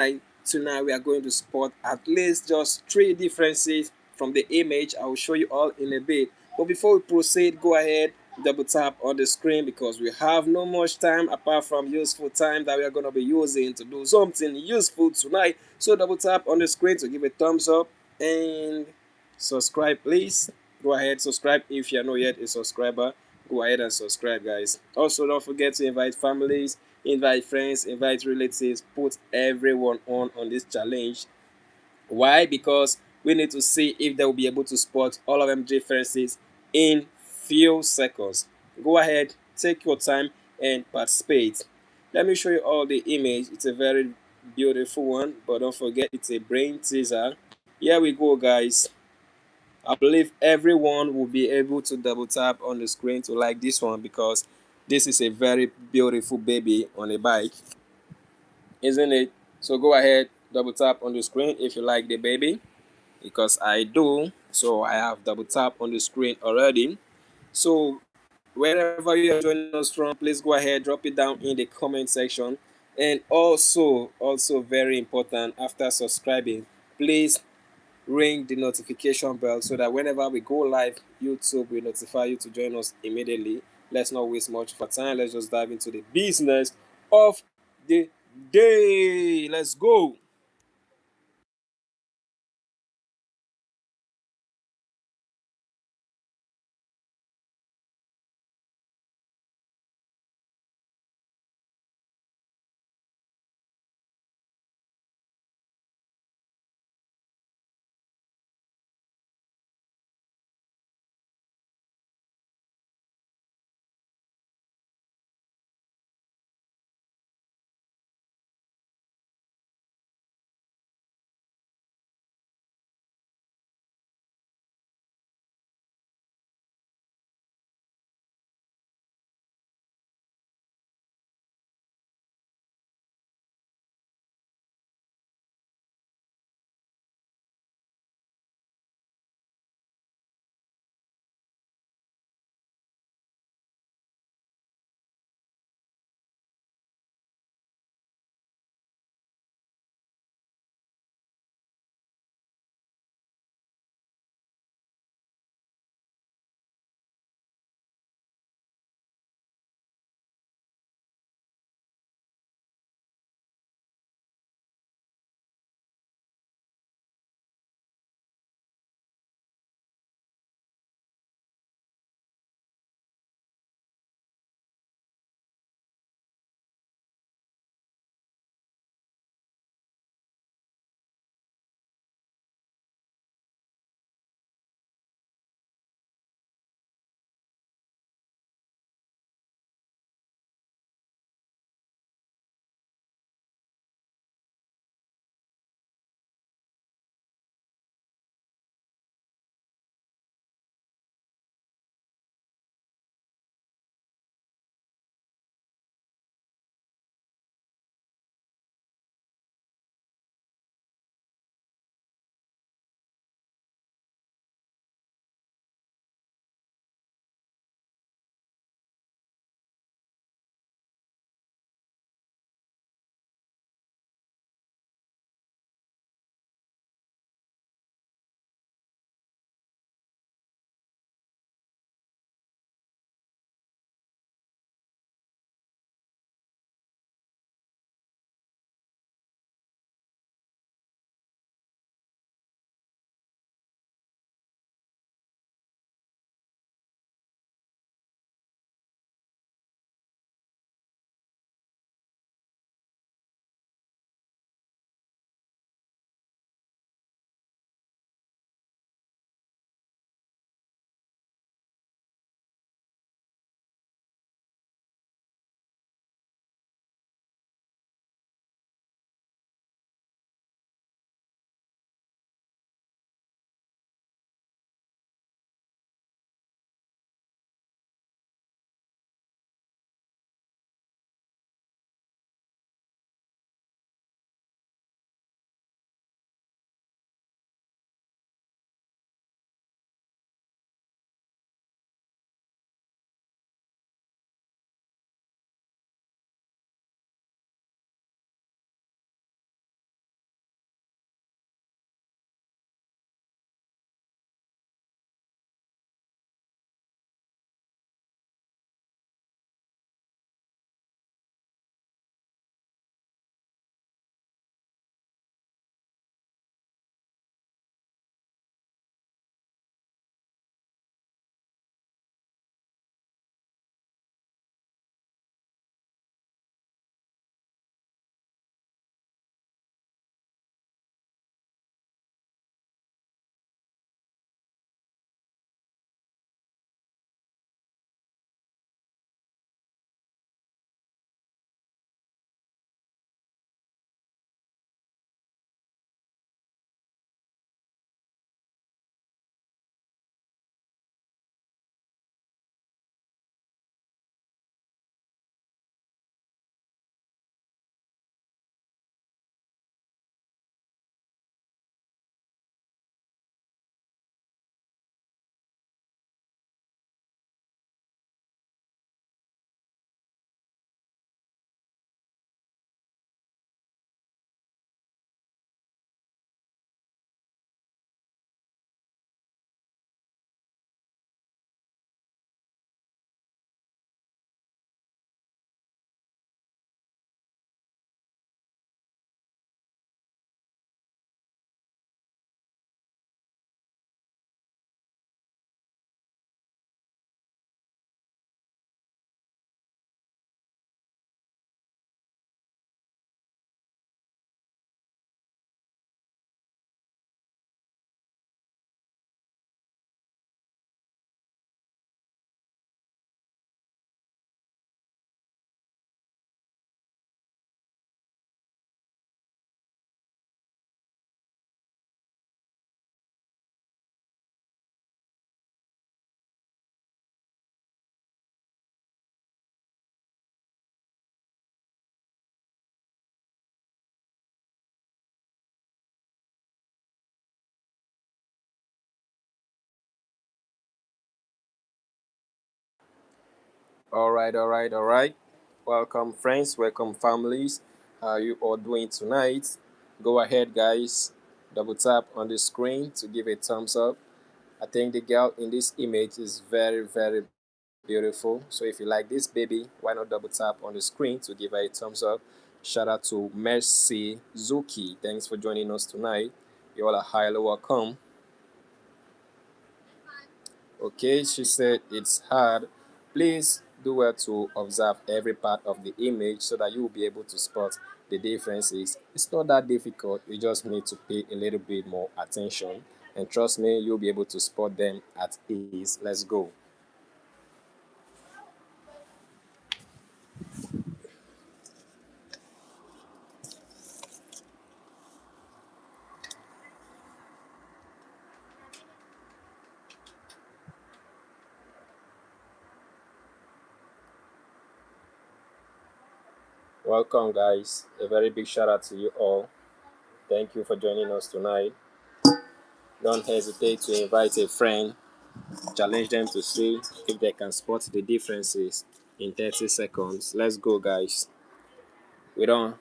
Tonight we are going to spot at least just three differences from the image. I will show you all in a bit. But before we proceed, go ahead, double tap on the screen because we have no much time apart from useful time that we are going to be using to do something useful tonight. So double tap on the screen to give a thumbs up and subscribe, please. Go ahead, subscribe if you're not yet a subscriber. Go ahead and subscribe, guys. Also, don't forget to invite families, invite friends, invite relatives, put everyone on this challenge. Why? Because we need to see if they will be able to spot all of them differences in few seconds. Go ahead, take your time and participate. Let me show you all the image. It's a very beautiful one, but don't forget it's a brain teaser. Here we go, guys. I believe everyone will be able to double tap on the screen to like this one because this is a very beautiful baby on a bike, isn't it? So go ahead, double tap on the screen if you like the baby because I do. So I have double tap on the screen already. So wherever you are joining us from, please go ahead, drop it down in the comment section. And also very important, after subscribing, please ring the notification bell so that whenever we go live, YouTube will notify you to join us immediately. Let's not waste much of our time. Let's just dive into the business of the day. Let's go. All right. Welcome, friends. Welcome, families. How are you all doing tonight? Go ahead, guys. Double tap on the screen to give a thumbs up. I think the girl in this image is very, very beautiful. So if you like this baby, why not double tap on the screen to give her a thumbs up? Shout out to Mercy Zuki. Thanks for joining us tonight. You all are highly welcome. Okay, she said it's hard. Please do well to observe every part of the image so that you will be able to spot the differences. It's not that difficult, you just need to pay a little bit more attention. And trust me, you'll be able to spot them at ease. Let's go. Welcome, guys. A very big shout out to you all. Thank you for joining us tonight. Don't hesitate to invite a friend, challenge them to see if they can spot the differences in 30 seconds. Let's go, guys. We don't.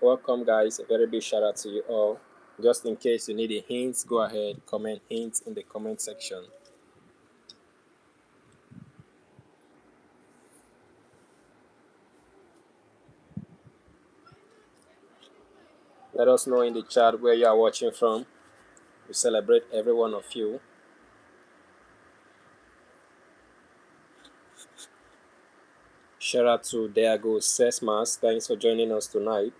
Welcome, guys. A very big shout out to you all. Just in case you need a hint, go ahead, comment hint in the comment section. Let us know in the chat where you are watching from. We celebrate every one of you. Shout out to Diago Sesmas. Thanks for joining us tonight.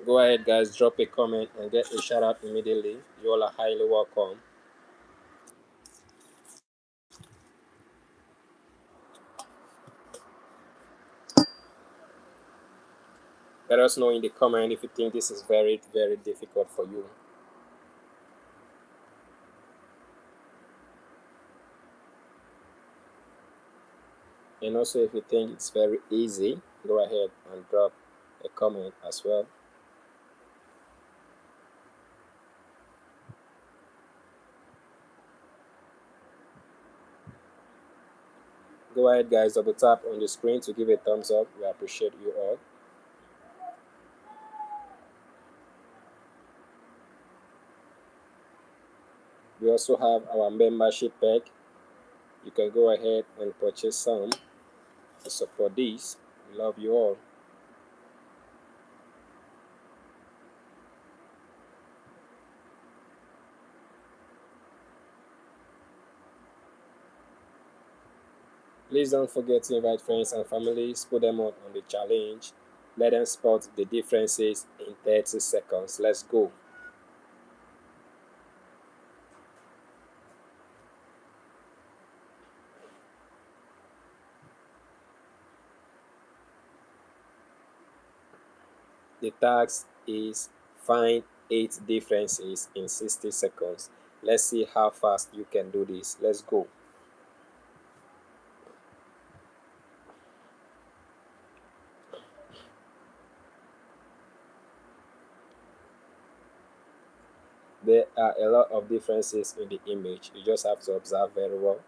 Go ahead, guys, drop a comment and get a shout out immediately. You all are highly welcome. Let us know in the comment if you think this is very, very difficult for you. And also, if you think it's very easy, go ahead and drop a comment as well. Go ahead, guys, double tap on the screen to give a thumbs up. We appreciate you all. We also have our membership pack. You can go ahead and purchase some to support this. We love you all. Please don't forget to invite friends and families, put them on the challenge. Let them spot the differences in 30 seconds. Let's go. The task is find 8 differences in 60 seconds. Let's see how fast you can do this. Let's go. There are a lot of differences in the image. You just have to observe very well.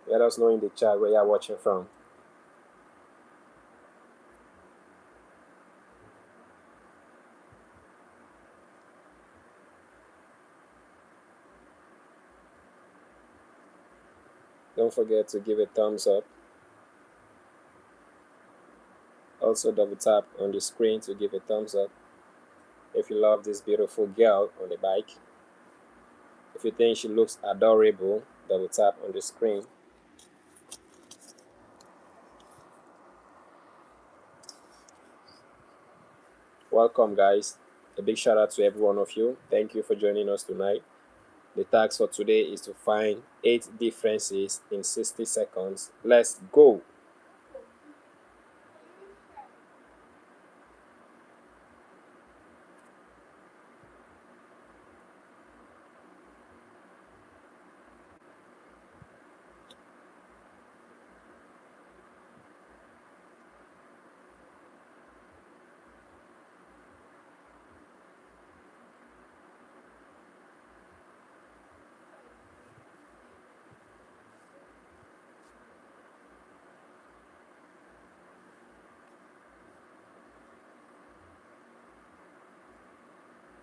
Let us know in the chat where you are watching from. Don't forget to give a thumbs up. Also double tap on the screen to give a thumbs up if you love this beautiful girl on the bike. If you think she looks adorable, double tap on the screen. Welcome, guys. A big shout out to every one of you. Thank you for joining us tonight. The task for today is to find 8 differences in 60 seconds. Let's go.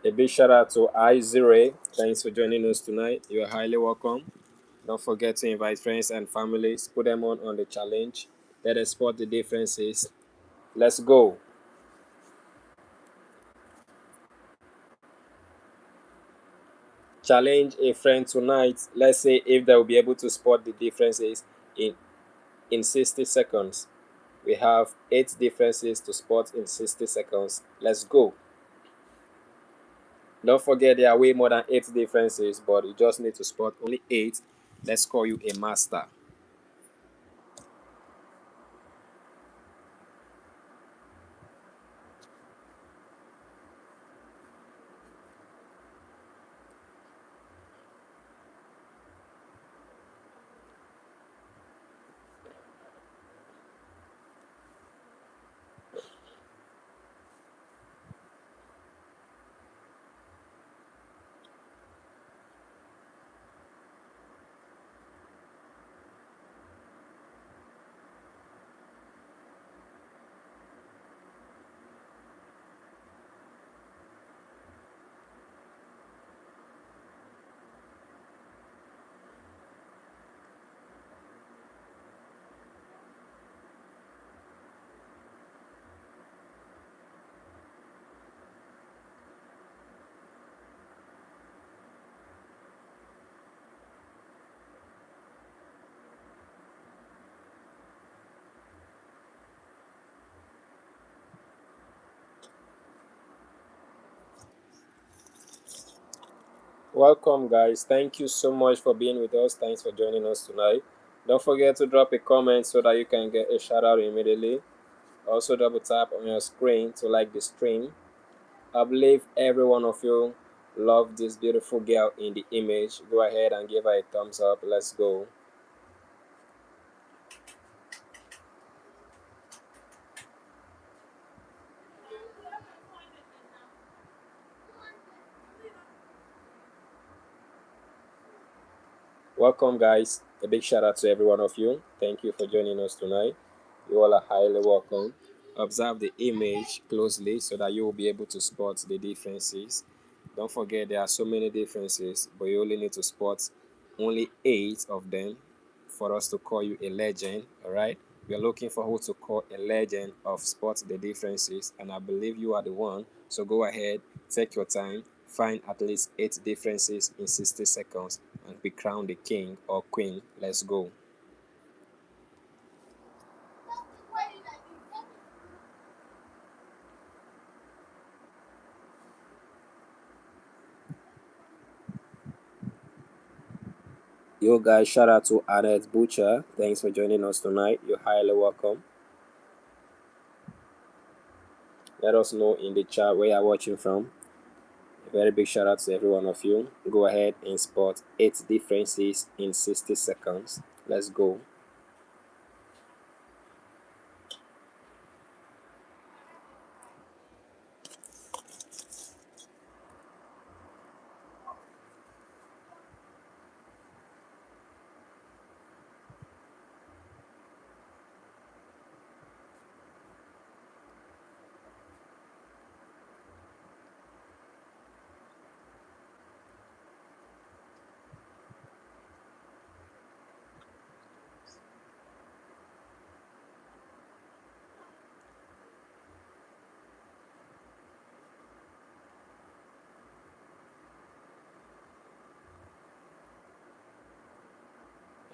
A big shout out to iZero. Thanks for joining us tonight. You are highly welcome. Don't forget to invite friends and families. Put them on the challenge. Let us spot the differences. Let's go. Challenge a friend tonight. Let's see if they will be able to spot the differences in, in 60 seconds. We have 8 differences to spot in 60 seconds. Let's go. Don't forget there are way more than 8 differences, but you just need to spot only 8. Let's call you a master. Welcome, guys. Thank you so much for being with us. Thanks for joining us tonight. Don't forget to drop a comment so that you can get a shout out immediately. Also, double tap on your screen to like the stream. I believe every one of you love this beautiful girl in the image. Go ahead and give her a thumbs up. Let's go. Welcome, guys. A big shout out to every one of you. Thank you for joining us tonight. You all are highly welcome. Observe the image closely so that you will be able to spot the differences. Don't forget there are so many differences, but you only need to spot only 8 of them for us to call you a legend. All right. We are looking for who to call a legend of spot the differences, and I believe you are the one. So go ahead, take your time, find at least 8 differences in 60 seconds, and be crowned the king or queen. Let's go. Yo, guys, shout out to Annette Butcher. Thanks for joining us tonight. You're highly welcome. Let us know in the chat where you're watching from. A very big shout out to every one of you. Go ahead and spot 8 differences in 60 seconds. Let's go.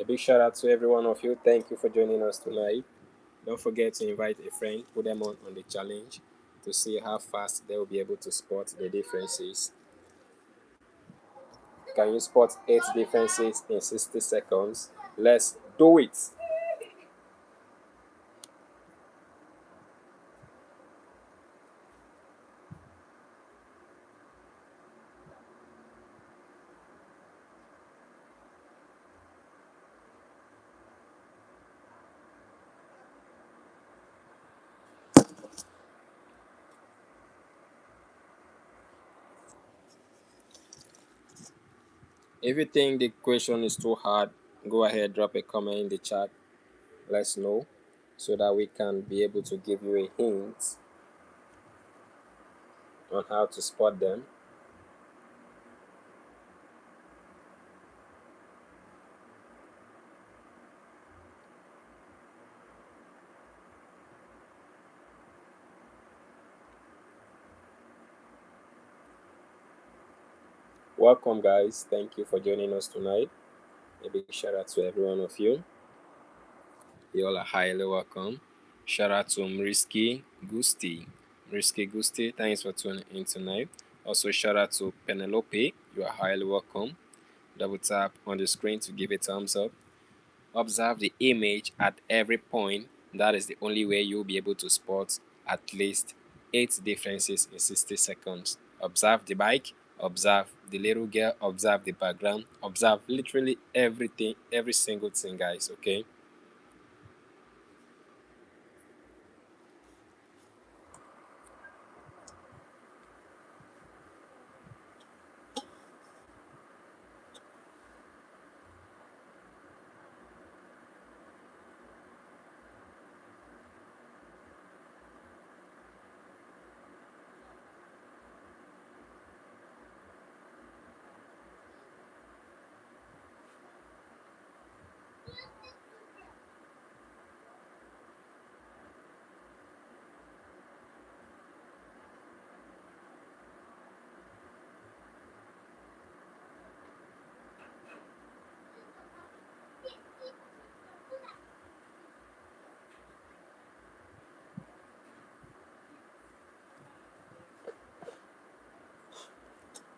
A big shout out to every one of you. Thank you for joining us tonight. Don't forget to invite a friend, put them on the challenge to see how fast they will be able to spot the differences. Can you spot 8 differences in 60 seconds? Let's do it. If you think the question is too hard, go ahead, drop a comment in the chat. Let's know so that we can be able to give you a hint on how to spot them. Welcome, guys. Thank you for joining us tonight. A big shout out to every one of you. You all are highly welcome. Shout out to Mrisky Gusti. Mrisky Gusti, thanks for tuning in tonight. Also, shout out to Penelope. You are highly welcome. Double tap on the screen to give a thumbs up. Observe the image at every point. That is the only way you'll be able to spot at least 8 differences in 60 seconds. Observe the bike, observe the little girl, observe the background, observe literally everything, every single thing, guys, okay?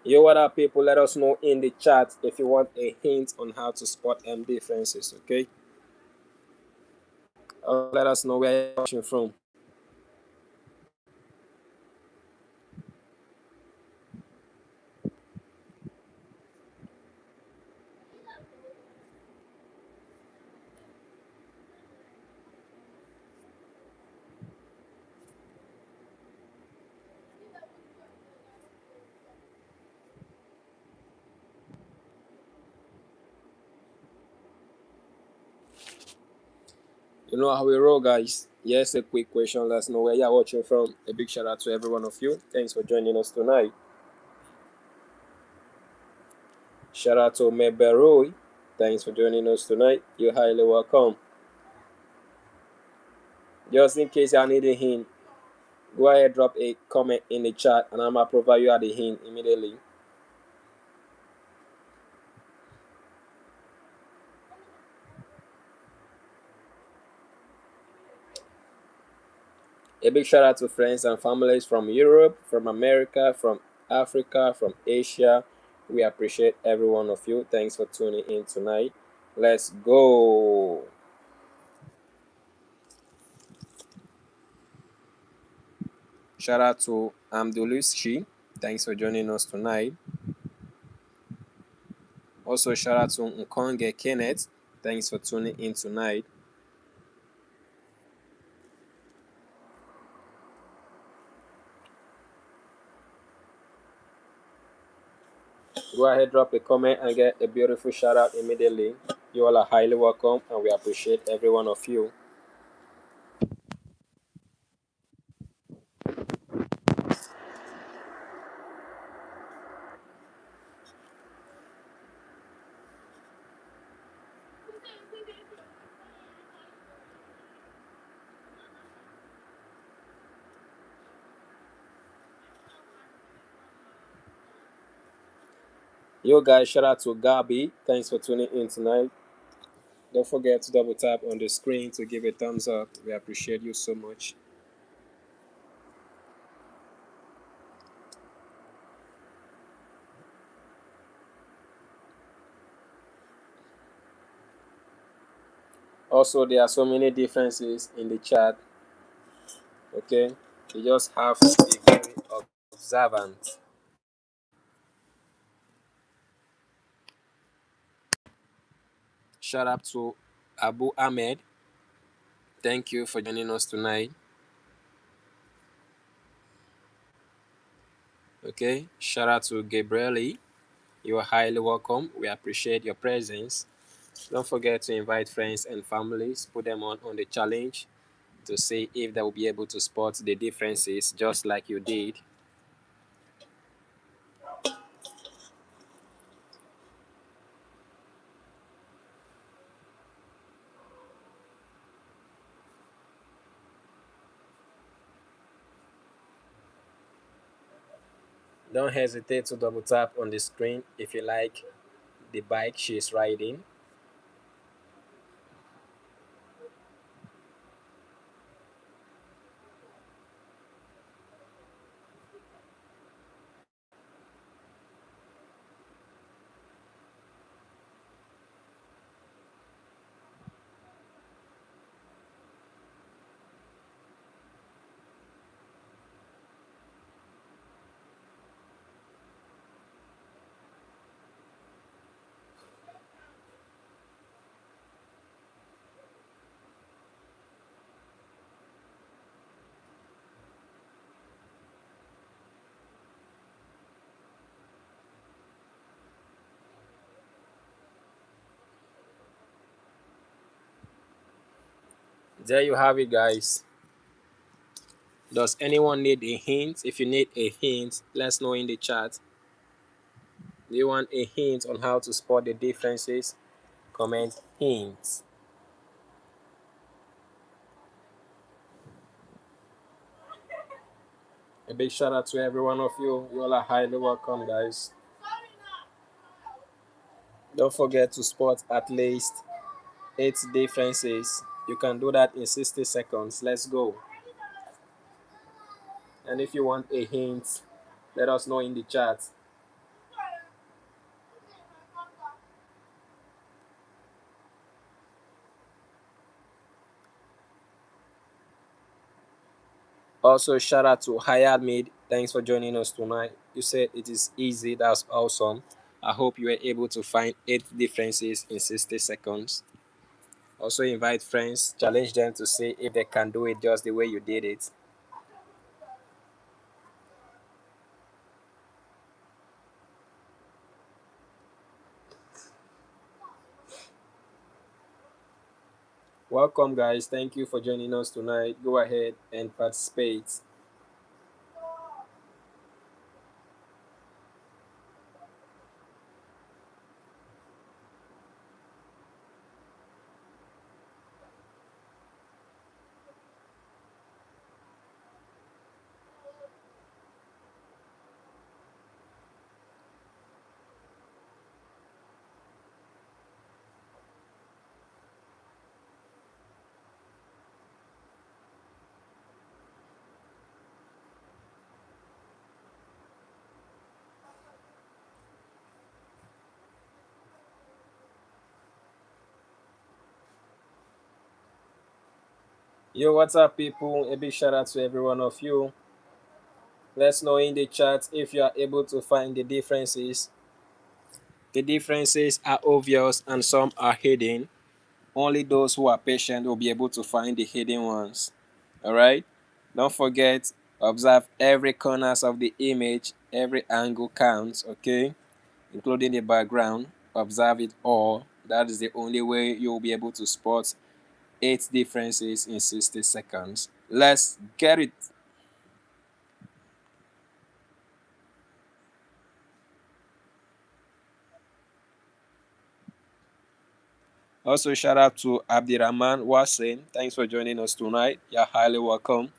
Yo, what up, people? Let us know in the chat if you want a hint on how to spot M differences, okay? Let us know where you're watching from. You know how we roll, guys. Yes, a quick question. Let us know where you're watching from. A big shout out to every one of you. Thanks for joining us tonight. Shout out to Meberoy. Thanks for joining us tonight. You're highly welcome. Just in case you need a hint, go ahead, drop a comment in the chat, and I'm gonna provide you the hint immediately. A big shout out to friends and families from Europe, from America, from Africa, from Asia. We appreciate every one of you. Thanks for tuning in tonight. Let's go. Shout out to Amdulus Shi. Thanks for joining us tonight. Also, shout out to Nkonge Kenneth. Thanks for tuning in tonight. Go ahead, drop a comment and get a beautiful shout out immediately. You all are highly welcome, and we appreciate every one of you. Yo, guys, shout out to Gabi. Thanks for tuning in tonight. Don't forget to double tap on the screen to give a thumbs up. We appreciate you so much. Also, there are so many differences in the chat. Okay, you just have to be very observant. Shout out to Abu Ahmed. Thank you for joining us tonight. Okay, shout out to Gabrieli. You are highly welcome. We appreciate your presence. Don't forget to invite friends and families, put them on the challenge to see if they will be able to spot the differences just like you did. Don't hesitate to double tap on the screen if you like the bike she's riding. There you have it, guys. Does anyone need a hint? If you need a hint, let's know in the chat. Do you want a hint on how to spot the differences? Comment hints. A big shout out to every one of you. You all are highly welcome, guys. Don't forget to spot at least 8 differences. You can do that in 60 seconds. Let's go. And if you want a hint, let us know in the chat. Also, shout out to Hayalmid. Thanks for joining us tonight. You said it is easy. That's awesome. I hope you were able to find 8 differences in 60 seconds. Also, invite friends, challenge them to see if they can do it just the way you did it. Welcome, guys. Thank you for joining us tonight. Go ahead and participate. Yo, what's up, people? A big shout out to every one of you. Let's know in the chat if you are able to find the differences. The differences are obvious and some are hidden. Only those who are patient will be able to find the hidden ones. Alright? Don't forget, observe every corners of the image, every angle counts, okay? Including the background. Observe it all. That is the only way you'll be able to spot 8 differences in 60 seconds. Let's get it. Also, shout out to Abdirahman Wasin. Thanks for joining us tonight. You're highly welcome.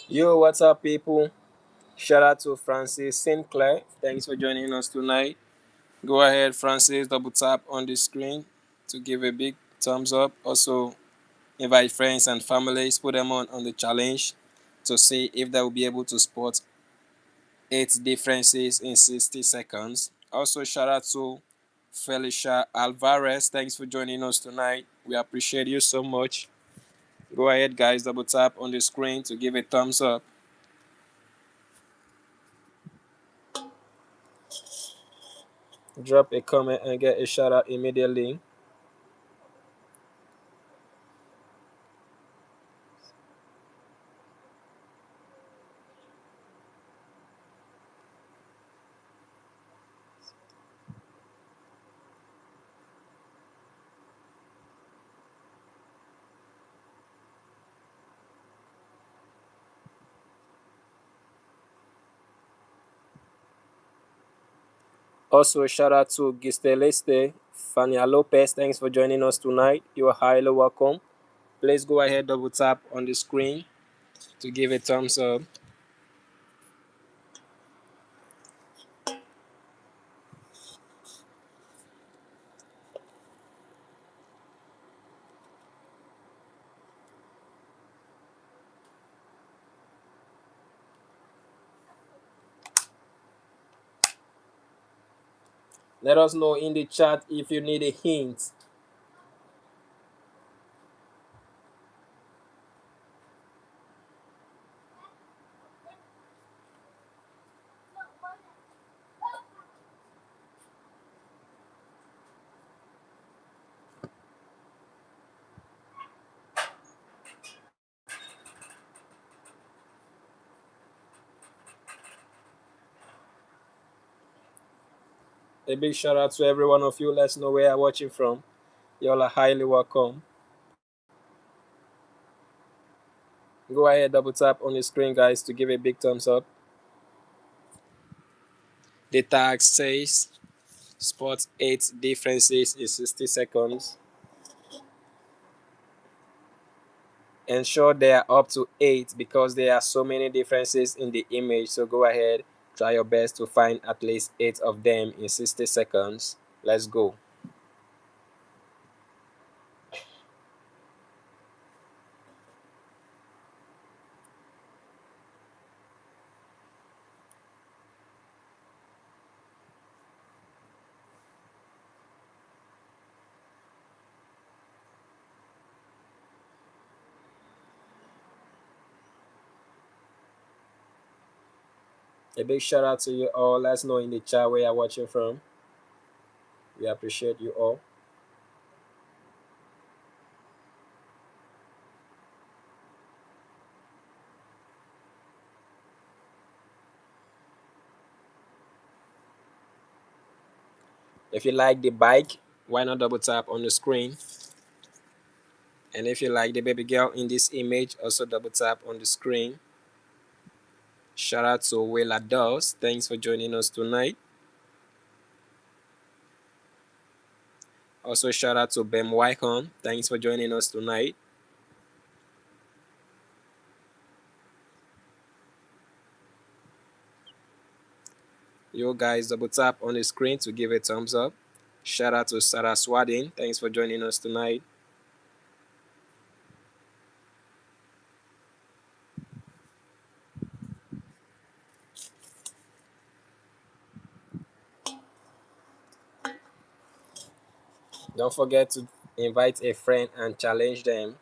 Yo, what's up, people? Shout out to Francis Sinclair. Thanks for joining us tonight. Go ahead, Francis, double tap on the screen to give a big thumbs up. Also, invite friends and families, put them on the challenge to see if they will be able to spot 8 differences in 60 seconds. Also, shout out to Felicia Alvarez. Thanks for joining us tonight. We appreciate you so much. Go ahead, guys, double tap on the screen to give a thumbs up. Drop a comment and get a shout out immediately. Also, shout out to Gisteleste Fania Lopez. Thanks for joining us tonight. You are highly welcome. Please go ahead, double tap on the screen to give a thumbs up. Let us know in the chat if you need a hint. A big shout out to every one of you. Let's know where you're watching from. You all are highly welcome. Go ahead, double tap on the screen, guys, to give a big thumbs up. The tag says spot 8 differences in 60 seconds. Ensure they are up to 8 because there are so many differences in the image. So go ahead, try your best to find at least 8 of them in 60 seconds. Let's go. A big shout out to you all. Let's know in the chat where you're watching from. We appreciate you all. If you like the bike, why not double tap on the screen? And if you like the baby girl in this image, also double tap on the screen. Shout out to Willa Doss. Thanks for joining us tonight. Also, shout out to Bem Wycon. Thanks for joining us tonight. You guys double tap on the screen to give a thumbs up. Shout out to Sarah Swadin. Thanks for joining us tonight. Don't forget to invite a friend and challenge them.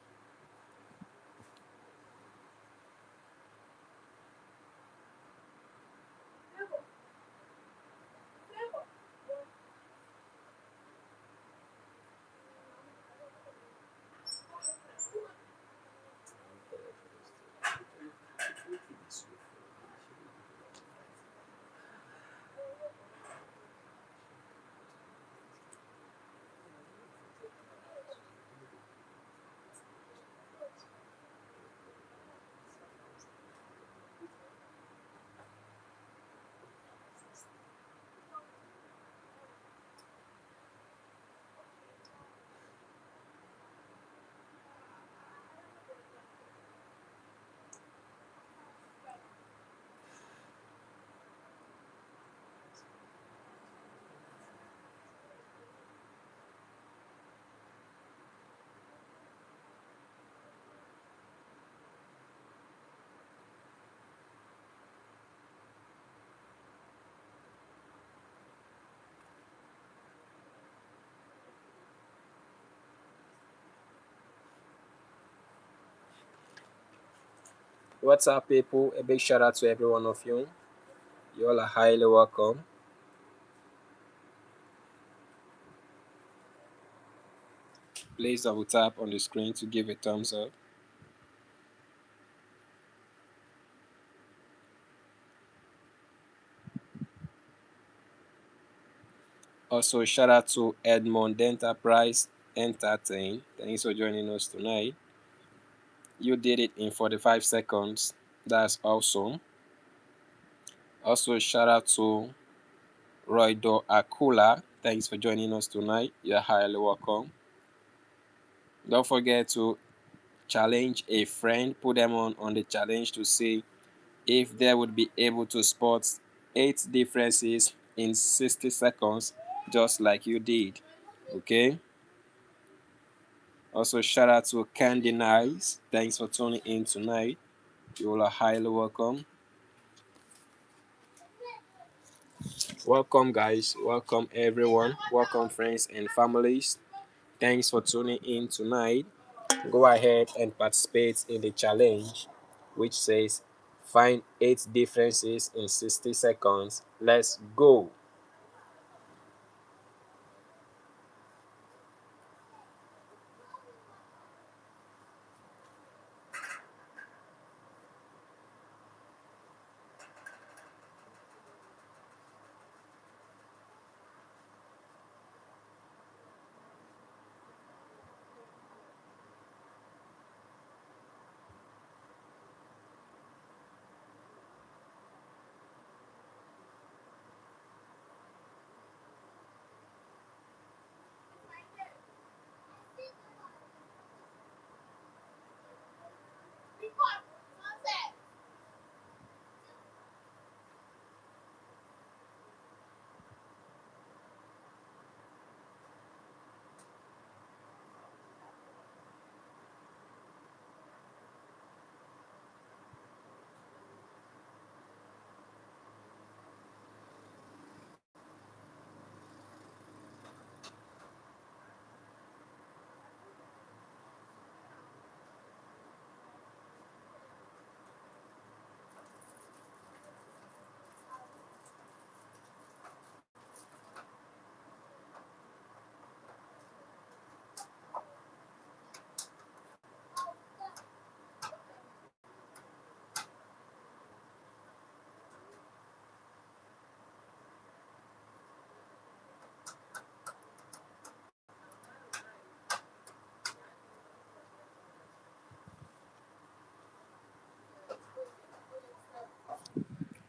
What's up, people? A big shout out to every one of you. You all are highly welcome. Please double tap on the screen to give a thumbs up. Also, shout out to Edmond Enterprise Entertain. Thanks for joining us tonight. You did it in 45 seconds. That's awesome. Also, shout out to Roydo Akula. Thanks for joining us tonight. You're highly welcome. Don't forget to challenge a friend. Put them on the challenge to see if they would be able to spot 8 differences in 60 seconds, just like you did. Okay? Also, shout out to Candy Nice. Thanks for tuning in tonight. You all are highly welcome. Welcome, guys. Welcome, everyone. Welcome, friends and families. Thanks for tuning in tonight. Go ahead and participate in the challenge, which says find 8 differences in 60 seconds. Let's go.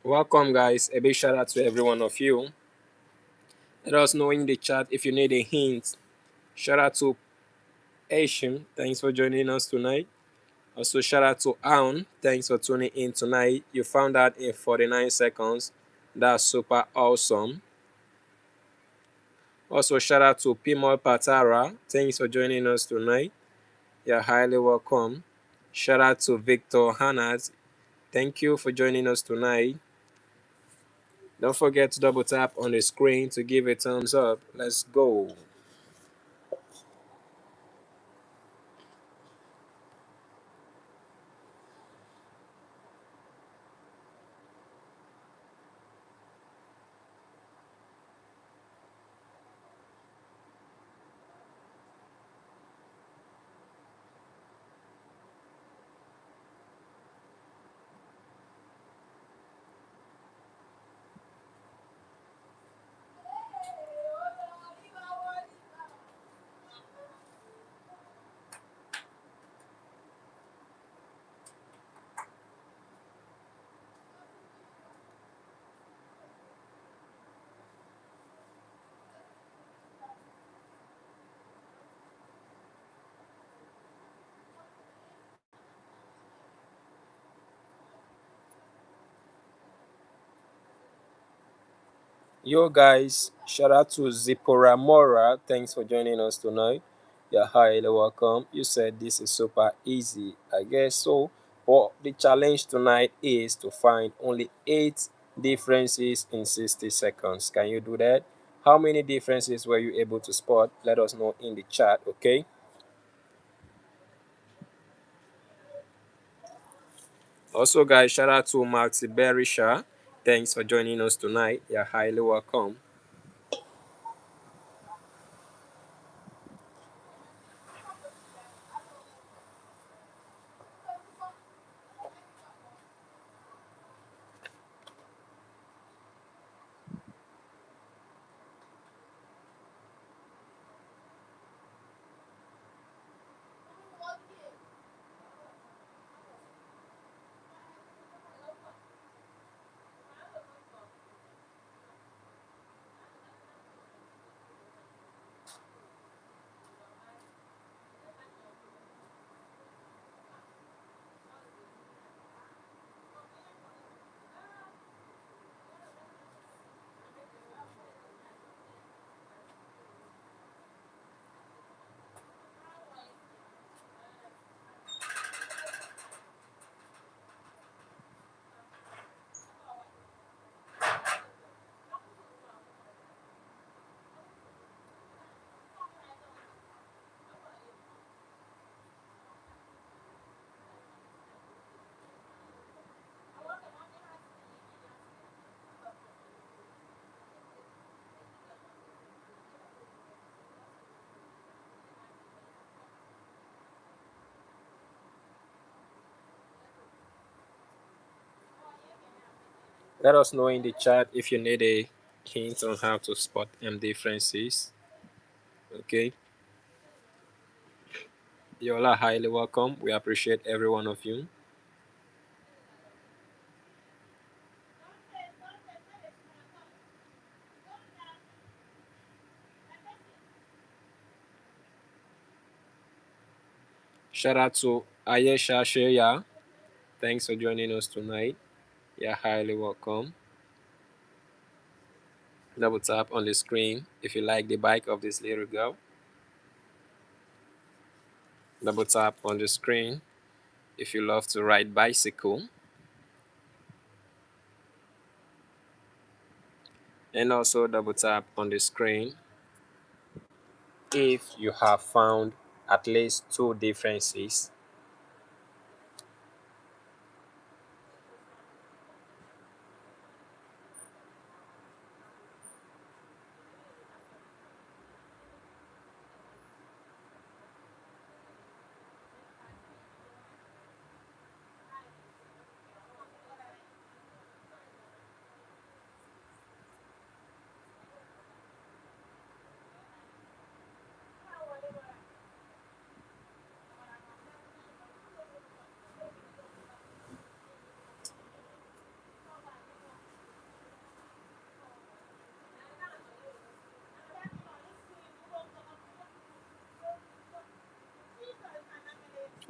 Welcome, guys. A big shout out to every one of you. Let us know in the chat if you need a hint. Shout out to Asian. Thanks for joining us tonight. Also, shout out to Aun. Thanks for tuning in tonight. You found that in 49 seconds. That's super awesome. Also, shout out to Pimal Patara. Thanks for joining us tonight. You're highly welcome. Shout out to Victor Hanat. Thank you for joining us tonight. Don't forget to double tap on the screen to give a thumbs up. Let's go. Yo guys, shout out to Zipporah Mora. Thanks for joining us tonight. You're highly welcome. You said this is super easy. I guess so. But the challenge tonight is to find only 8 differences in 60 seconds. Can you do that? How many differences were you able to spot? Let us know in the chat, okay? Also, guys, shout out to Marty Berisha. Thanks for joining us tonight. You're highly welcome. Let us know in the chat if you need a hint on how to spot differences. Okay. You all are highly welcome. We appreciate every one of you. Shout out to Ayesha Sheya. Thanks for joining us tonight. You're highly welcome. Double tap on the screen if you like the bike of this little girl. Double tap on the screen if you love to ride bicycle. And also double tap on the screen if you have found at least two differences.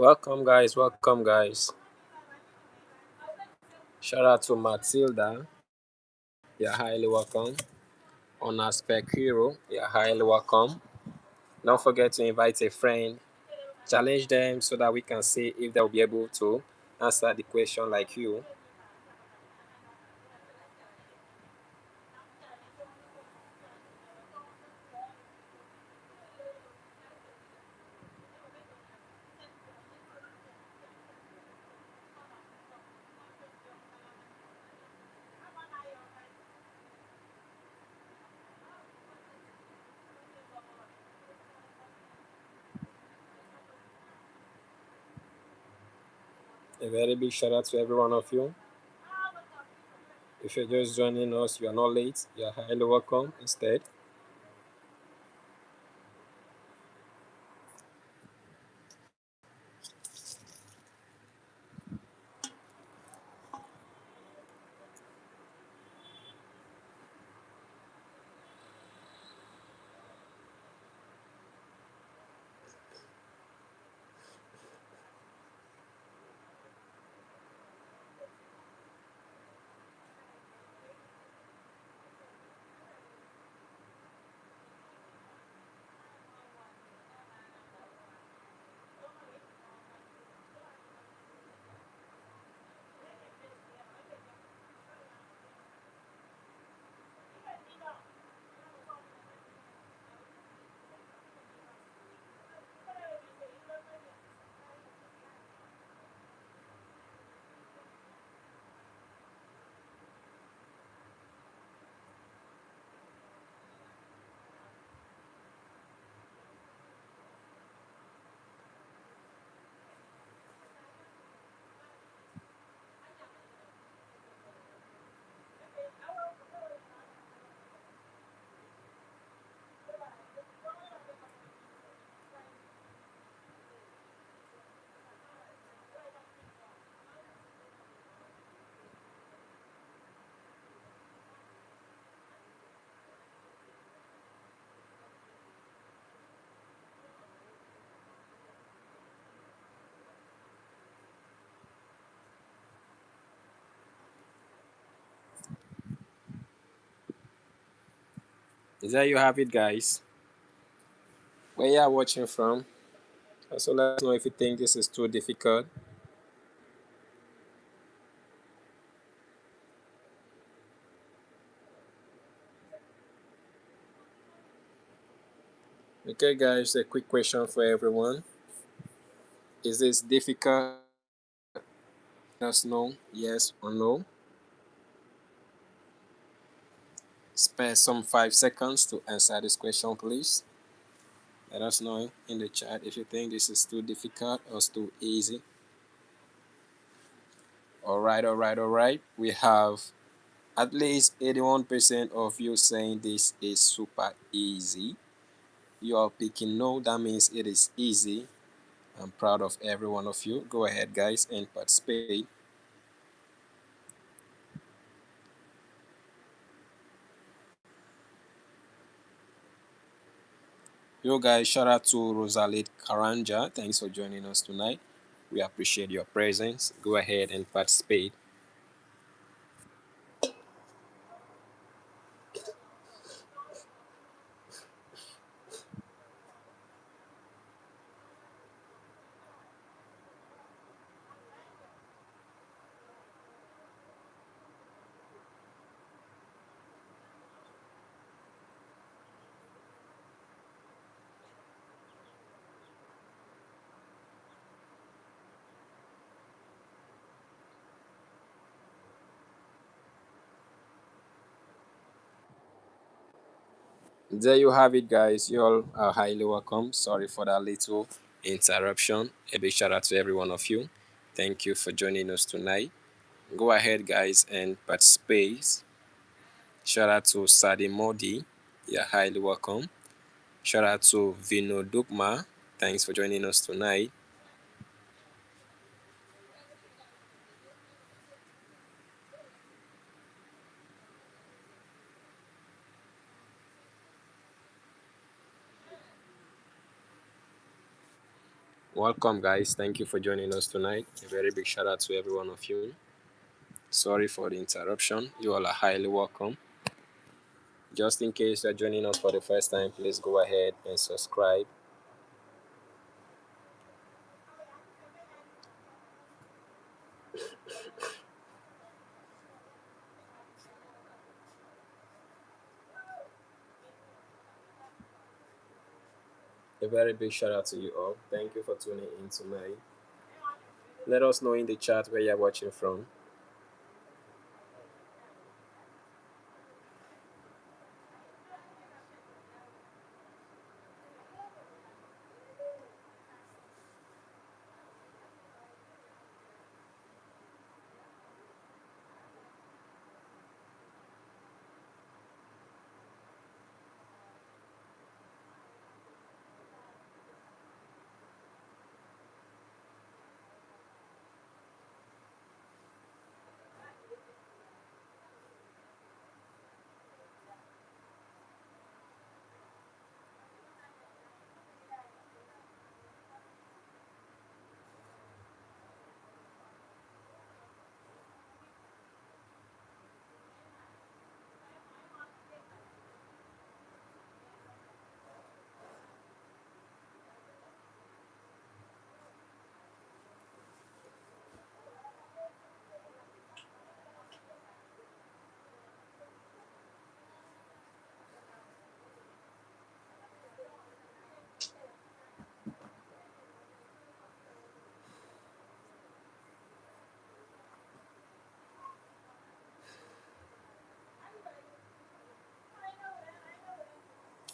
Welcome, guys. Welcome, guys. Shout out to Matilda. You're highly welcome. On Aspect Hero, you're highly welcome. Don't forget to invite a friend. Challenge them so that we can see if they'll be able to answer the question like you. A very big shout out to every one of you. If you're just joining us, you are not late. You are highly welcome instead. There you have it, guys. Where you are watching from? Also, let us know if you think this is too difficult. Okay, guys, a quick question for everyone. Is this difficult? Let us know, yes or no. Spare some 5 seconds to answer this question, please. Let us know in the chat if you think this is too difficult or too easy. All right. We have at least 81% of you saying this is super easy. You are picking no, that means it is easy. I'm proud of every one of you. Go ahead, guys, and participate. Yo, guys, shout out to Rosalit Karanja. Thanks for joining us tonight. We appreciate your presence. Go ahead and participate. There you have it, guys. You all are highly welcome. Sorry for that little interruption. A big shout out to every one of you. Thank you for joining us tonight. Go ahead, guys, and participate. Shout out to Sadi Modi. You're highly welcome. Shout out to Vino Dukma. Thanks for joining us tonight. Welcome, guys. Thank you for joining us tonight. A very big shout out to every one of you. Sorry for the interruption. You all are highly welcome. Just in case you're joining us for the first time, please go ahead and subscribe. A very big shout out to you all. Thank you for tuning in tonight. Let us know in the chat where you're watching from.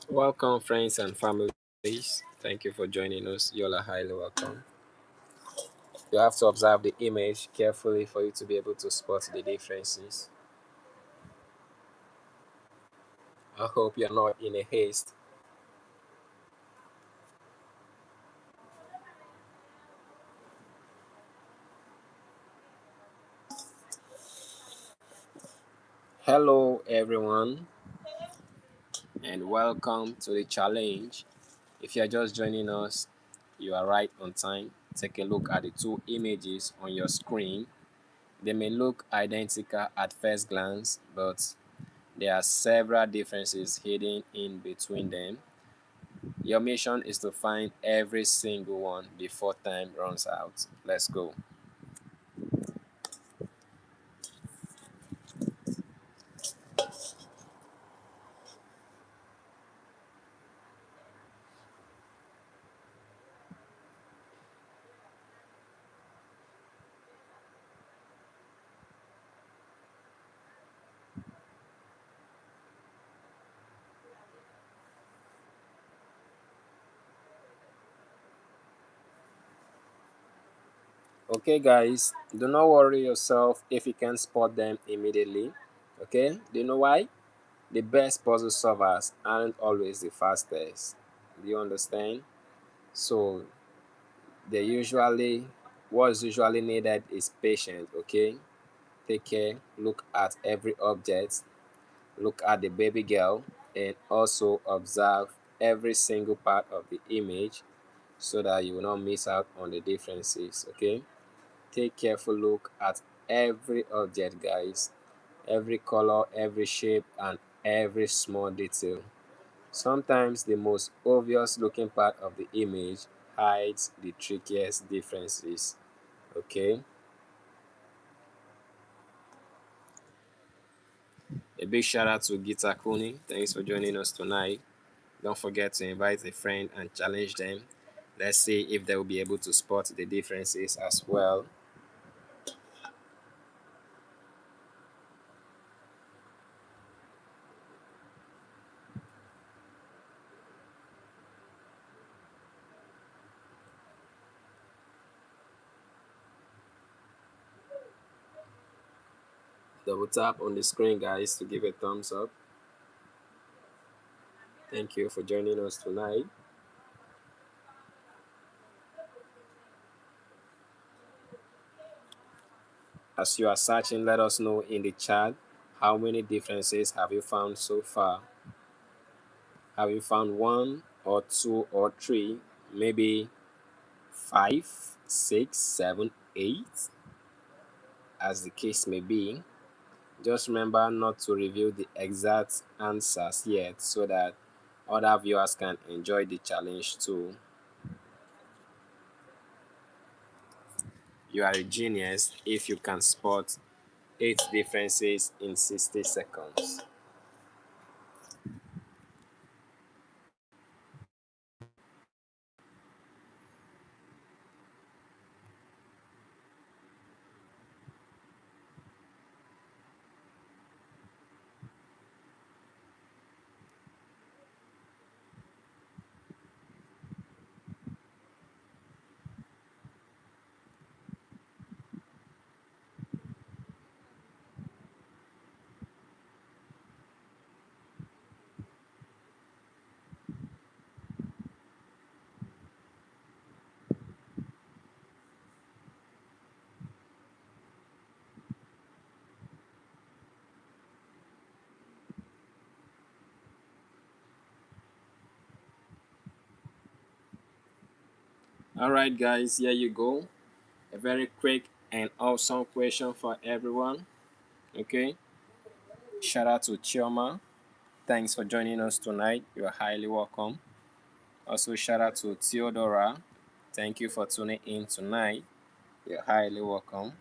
Welcome, friends and families. Thank you for joining us. You all are highly welcome. You have to observe the image carefully for you to be able to spot the differences. I hope you're not in a haste. Hello, everyone, and welcome to the challenge. If you're just joining us, you are right on time. Take a look at the two images on your screen. They may look identical at first glance, but There are several differences hidden in between them. Your mission is to find every single one before time runs out. Let's go. Okay, guys, do not worry yourself if you can spot them immediately. Okay, do you know why? The best puzzle solvers aren't always the fastest. Do you understand? So they usually, what's usually needed is patience. Okay, take care, look at every object, look at the baby girl, and also observe every single part of the image so that you will not miss out on the differences. Okay, take careful look at every object, guys, every color, every shape, and every small detail. Sometimes the most obvious looking part of the image hides the trickiest differences. Okay, a big shout out to Gita Kuni. Thanks for joining us tonight. Don't forget to invite a friend and challenge them. Let's see if they will be able to spot the differences as well. Double tap on the screen, guys, to give a thumbs up. Thank you for joining us tonight. As you are searching, let us know in the chat how many differences have you found so far. Have you found one or two or three, maybe five, six, seven, eight, as the case may be? Just remember not to reveal the exact answers yet so that other viewers can enjoy the challenge too. You are a genius if you can spot 8 differences in 60 seconds. All right, guys, here you go. A very quick and awesome question for everyone. Okay, shout out to Chioma. Thanks for joining us tonight. You're highly welcome. Also, shout out to Theodora. Thank you for tuning in tonight. You're highly welcome.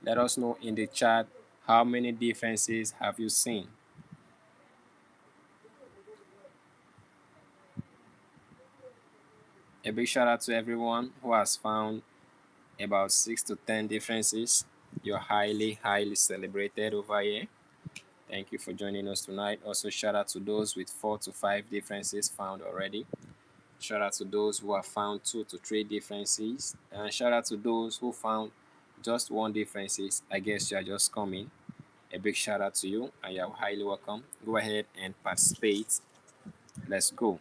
Let us know in the chat how many differences have you seen. A big shout out to everyone who has found about 6 to 10 differences. You're highly celebrated over here. Thank you for joining us tonight. Also, shout out to those with 4 to 5 differences found already. Shout out to those who have found 2 to 3 differences. And shout out to those who found just one differences. I guess you are just coming. A big shout out to you and you're highly welcome. Go ahead and participate. Let's go.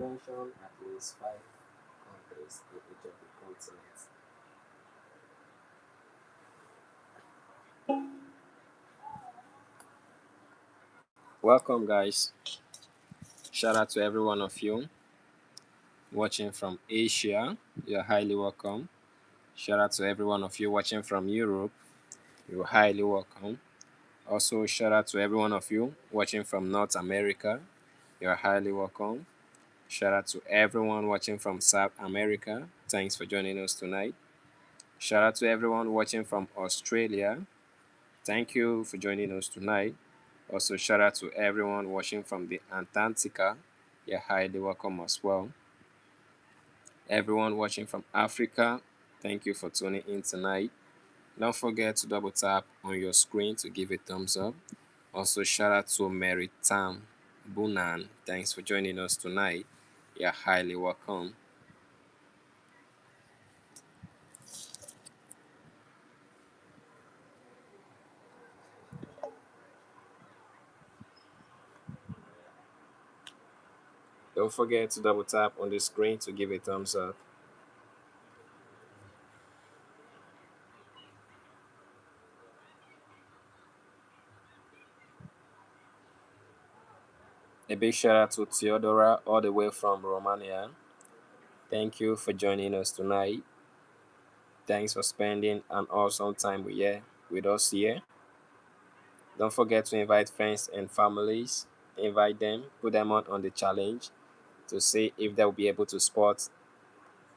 mention at least five countries in each of the continents. Welcome, guys. Shout out to every one of you watching from Asia. You're highly welcome. Shout out to every one of you watching from Europe. You're highly welcome. Also, shout out to every one of you watching from North America. You're highly welcome. Shout out to everyone watching from South America. Thanks for joining us tonight. Shout out to everyone watching from Australia. Thank you for joining us tonight. Also, shout out to everyone watching from the Antarctica. You're highly welcome as well. Everyone watching from Africa, thank you for tuning in tonight. Don't forget to double tap on your screen to give a thumbs up. Also, shout out to Mary Tam Bunan. Thanks for joining us tonight. You're highly welcome. Don't forget to double tap on the screen to give a thumbs up. A big shout out to Theodora all the way from Romania. Thank you for joining us tonight. Thanks for spending an awesome time with us here. Don't forget to invite friends and families. Invite them, put them on the challenge to see if they'll be able to spot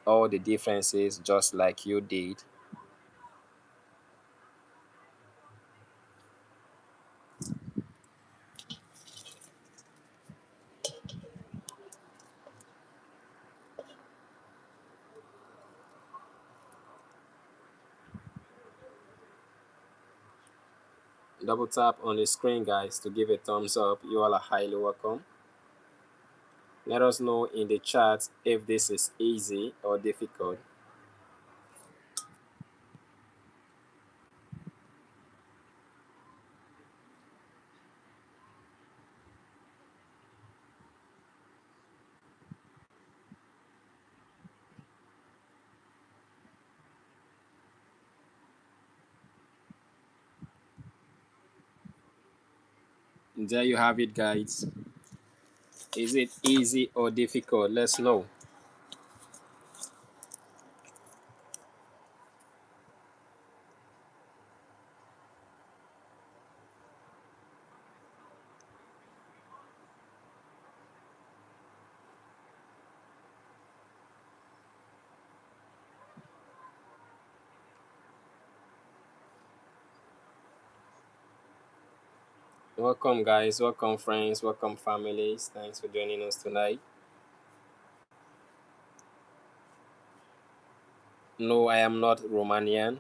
all the differences just like you did. Double tap on the screen, guys, to give a thumbs up. You all are highly welcome. Let us know in the chat if this is easy or difficult. There you have it, guys. Is it easy or difficult? Let's know. Welcome, guys. Welcome, friends. Welcome, families. Thanks for joining us tonight. No, I am not Romanian.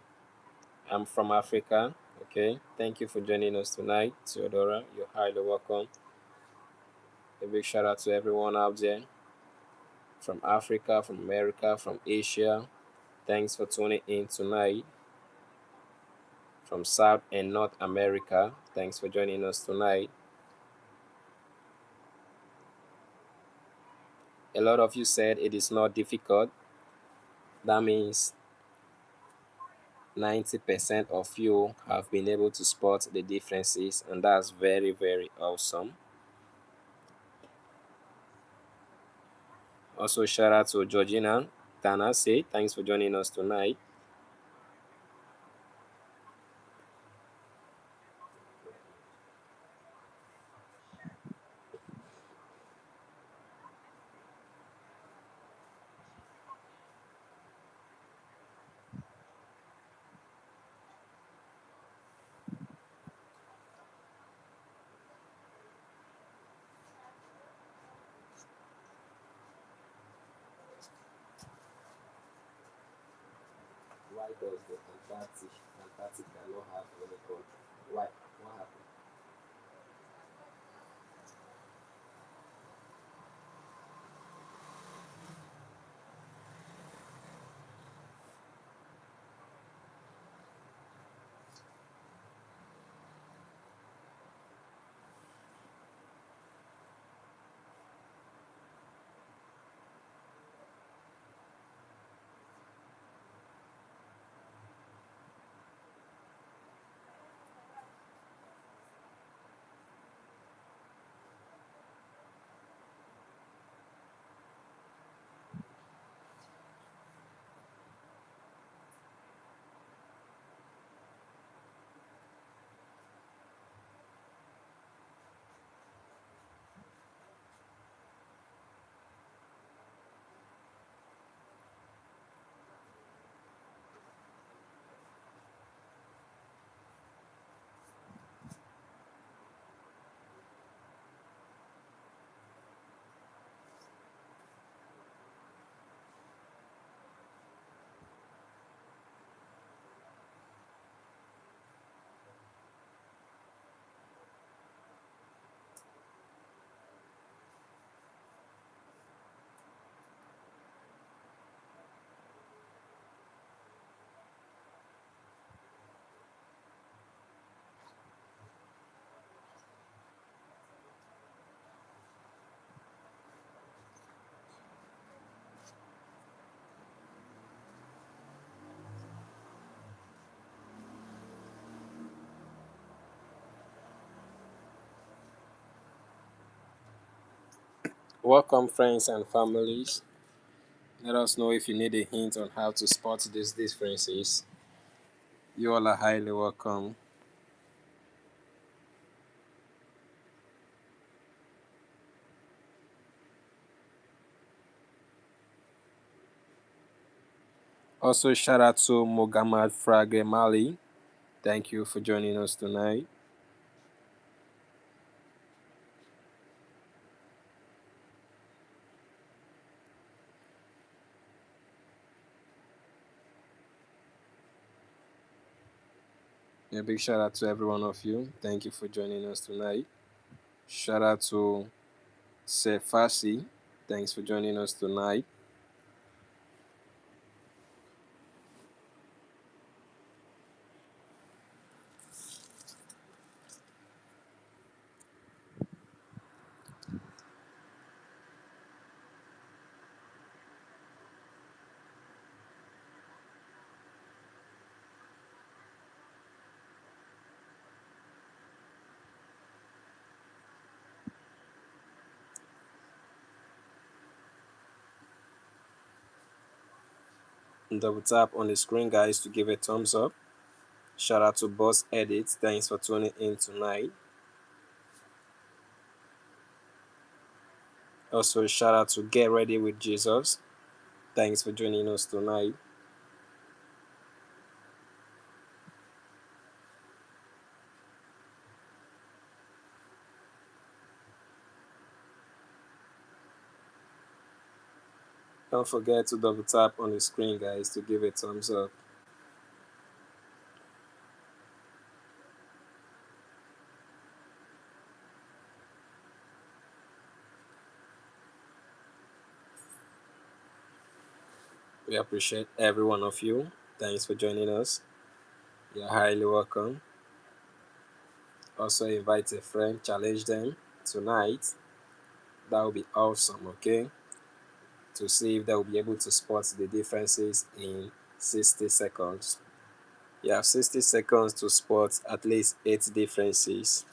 I'm from Africa. Okay. Thank you for joining us tonight, Theodora. You're highly welcome. A big shout out to everyone out there from Africa, from America, from Asia. Thanks for tuning in tonight. From South and North America. Thanks for joining us tonight. A lot of you said it is not difficult. That means 90% of you have been able to spot the differences, and that's very, very awesome. Also, shout out to Georgina Tanase. Thanks for joining us tonight. Why does the Antarctica not have any country? Why? What happened? Welcome, friends and families. Let us know if you need a hint on how to spot these differences. You all are highly welcome. Also, shout out to Mogamad Frage Mali. Thank you for joining us tonight. A big shout out to every one of you. Thank you for joining us tonight. Shout out to Sefasi. Thanks for joining us tonight. Double tap on the screen, guys, to give a thumbs up. Shout out to Boss Edit. Thanks for tuning in tonight. Also, shout out to Get Ready with Jesus. Thanks for joining us tonight. Don't forget to double tap on the screen, guys, to give a thumbs up. We appreciate every one of you. Thanks for joining us. You're highly welcome. Also, invite a friend, challenge them tonight. That will be awesome, okay? To see if they will be able to spot the differences in 60 seconds. You have 60 seconds to spot at least 8 differences.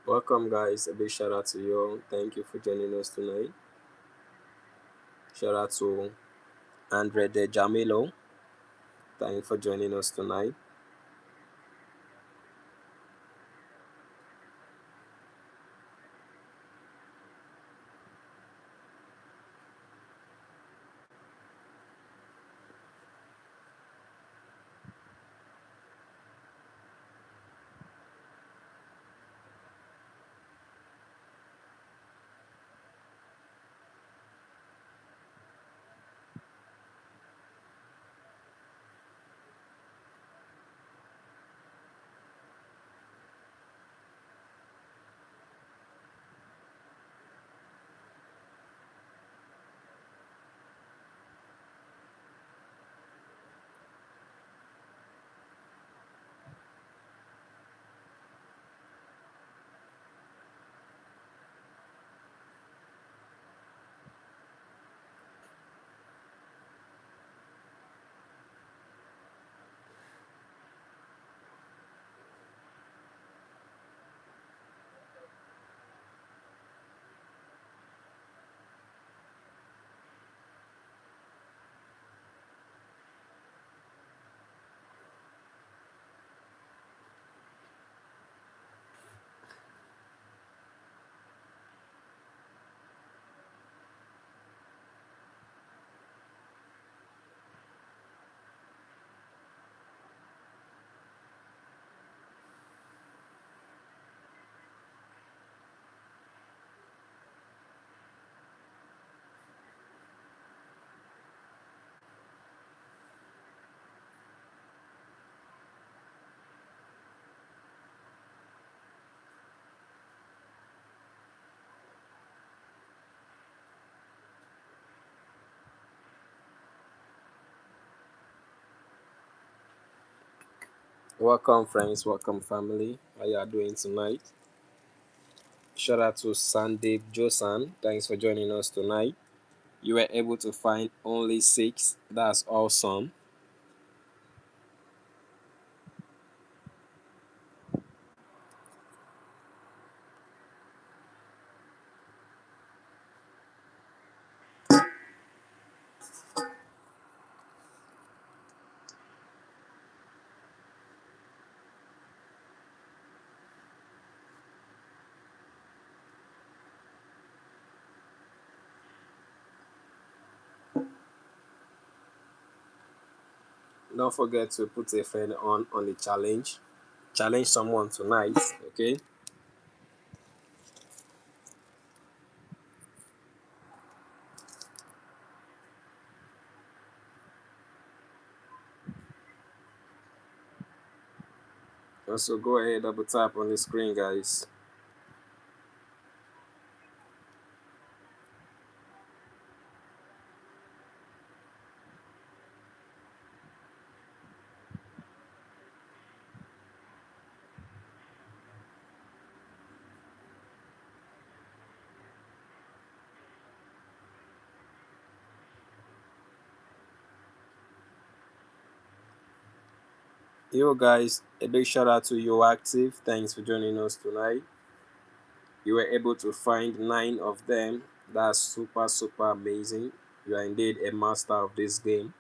Welcome, guys. A big shout out to you all. Thank you for joining us tonight. Shout out to Andre De Jamilo. Thank you for joining us tonight. Welcome, friends. Welcome, family. How you are doing tonight? Shout out to Sandeep Josan. Thanks for joining us tonight. You were able to find only six. That's awesome. Don't forget to put a friend on the challenge. Challenge someone tonight. Okay. Also, go ahead, double tap on the screen, guys. Yo, guys, a big shout out to you, Active. Thanks for joining us tonight. You were able to find nine of them. That's super, super amazing. You are indeed a master of this game.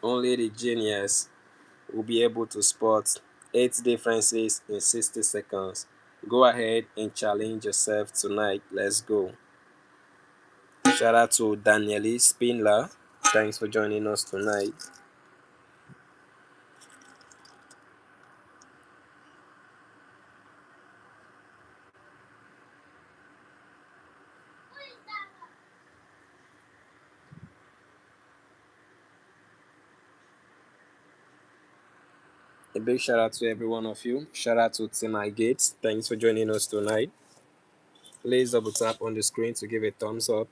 Only the genius will be able to spot eight differences in 60 seconds. Go ahead and challenge yourself tonight. Let's go. Shout out to Daniele Spindler. Thanks for joining us tonight. A big shout out to every one of you. Shout out to Tina Gates. Thanks for joining us tonight. Please double tap on the screen to give a thumbs up.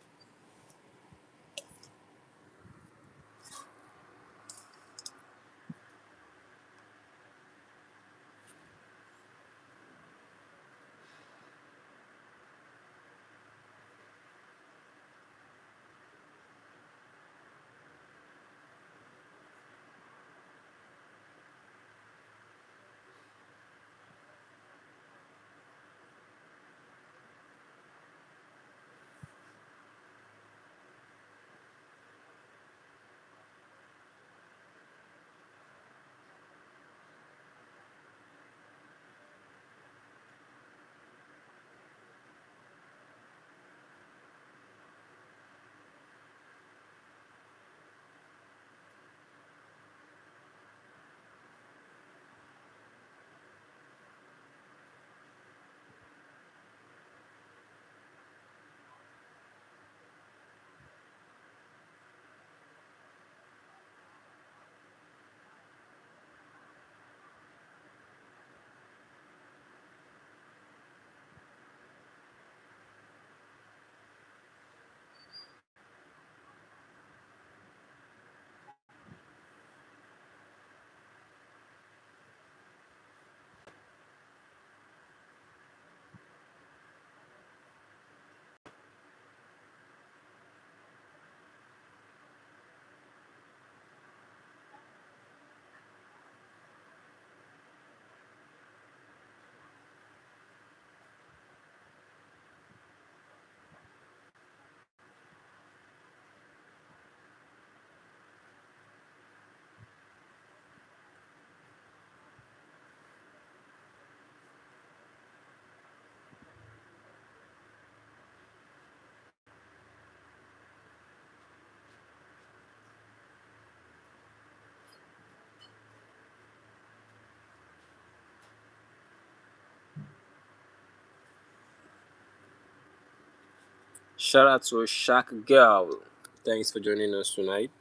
Shout out to Shaq Girl. Thanks for joining us tonight.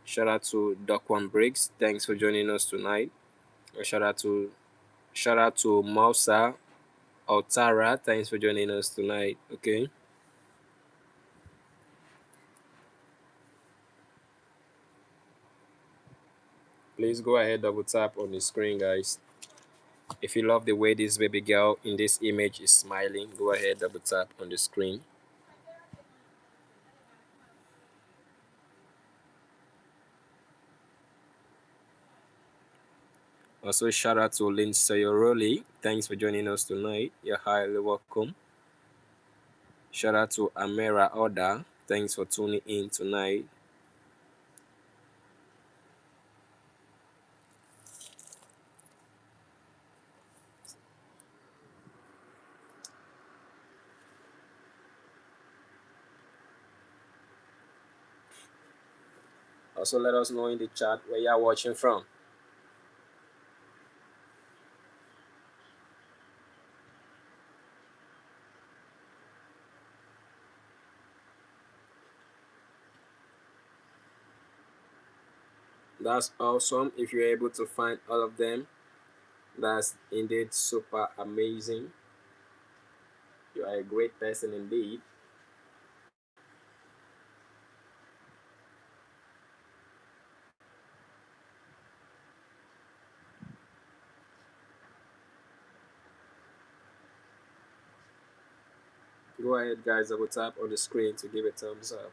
Shout out to Duck One Briggs. Thanks for joining us tonight. Shout out to Mausa Altara. Thanks for joining us tonight. Okay. Please go ahead, double tap on the screen, guys. If you love the way this baby girl in this image is smiling, go ahead, double tap on the screen. Also, shout out to Lindsay Oroli. Thanks for joining us tonight. You're highly welcome. Shout out to Amera Oda. Thanks for tuning in tonight. Also, let us know in the chat where you are watching from. That's awesome. If you're able to find all of them, that's indeed super amazing. You are a great person indeed. Go ahead, guys. I will tap on the screen to give a thumbs up.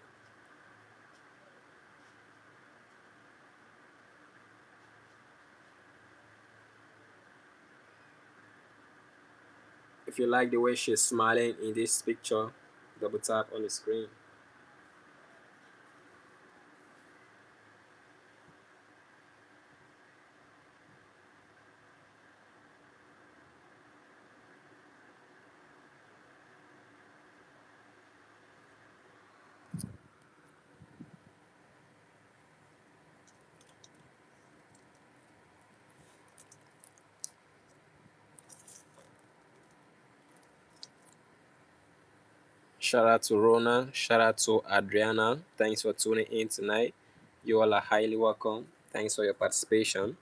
If you like the way she's smiling in this picture, double tap on the screen. Shout out to Rona. Shout out to Adriana. Thanks for tuning in tonight. You all are highly welcome. Thanks for your participation.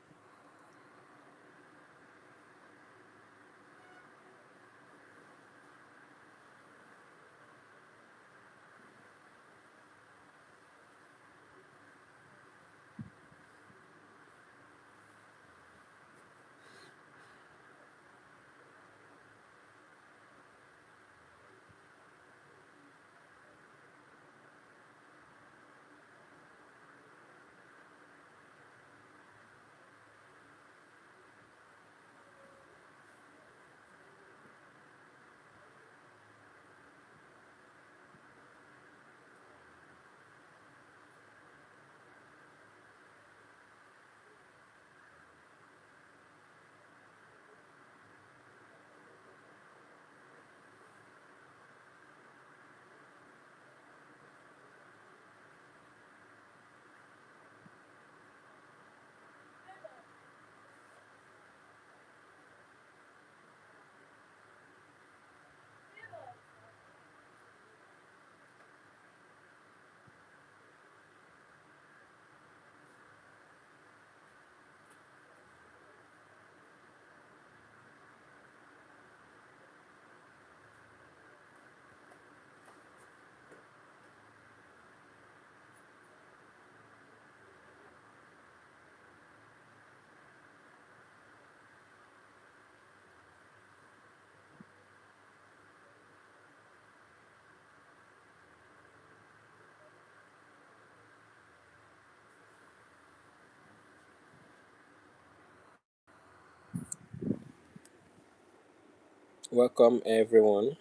Welcome, everyone.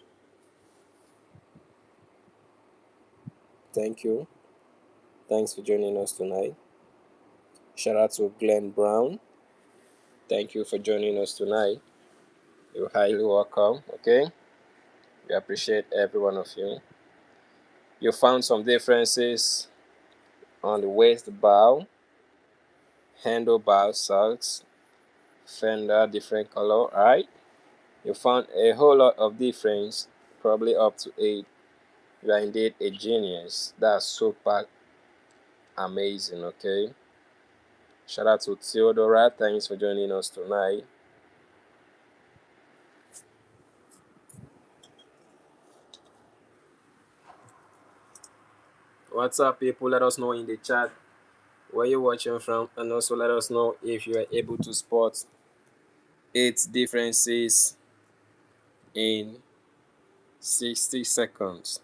Thank you. Thanks for joining us tonight. Shout out to Glenn Brown. Thank you for joining us tonight. You're highly welcome. Okay. We appreciate every one of you. You found some differences on the waist bar, handlebar socks, fender, different color. Alright. You found a whole lot of difference, probably up to 8. You are indeed a genius. That's super amazing. Okay. Shout out to Theodora. Thanks for joining us tonight. What's up, people? Let us know in the chat where you're watching from, and also let us know if you are able to spot eight differences in 60 seconds.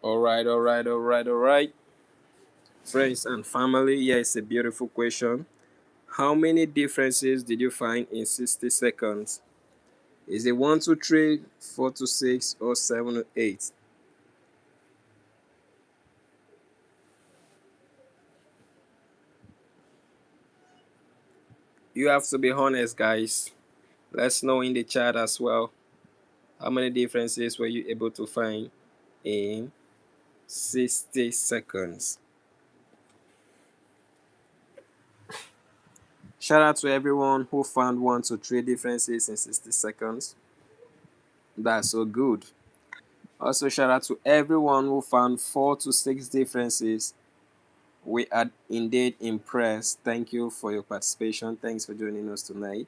All right. Friends and family, yeah, it's a beautiful question. How many differences did you find in 60 seconds? Is it 1 to 3, 4 to 6, or 7 to 8? You have to be honest, guys. Let's know in the chat as well. How many differences were you able to find in 60 seconds? Shout out to everyone who found 1 to 3 differences in 60 seconds. That's so good. Also, shout out to everyone who found 4 to 6 differences. We are indeed impressed. Thank you for your participation. Thanks for joining us tonight.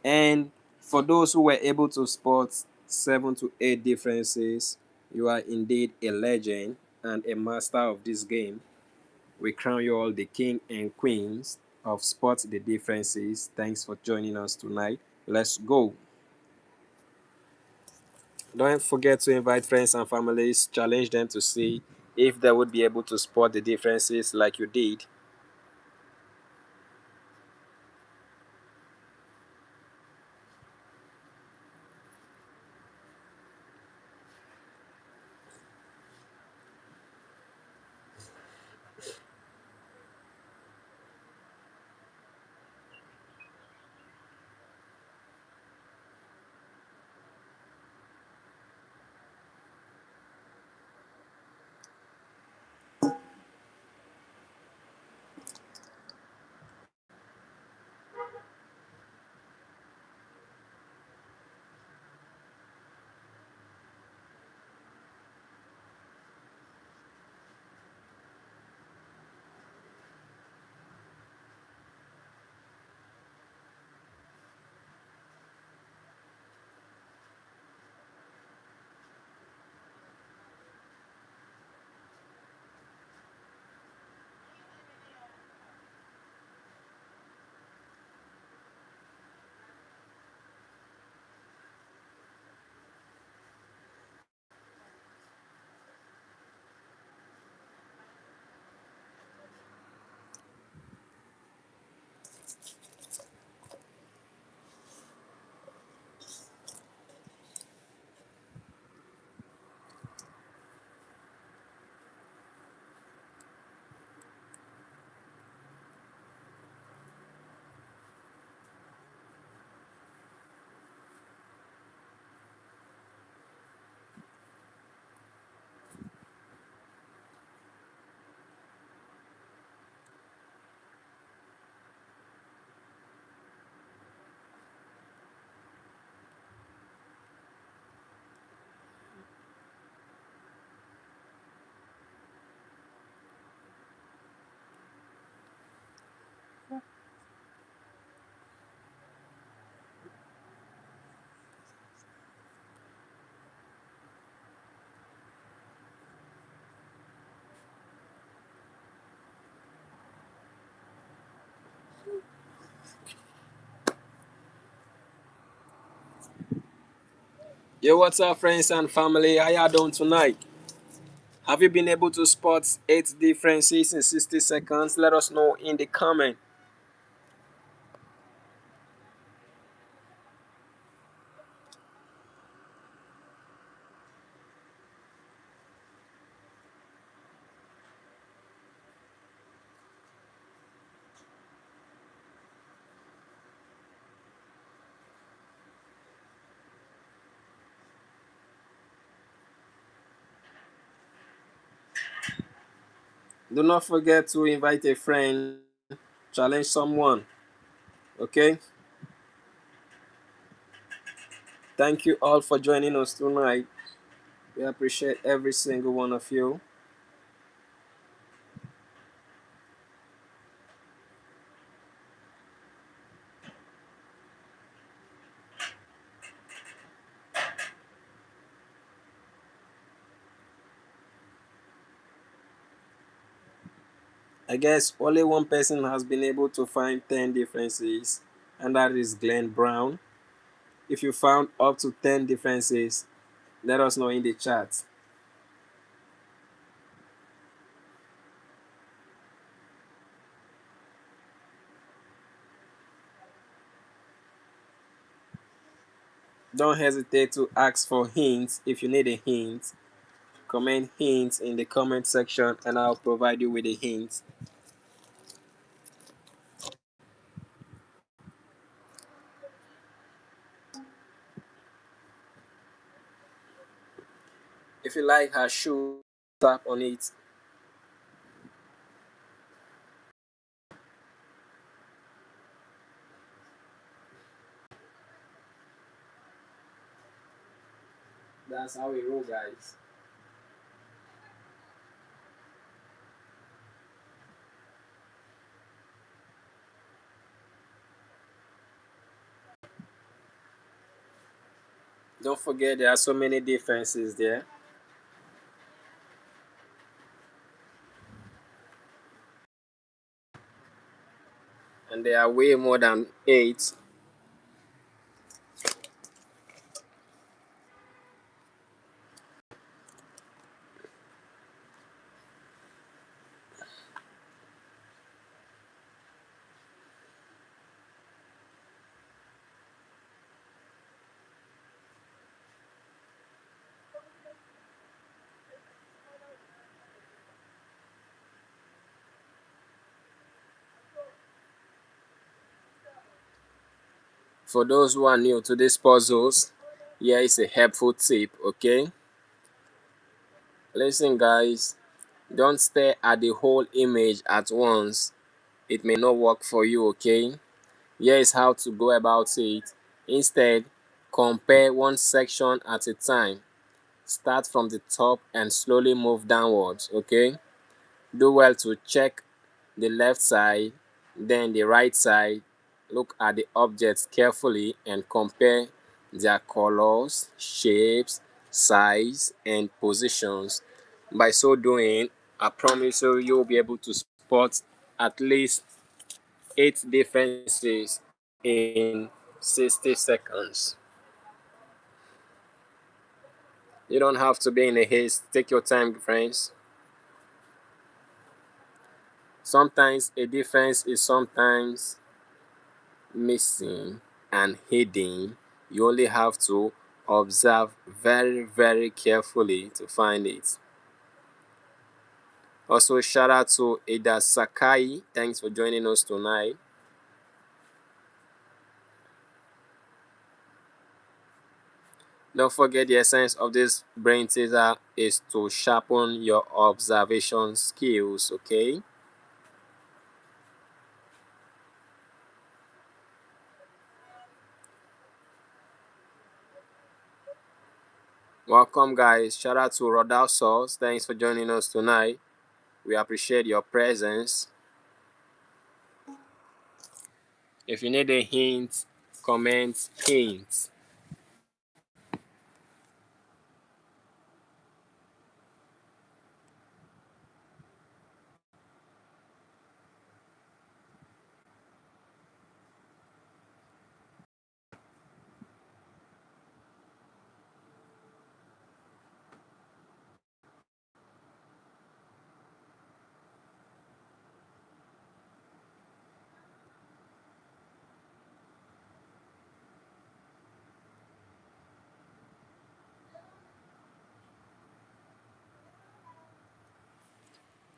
And for those who were able to spot 7 to 8 differences, you are indeed a legend and a master of this game. We crown you all the king and queens of Spot the Differences. Thanks for joining us tonight. Let's go. Don't forget to invite friends and families, challenge them to see if they would be able to spot the differences like you did. Yo, what's up, friends and family? How y'all doing tonight? Have you been able to spot 8 differences in 60 seconds? Let us know in the comment. Do not forget to invite a friend, challenge someone. Okay? Thank you all for joining us tonight. We appreciate every single one of you. I guess only one person has been able to find 10 differences, and that is Glenn Brown. If you found up to 10 differences, let us know in the chat. Don't hesitate to ask for hints if you need a hint. Comment hints in the comment section and I'll provide you with a hint. If you like her shoe, tap on it. That's how we roll, guys. Don't forget there are so many differences there. And there are way more than 8. For those who are new to these puzzles, here is a helpful tip, okay? Listen, guys, don't stare at the whole image at once. It may not work for you, okay? Here is how to go about it. Instead, compare one section at a time. Start from the top and slowly move downwards, okay? Do well to check the left side, then the right side. Look at the objects carefully and compare their colors, shapes, size, and positions. By so doing, I promise you, you'll be able to spot at least 8 differences in 60 seconds. You don't have to be in a haste. Take your time, friends. Sometimes a difference is sometimes missing and hidden. You only have to observe very, very carefully to find it. Also, shout out to Ada Sakai. Thanks for joining us tonight. Don't forget the essence of this brain teaser is to sharpen your observation skills, okay? Welcome, guys. Shout out to Rodal Sauce. Thanks for joining us tonight. We appreciate your presence. If you need a hint, comment hint.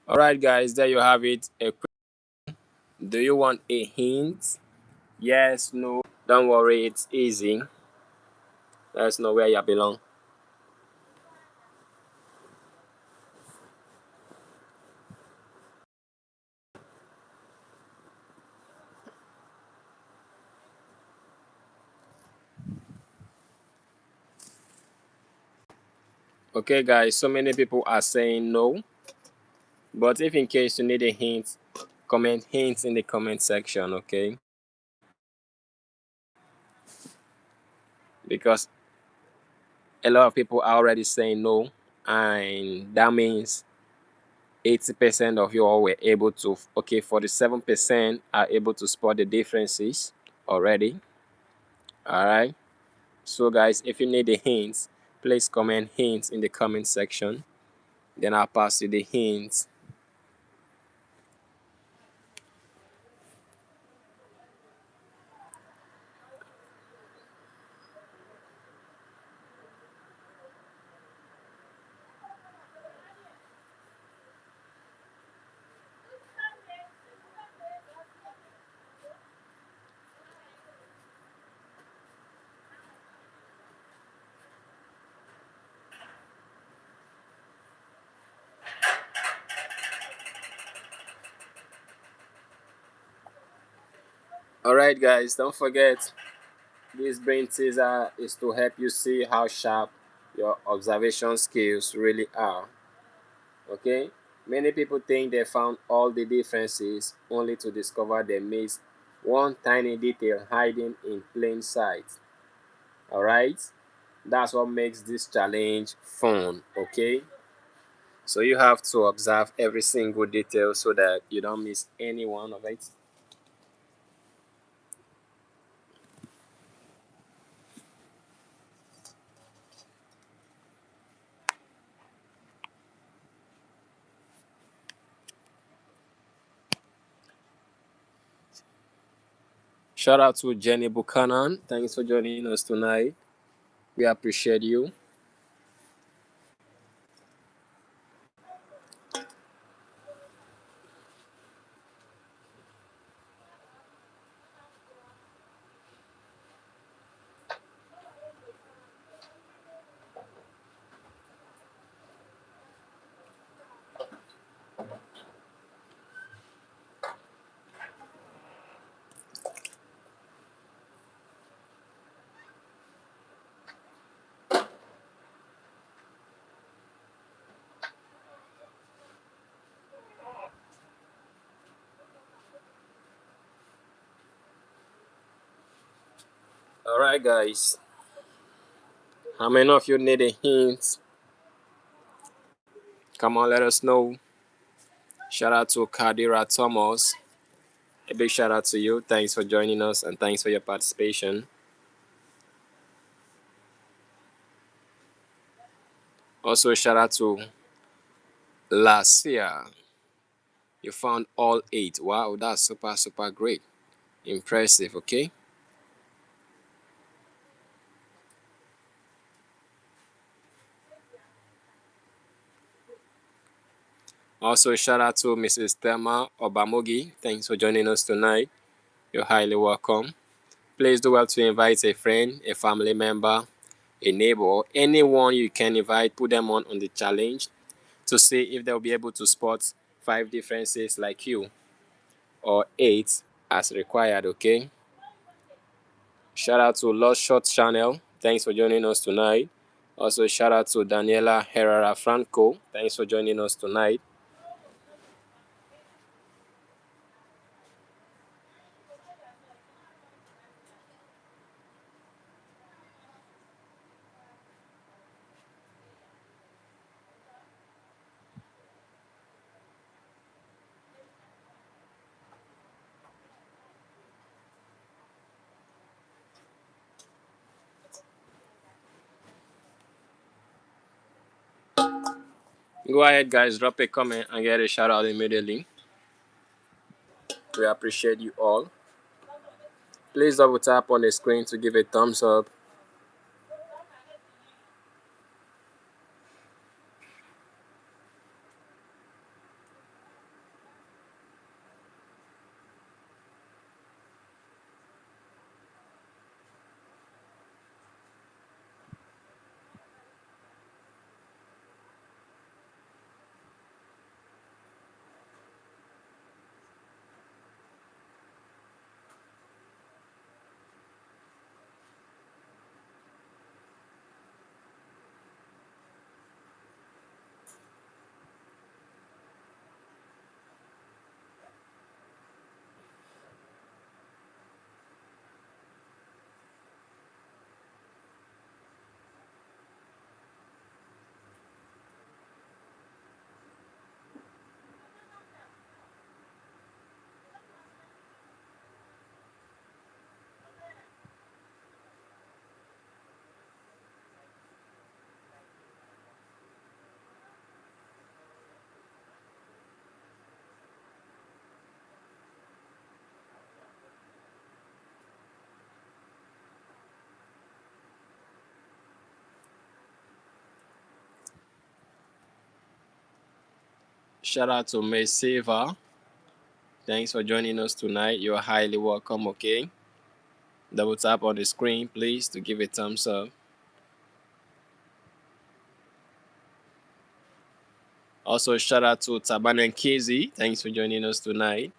All right, guys, there you have it. Do you want a hint? Yes, no. Don't worry, it's easy. Let us know where you belong. Okay, guys, so many people are saying no. But if in case you need a hint, comment hints in the comment section, okay? Because a lot of people are already saying no, and that means 80% of you all were able to, okay, 47% are able to spot the differences already. All right. So, guys, if you need the hints, please comment hints in the comment section. Then I'll pass you the hints. All right, guys, don't forget this brain teaser is to help you see how sharp your observation skills really are. Okay? Many people think they found all the differences only to discover they missed one tiny detail hiding in plain sight. Alright? That's what makes this challenge fun. Okay? So you have to observe every single detail so that you don't miss any one of it. Shout out to Jenny Buchanan. Thanks for joining us tonight. We appreciate you. Alright, guys. How many of you need a hint? Come on, let us know. Shout out to Kadira Thomas. A big shout out to you. Thanks for joining us and thanks for your participation. Also, shout out to Lacia. You found all 8. Wow, that's super, super great. Impressive, okay? Also, shout out to Mrs. Thelma Obamogi. Thanks for joining us tonight. You're highly welcome. Please do well to invite a friend, a family member, a neighbor, anyone you can invite, put them on the challenge to see if they'll be able to spot 5 differences like you or 8 as required, okay? Shout out to Lost Shot Channel. Thanks for joining us tonight. Also, shout out to Daniela Herrera Franco. Thanks for joining us tonight. Go ahead, guys, drop a comment and get a shout out immediately. We appreciate you all. Please double tap on the screen to give a thumbs up. shout out to May Silva. Thanks for joining us tonight. You're highly welcome, okay? Double tap on the screen, please, to give a thumbs up. Also, shout out to Taban and Kizzy. Thanks for joining us tonight.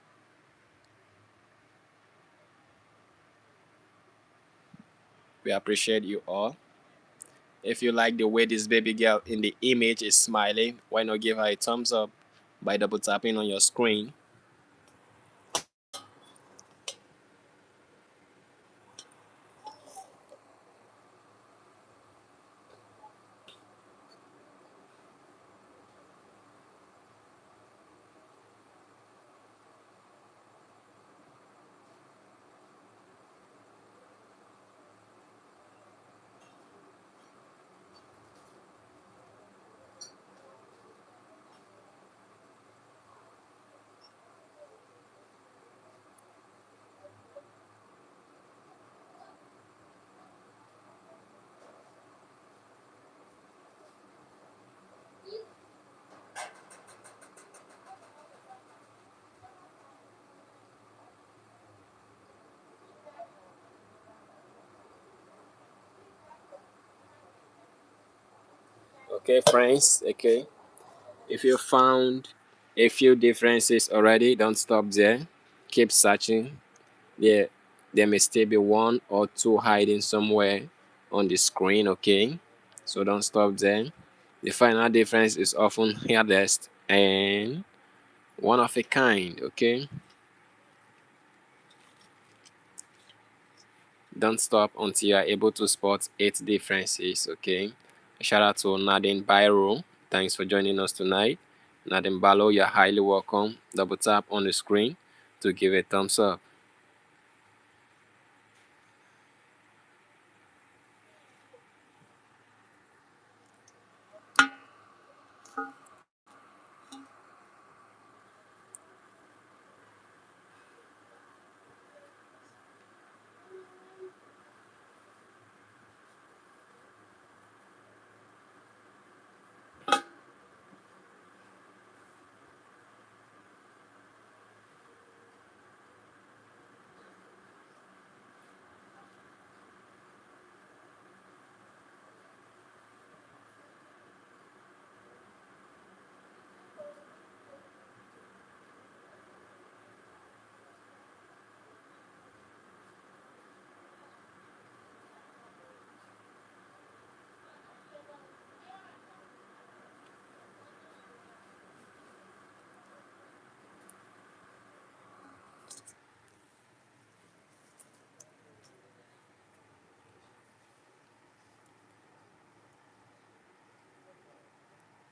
We appreciate you all. If you like the way this baby girl in the image is smiling, why not give her a thumbs up by double tapping on your screen? Okay, friends. Okay. If you found a few differences already, don't stop there. Keep searching. There may still be one or two hiding somewhere on the screen, okay? So don't stop there. The final difference is often hardest and one of a kind, okay? Don't stop until you are able to spot 8 differences, okay? Shout out to Nadine Byro. Thanks for joining us tonight. Nadine Balo, you're highly welcome. Double tap on the screen to give a thumbs up.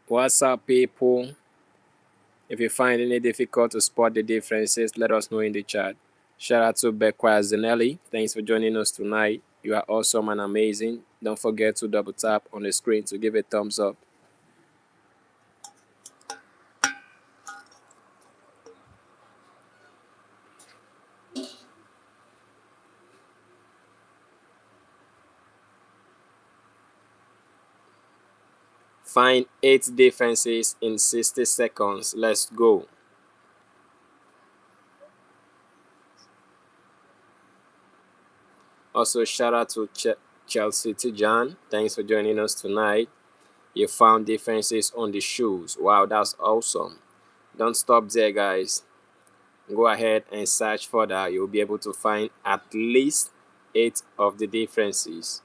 What's up, people? If you find any difficult to spot the differences, let us know in the chat. Shout out to Bekwa Zanelli. Thanks for joining us tonight. You are awesome and amazing. Don't forget to double tap on the screen to give a thumbs up. Find 8 differences in 60 seconds. Let's go. Also, shout out to Chelsea Tijan. Thanks for joining us tonight. You found differences on the shoes. Wow, that's awesome. Don't stop there, guys. Go ahead and search further. You'll be able to find at least 8 of the differences.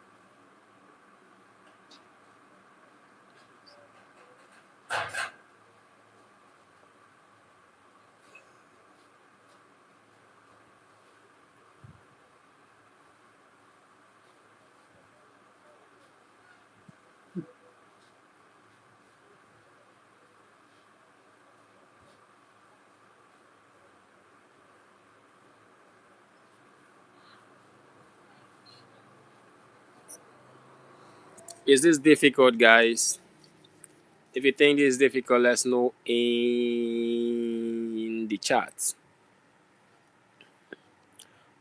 Is this difficult, guys? If you think it's difficult, let's know in the chat.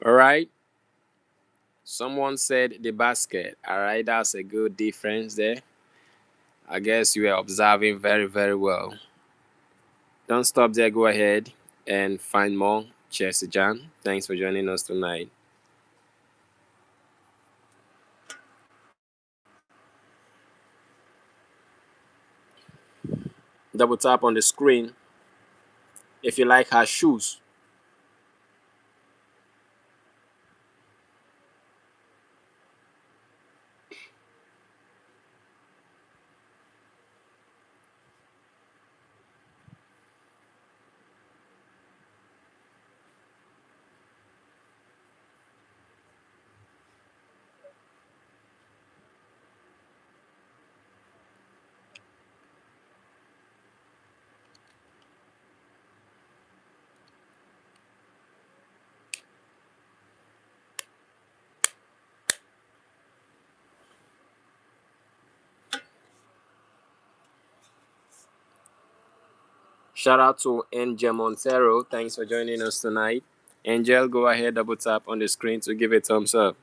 All right. Someone said the basket. All right, that's a good difference there. I guess you are observing very, very well. Don't stop there. Go ahead and find more. Cheers, John. Thanks for joining us tonight. Double tap on the screen if you like her shoes. Shout out to Angel Montero. Thanks for joining us tonight. Angel, go ahead, double tap on the screen to give a thumbs up.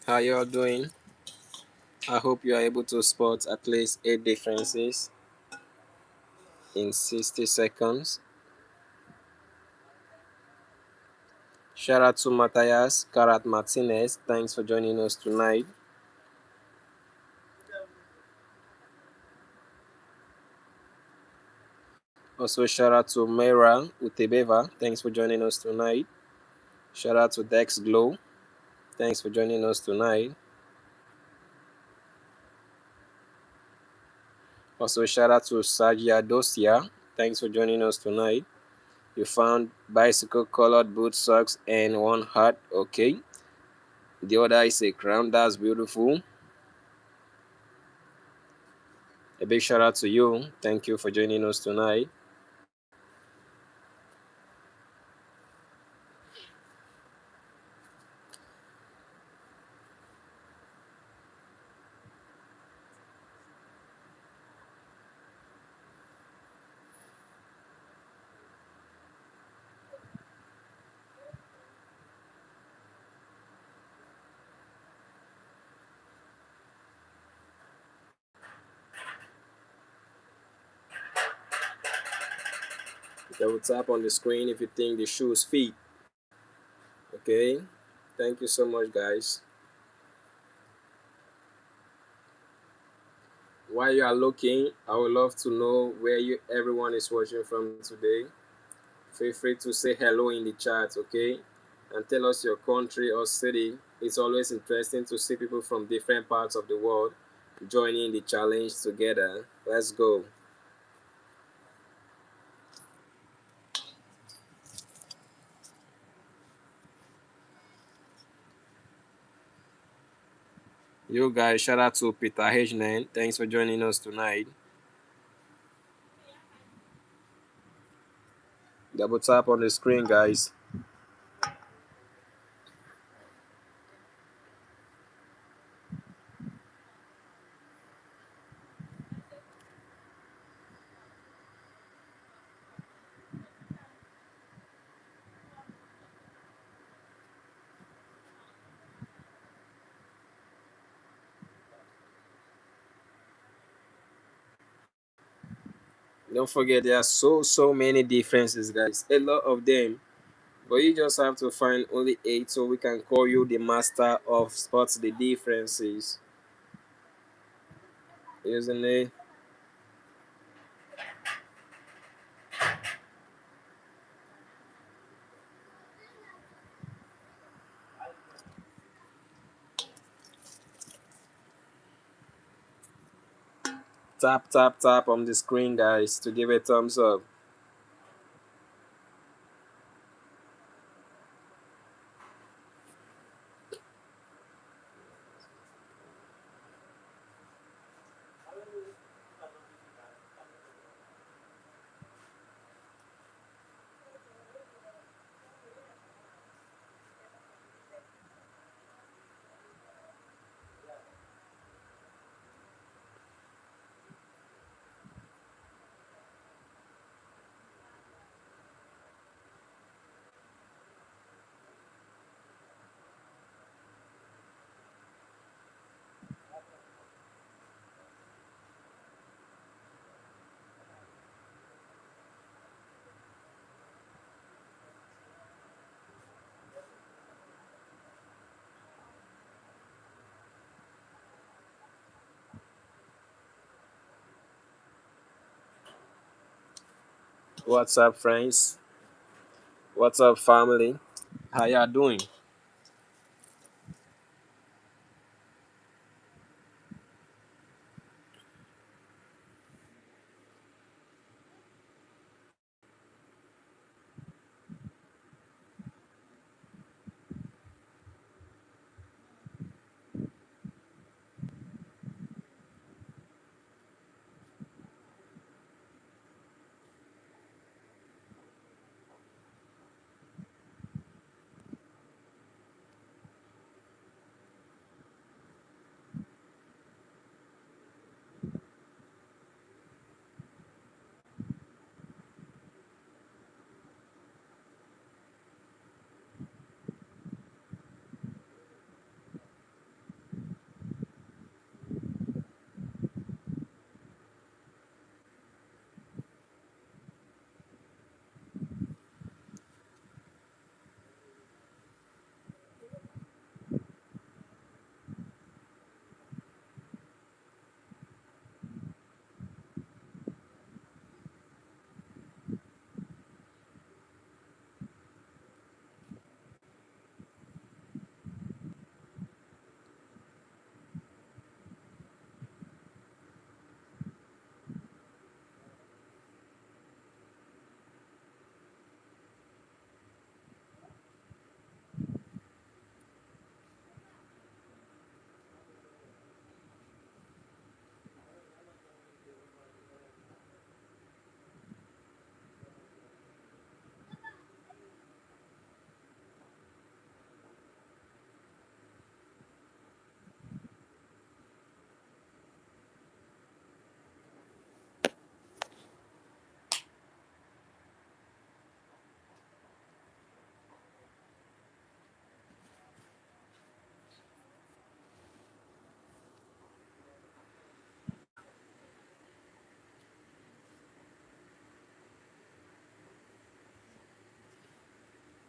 How you all doing? I hope you are able to spot at least 8 differences in 60 seconds. Shout out to Matthias Karat Martinez. Thanks for joining us tonight. Also, shout out to Mera Utebeva. Thanks for joining us tonight. Shout out to Dex Glow. Thanks for joining us tonight. Also, shout out to Sajia Dosia. Thanks for joining us tonight. You found bicycle colored boot socks and one hat. Okay. The other is a crown. That's beautiful. A big shout out to you. Thank you for joining us tonight. Double tap on the screen if you think the shoes fit. Okay. Thank you so much, guys. While you are looking, I would love to know where everyone is watching from today. Feel free to say hello in the chat, okay? And tell us your country or city. It's always interesting to see people from different parts of the world joining the challenge together. Let's go. You guys, shout out to Peter H9. Thanks for joining us tonight. Double tap on the screen, guys. Don't forget there are so many differences, guys. A lot of them. But you just have to find only 8 so we can call you the master of spots the differences. Isn't it? Tap on the screen, guys, to give a thumbs up. What's up, friends? What's up, family? How y'all doing?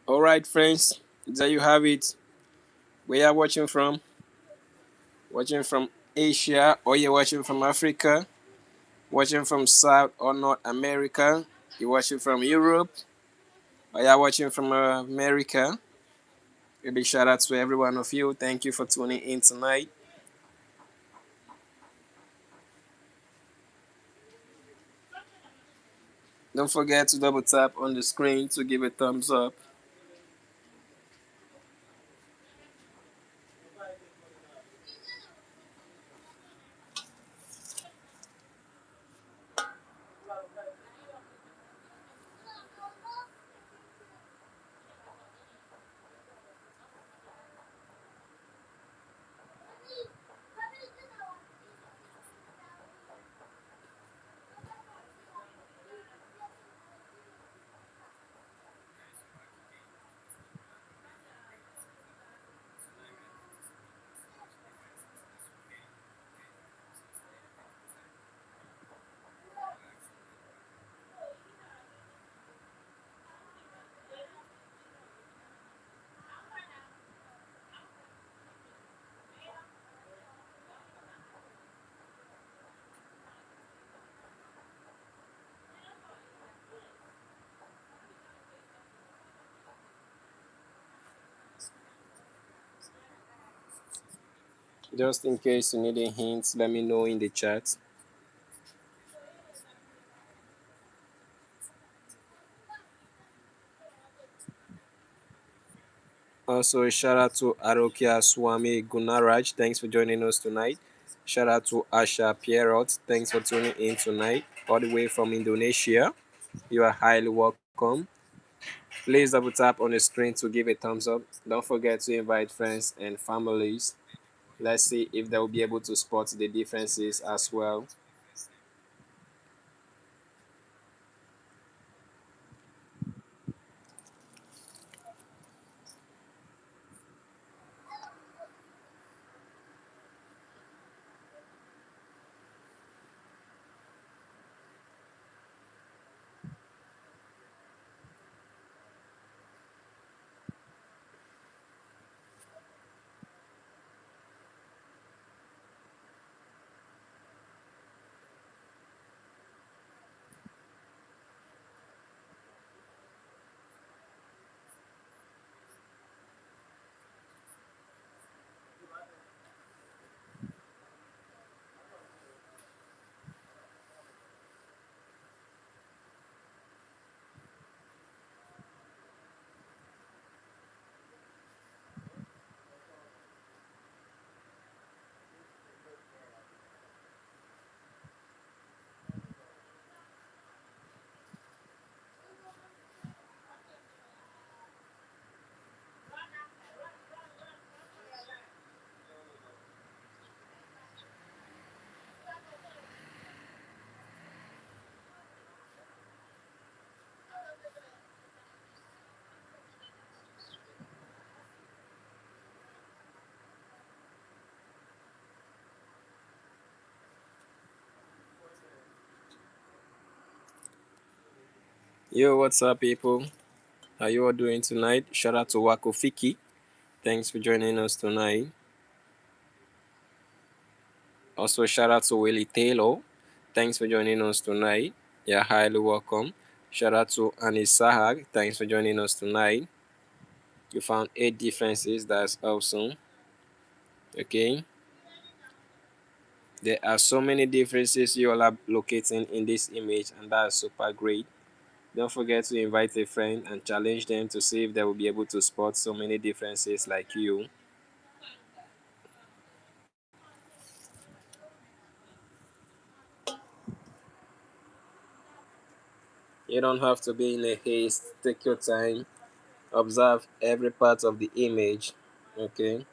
All right, friends. There you have it. Where you watching from? Watching from Asia, or you're watching from Africa? Watching from South or North America? You're watching from Europe, or you're watching from America? A big shout out to every one of you. Thank you for tuning in tonight. Don't forget to double tap on the screen to give a thumbs up. Just in case you need a hint, let me know in the chat. Also, shout out to Arokia Swami Gunaraj. Thanks for joining us tonight. Shout out to Asha Pierrot. Thanks for tuning in tonight, all the way from Indonesia. You are highly welcome. Please double tap on the screen to give a thumbs up. Don't forget to invite friends and families. Let's see if they will be able to spot the differences as well. Yo, what's up, people? How you all doing tonight? Shout out to Wako Fiki. Thanks for joining us tonight. Also, shout out to Willie Taylor. Thanks for joining us tonight. You're highly welcome. Shout out to Anis Sahag. Thanks for joining us tonight. You found 8 differences. That's awesome. Okay. There are so many differences you all are locating in this image, and that's super great. Don't forget to invite a friend and challenge them to see if they will be able to spot so many differences like you. You don't have to be in a haste. Take your time. Observe every part of the image. Okay.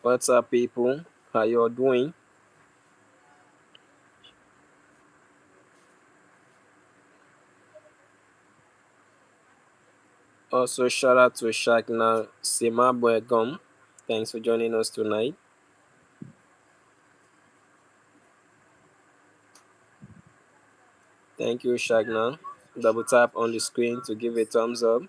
What's up, people? How you all doing? Also, shout out to Shagna Simabwegum. Thanks for joining us tonight. Thank you, Shagna. Double tap on the screen to give a thumbs up.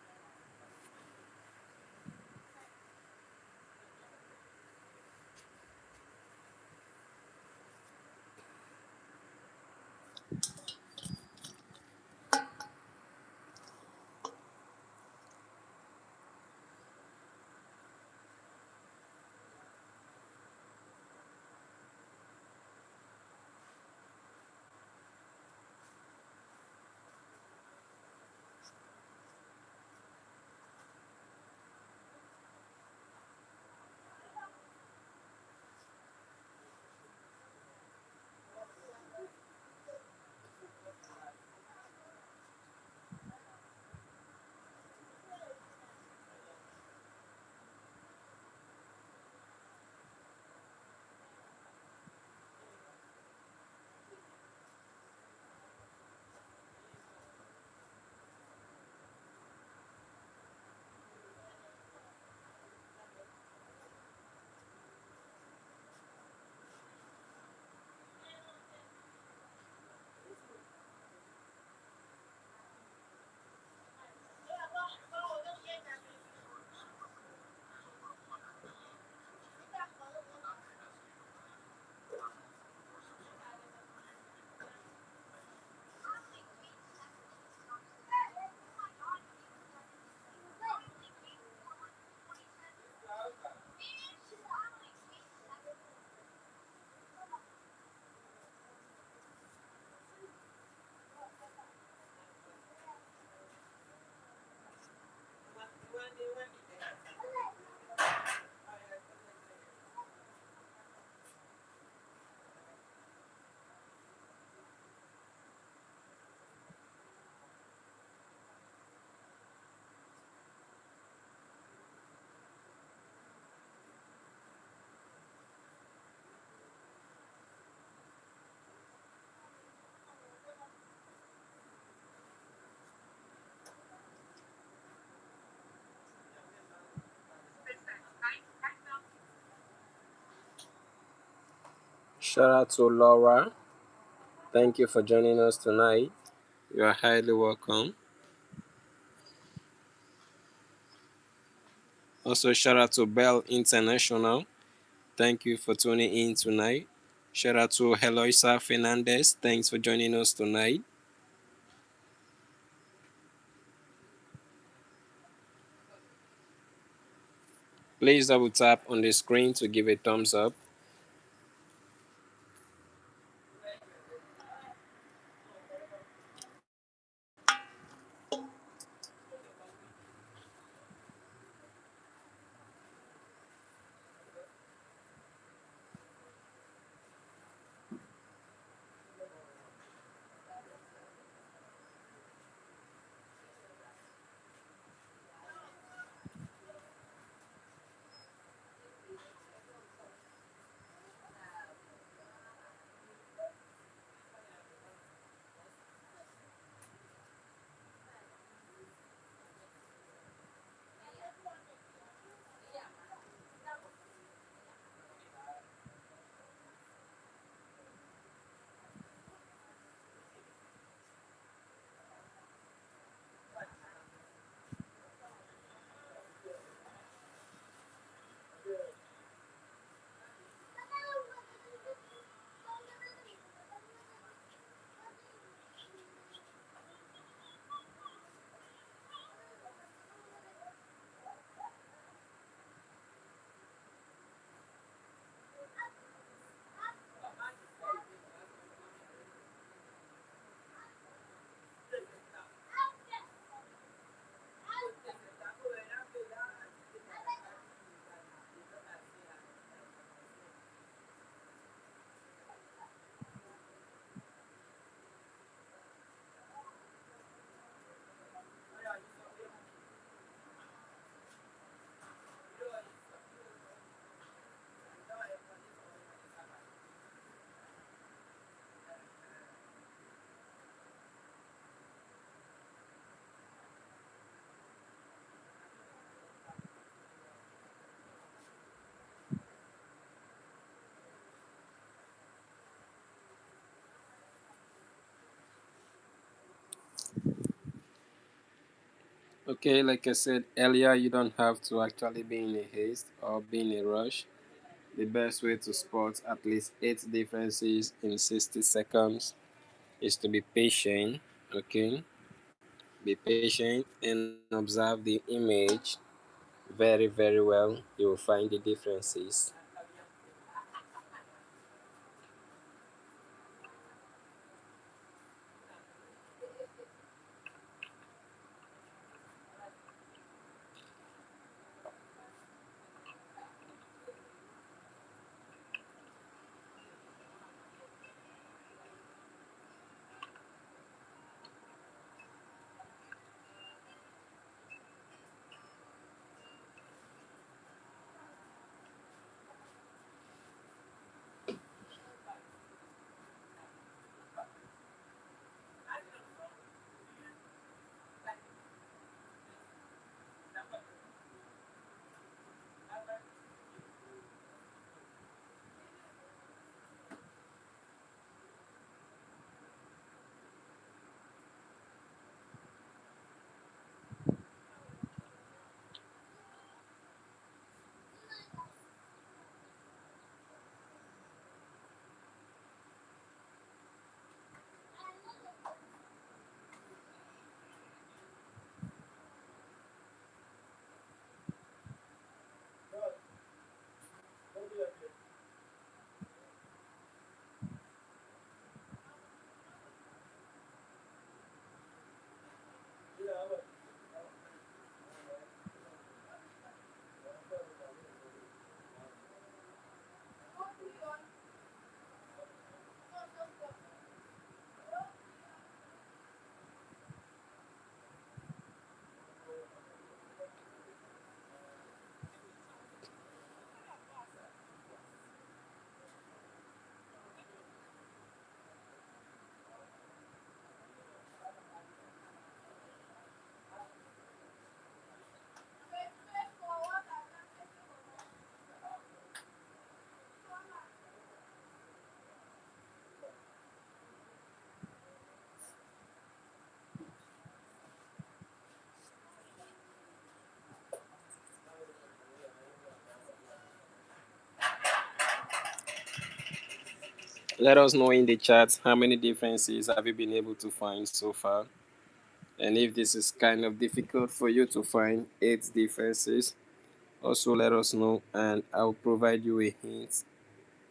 Shout out to Laura. Thank you for joining us tonight. You are highly welcome. Also, shout out to Bell International. Thank you for tuning in tonight. Shout out to Heloisa Fernandez. Thanks for joining us tonight. Please double tap on the screen to give a thumbs up. Okay, like I said earlier, you don't have to actually be in a haste or be in a rush. The best way to spot at least 8 differences in 60 seconds is to be patient. Okay, be patient and observe the image very, very well. You will find the differences. Let us know in the chat how many differences have you been able to find so far. And if this is kind of difficult for you to find 8 differences, also let us know and I'll provide you a hint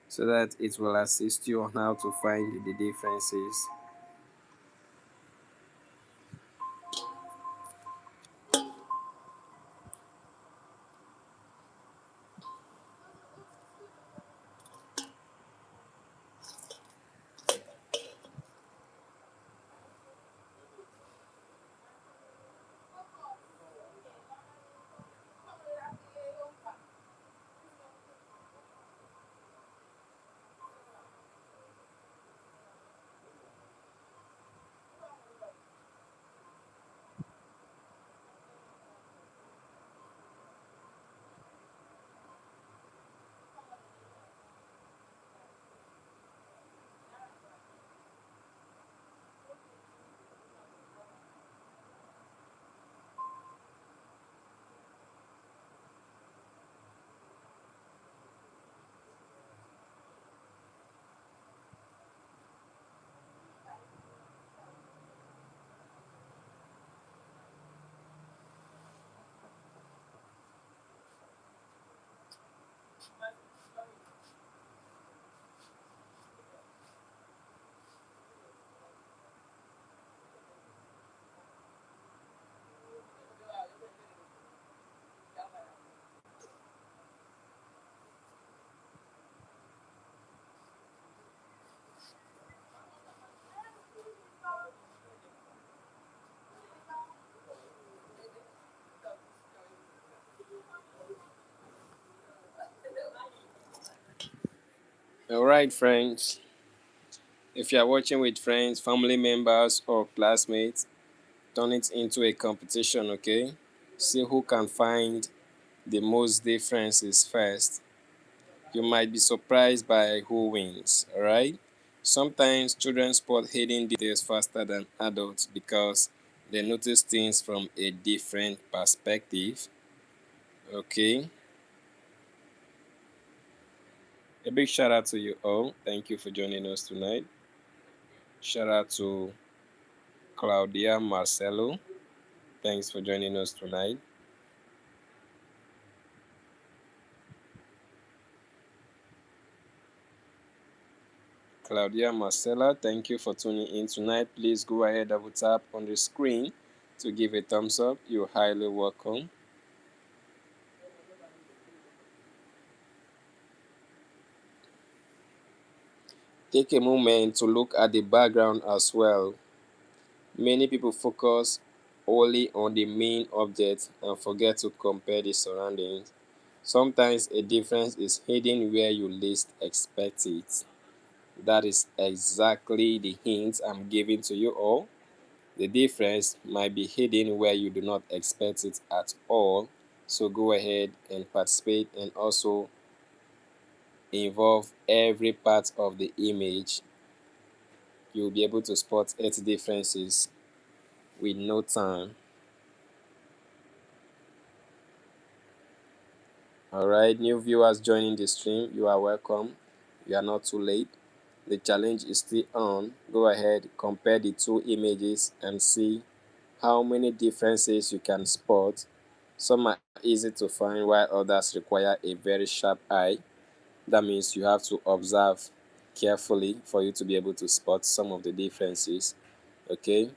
so that it will assist you on how to find the differences. Alright, friends. If you are watching with friends, family members, or classmates, turn it into a competition, okay? See who can find the most differences first. You might be surprised by who wins, alright? Sometimes children spot hidden details faster than adults because they notice things from a different perspective, okay? A big shout out to you all. Thank you for joining us tonight. Shout out to Claudia Marcelo. Thanks for joining us tonight. Claudia Marcella, thank you for tuning in tonight. Please go ahead, double tap on the screen to give a thumbs up. You're highly welcome. Take a moment to look at the background as well. Many people focus only on the main object and forget to compare the surroundings. Sometimes a difference is hidden where you least expect it. That is exactly the hint I'm giving to you all. The difference might be hidden where you do not expect it at all. So go ahead and participate and also involve every part of the image. You'll be able to spot 8 differences with no time. Alright, new viewers joining the stream, you are welcome. You are not too late. The challenge is still on. Go ahead, compare the 2 images and see how many differences you can spot. Some are easy to find while others require a very sharp eye. That means you have to observe carefully for you to be able to spot some of the differences. Okay?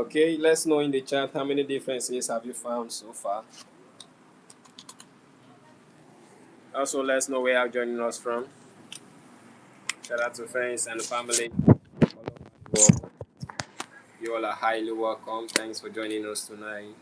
Okay, let's know in the chat how many differences have you found so far. Also, let's know where you're joining us from. Shout out to friends and family. Well, you all are highly welcome. Thanks for joining us tonight.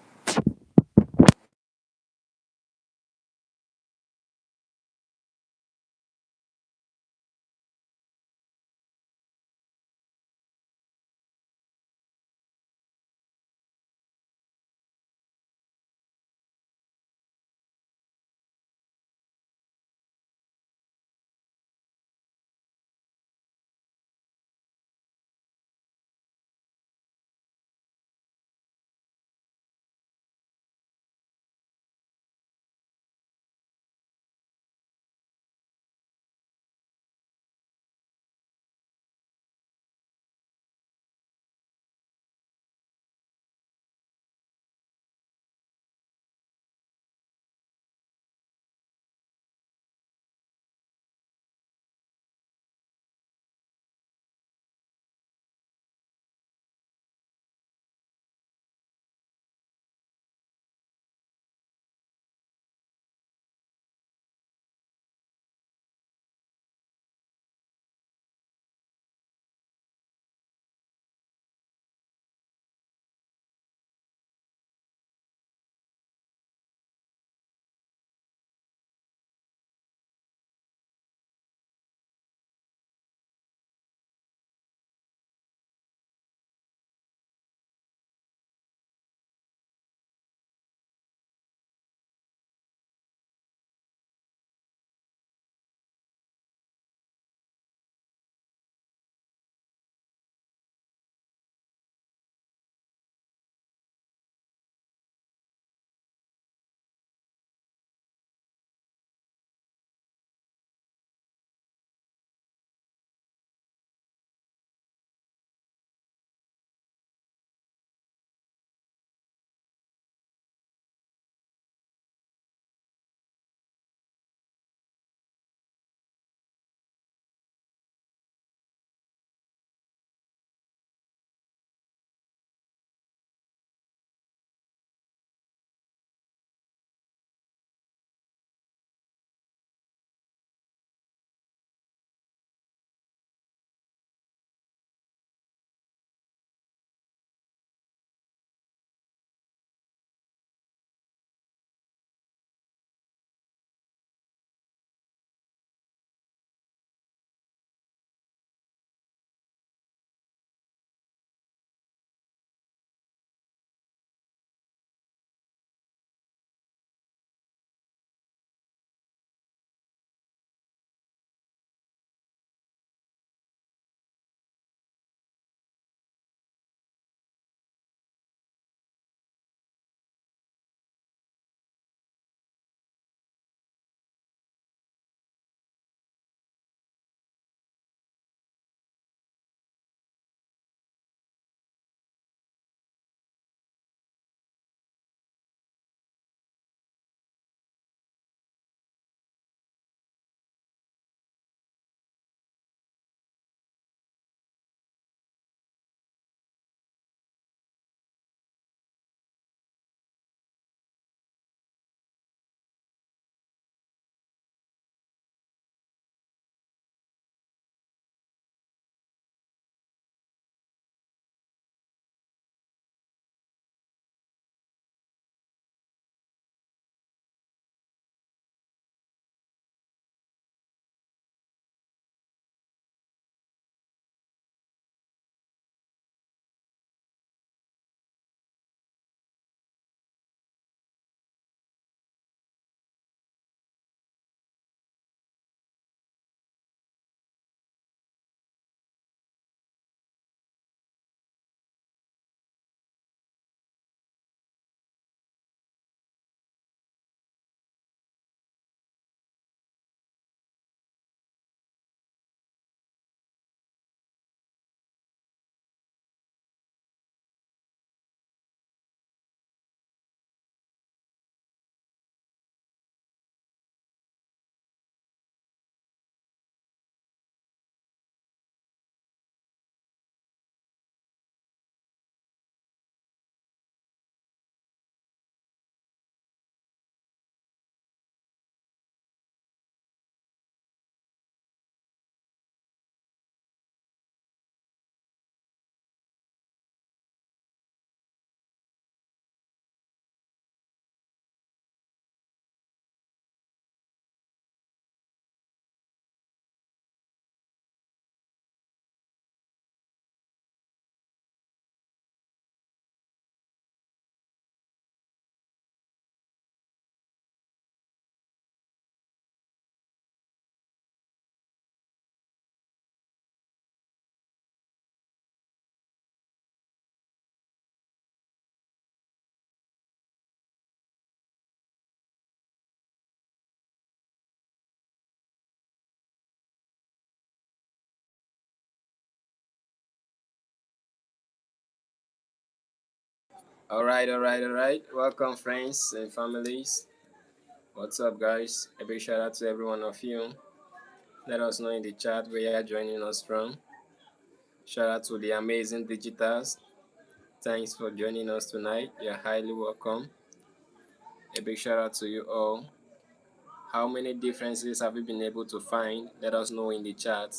All right. Welcome, friends and families. What's up, guys? A big shout out to every one of you. Let us know in the chat where you are joining us from. Shout out to the amazing digitals. Thanks for joining us tonight. You're highly welcome. A big shout out to you all. How many differences have you been able to find? Let us know in the chat.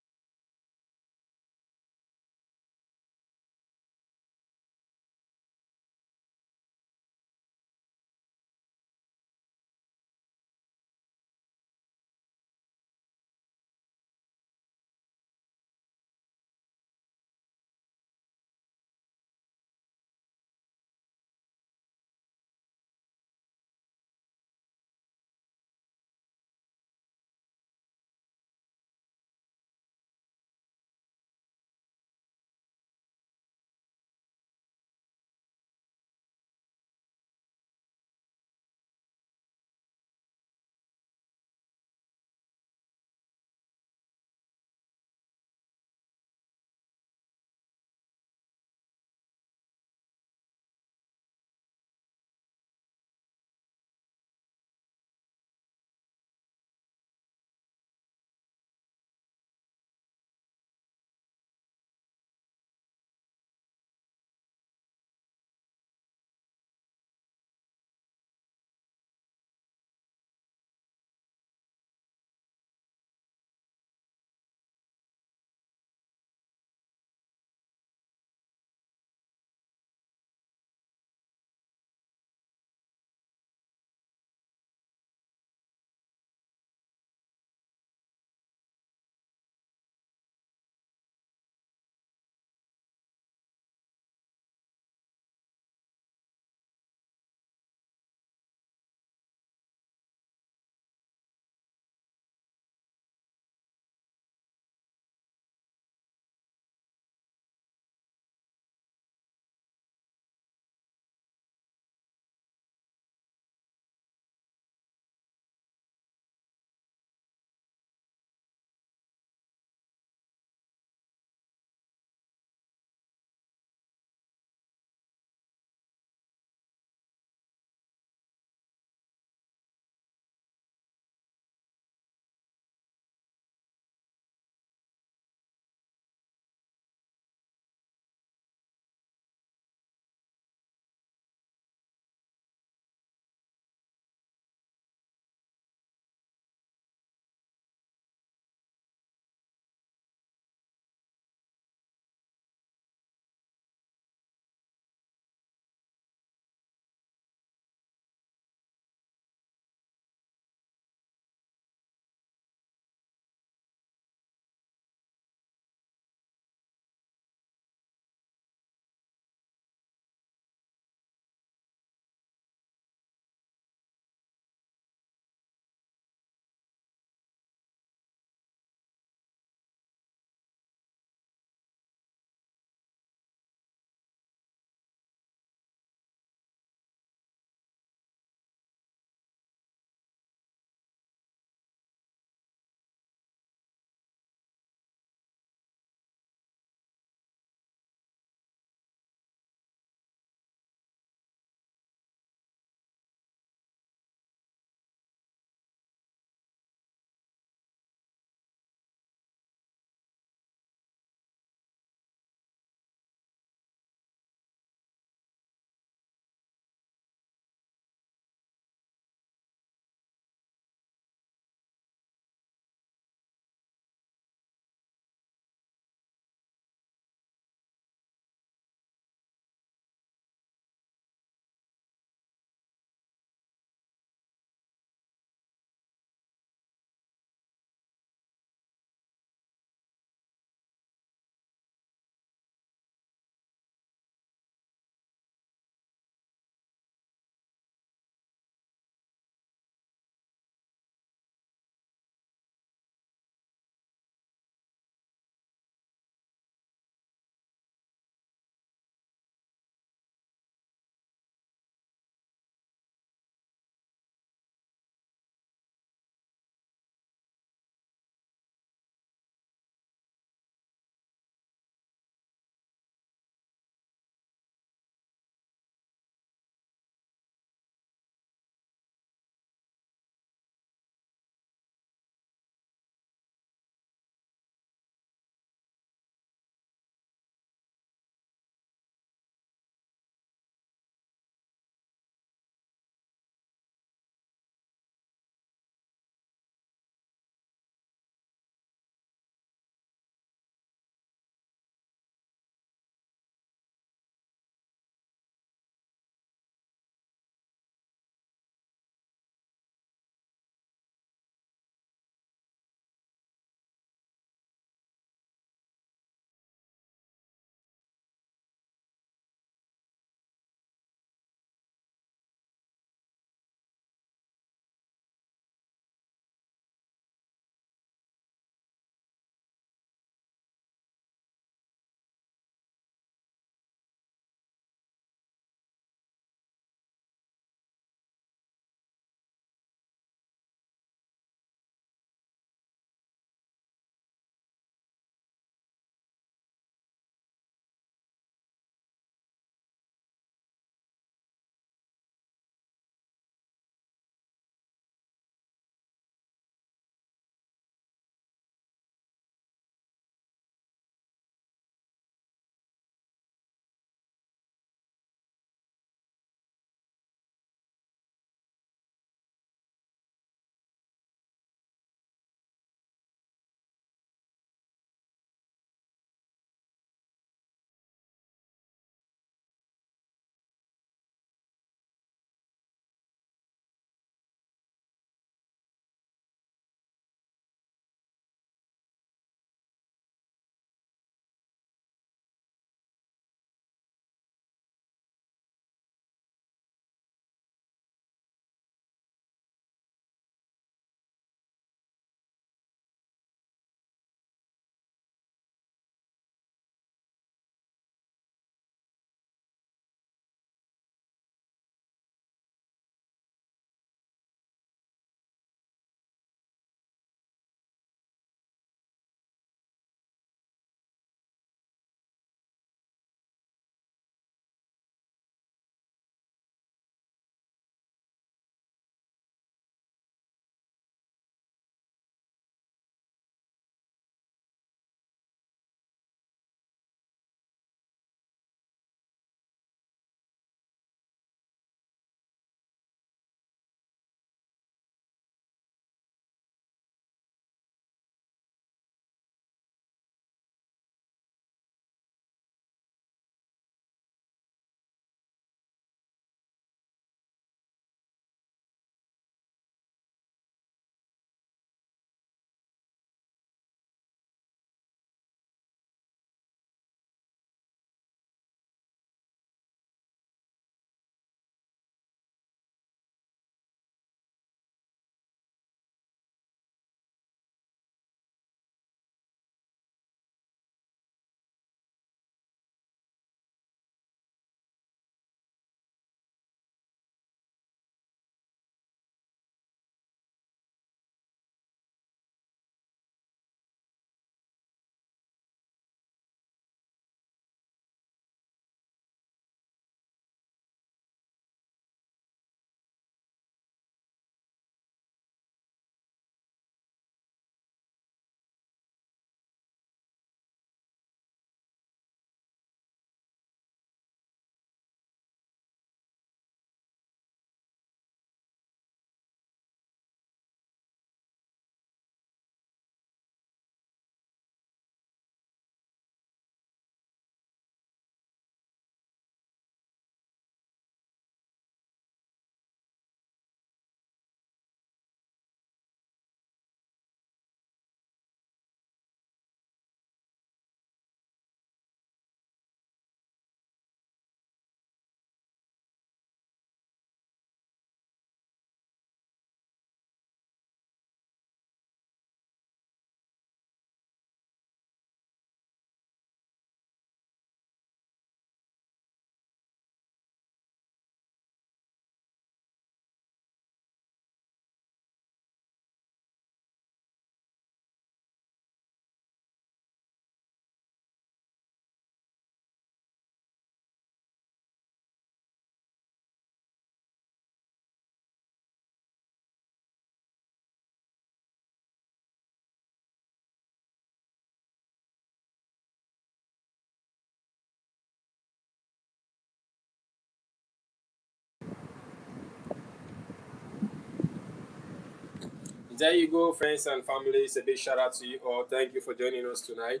There you go, friends and families. A big shout out to you all. Thank you for joining us tonight.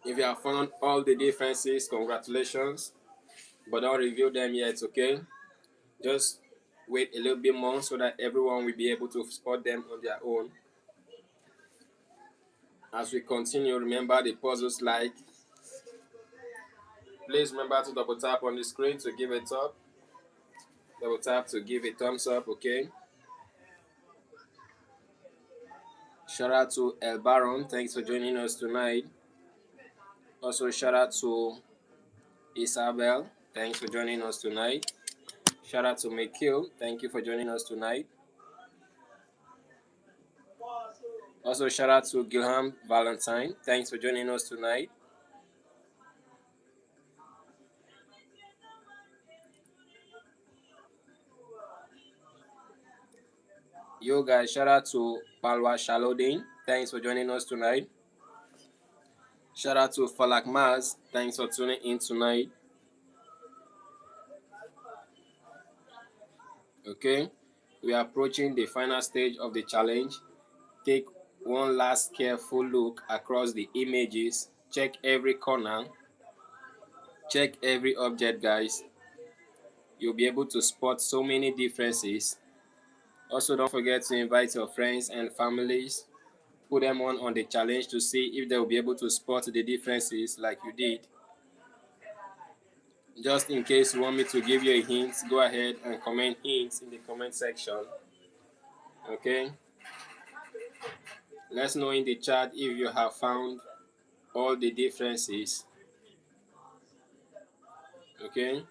If you have found all the differences, congratulations. But don't reveal them yet, okay? Just wait a little bit more so that everyone will be able to spot them on their own. As we continue, remember the puzzles like. Please remember to double tap on the screen to give a top. Double tap to give a thumbs up, okay? Shout out to El Baron. Thanks for joining us tonight. Also, shout out to Isabel. Thanks for joining us tonight. Shout out to Mikil. Thank you for joining us tonight. Also, shout out to Gilham Valentine. Thanks for joining us tonight. Yo guys, shout out to Palwa Shalodin. Thanks for joining us tonight. Shout out to Falak Maz. Thanks for tuning in tonight. Okay, we are approaching the final stage of the challenge. Take one last careful look across the images. Check every corner. Check every object, guys. You'll be able to spot so many differences. Also, don't forget to invite your friends and families. Put them on the challenge to see if they will be able to spot the differences like you did. Just in case you want me to give you a hint, go ahead and comment hints in the comment section. Okay? Let's know in the chat if you have found all the differences. Okay?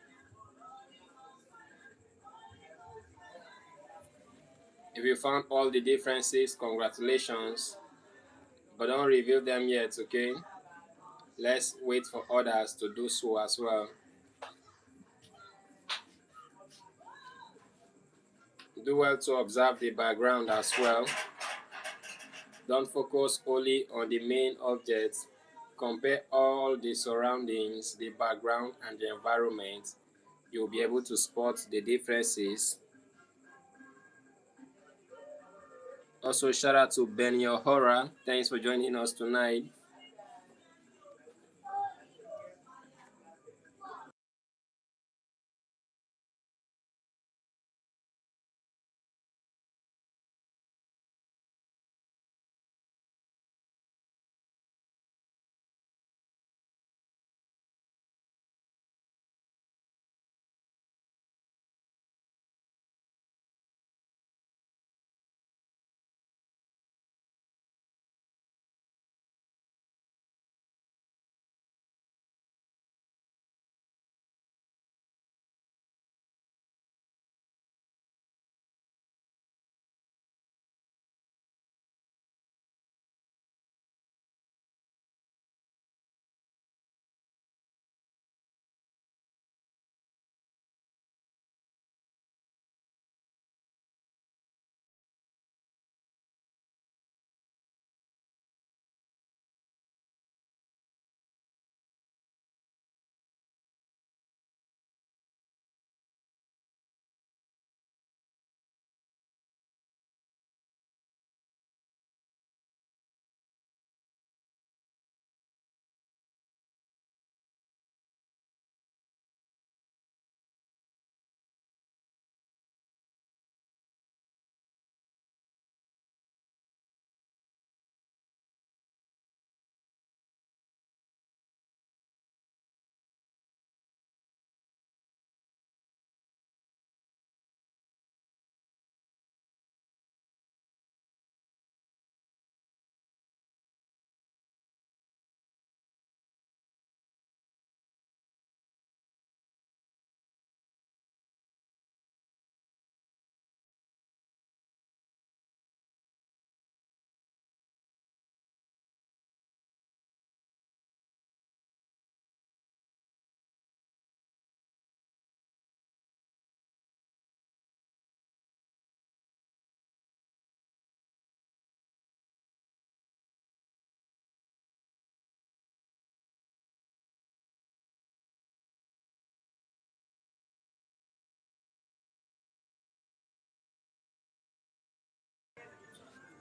If you found all the differences, congratulations. But don't reveal them yet, okay? Let's wait for others to do so as well. Do well to observe the background as well. Don't focus only on the main object. Compare all the surroundings, the background, and the environment. You'll be able to spot the differences. Also, shout out to Benny O'Hara. Thanks for joining us tonight.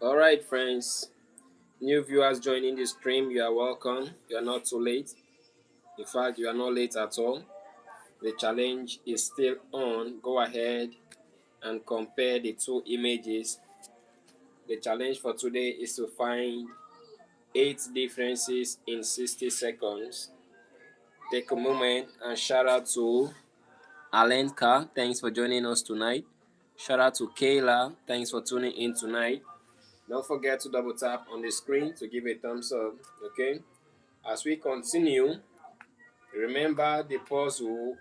All right, friends. New viewers joining the stream, you are welcome. You are not too late. In fact, you are not late at all. The challenge is still on. Go ahead and compare the two images. The challenge for today is to find 8 differences in 60 seconds. Take a moment and shout out to Alenka. Thanks for joining us tonight. Shout out to Kayla. Thanks for tuning in tonight. Don't forget to double tap on the screen to give a thumbs up. Okay. As we continue, remember the puzzle.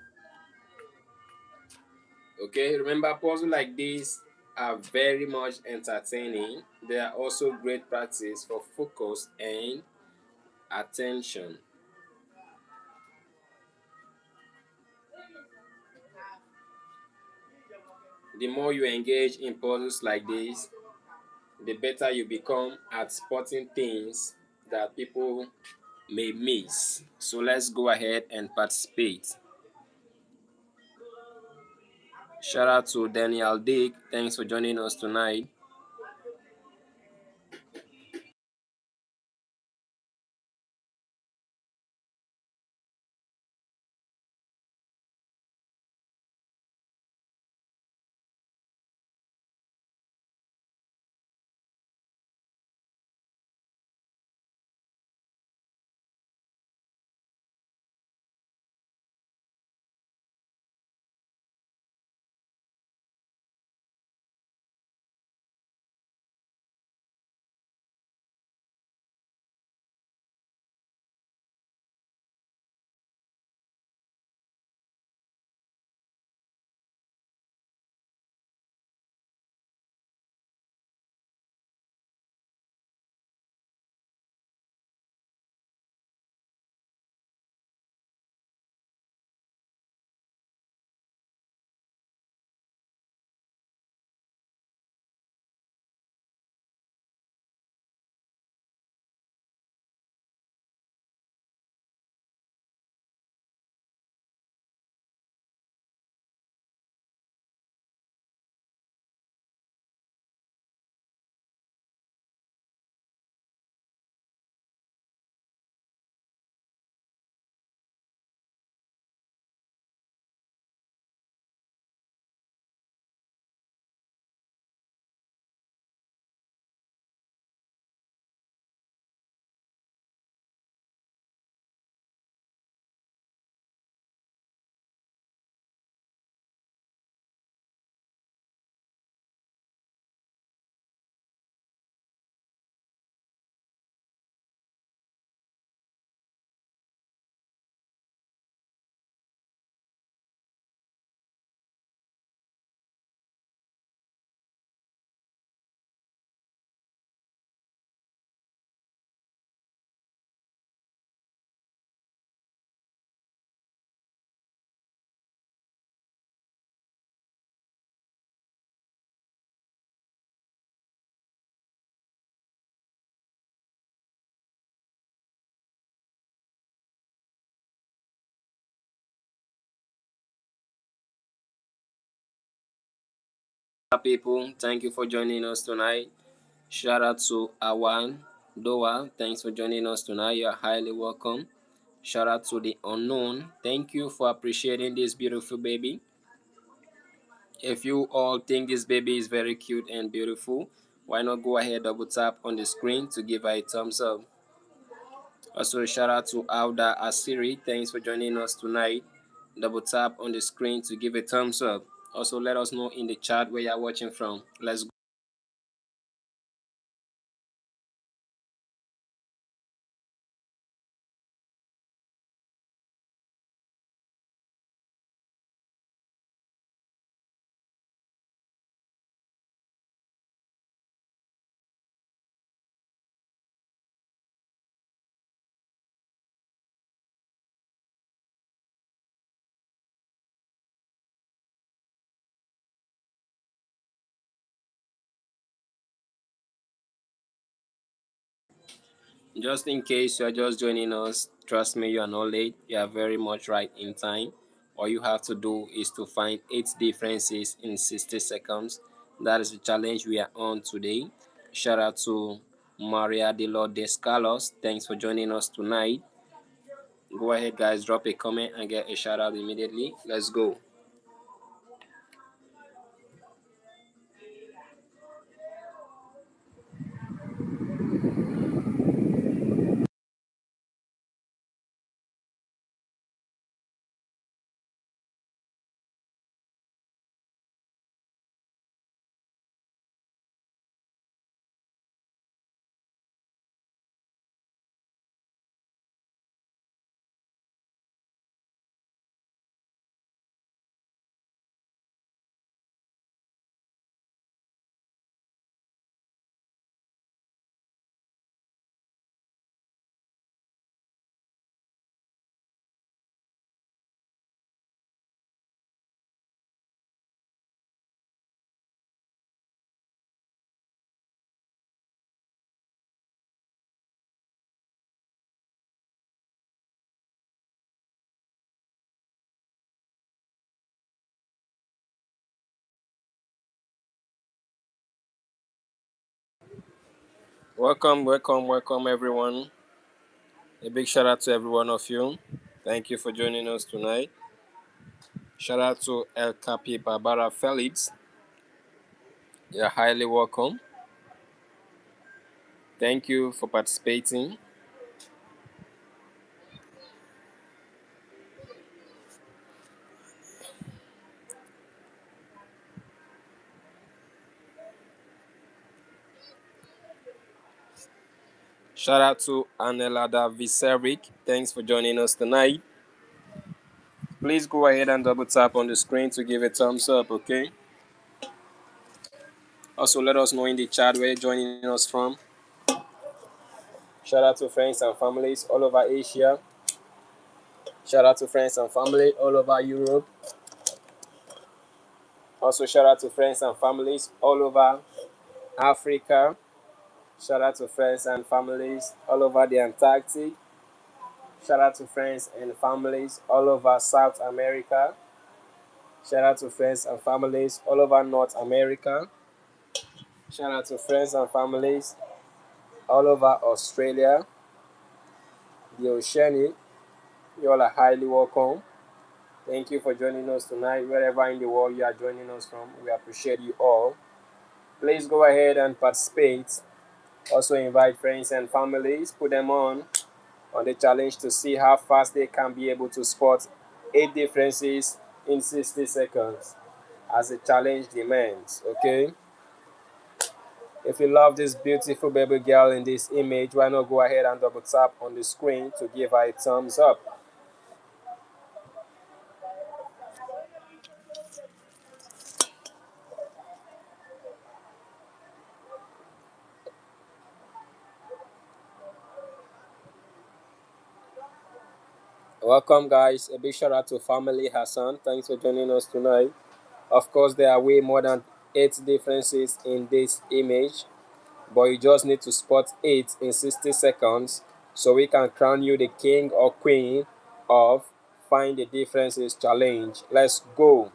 Okay. Remember, puzzle like this are very much entertaining. They are also great practice for focus and attention. The more you engage in puzzles like this, the better you become at spotting things that people may miss. So let's go ahead and participate. Shout out to Daniel Dick. Thanks for joining us tonight. People, thank you for joining us tonight. Shout out to Awan Doa. Thanks for joining us tonight. You are highly welcome. Shout out to the unknown. Thank you for appreciating this beautiful baby. If you all think this baby is very cute and beautiful, why not go ahead double tap on the screen to give her a thumbs up. Also, shout out to Auda Asiri. Thanks for joining us tonight. Double tap on the screen to give a thumbs up. Also, let us know in the chat where you're watching from. Let's go. Just in case you're just joining us, trust me, you are not late. You are very much right in time. All you have to do is to find 8 differences in 60 seconds. That is the challenge we are on today. Shout out to Maria de Lourdes Carlos. Thanks for joining us tonight. Go ahead, guys, drop a comment and get a shout out immediately. Let's go. Welcome, everyone. A big shout out to every one of you. Thank you for joining us tonight. Shout out to El Capi Barbara Felix. You're highly welcome. Thank you for participating. Shout out to Anelada Viserik. Thanks for joining us tonight. Please go ahead and double tap on the screen to give a thumbs up, okay? Also, let us know in the chat where you're joining us from. Shout out to friends and families all over Asia. Shout out to friends and family all over Europe. Also, shout out to friends and families all over Africa. Shout out to friends and families all over the Antarctic. Shout out to friends and families all over South America. Shout out to friends and families all over North America. Shout out to friends and families all over Australia, the Oceanic. You all are highly welcome. Thank you for joining us tonight, wherever in the world you are joining us from. We appreciate you all. Please go ahead and participate. Also invite friends and families, put them on the challenge to see how fast they can be able to spot 8 differences in 60 seconds as the challenge demands, okay? If you love this beautiful baby girl in this image, why not go ahead and double tap on the screen to give her a thumbs up? Welcome, guys. A big shout out to Family Hassan. Thanks for joining us tonight. Of course, there are way more than 8 differences in this image, but you just need to spot 8 in 60 seconds so we can crown you the king or queen of Find the Differences challenge. Let's go.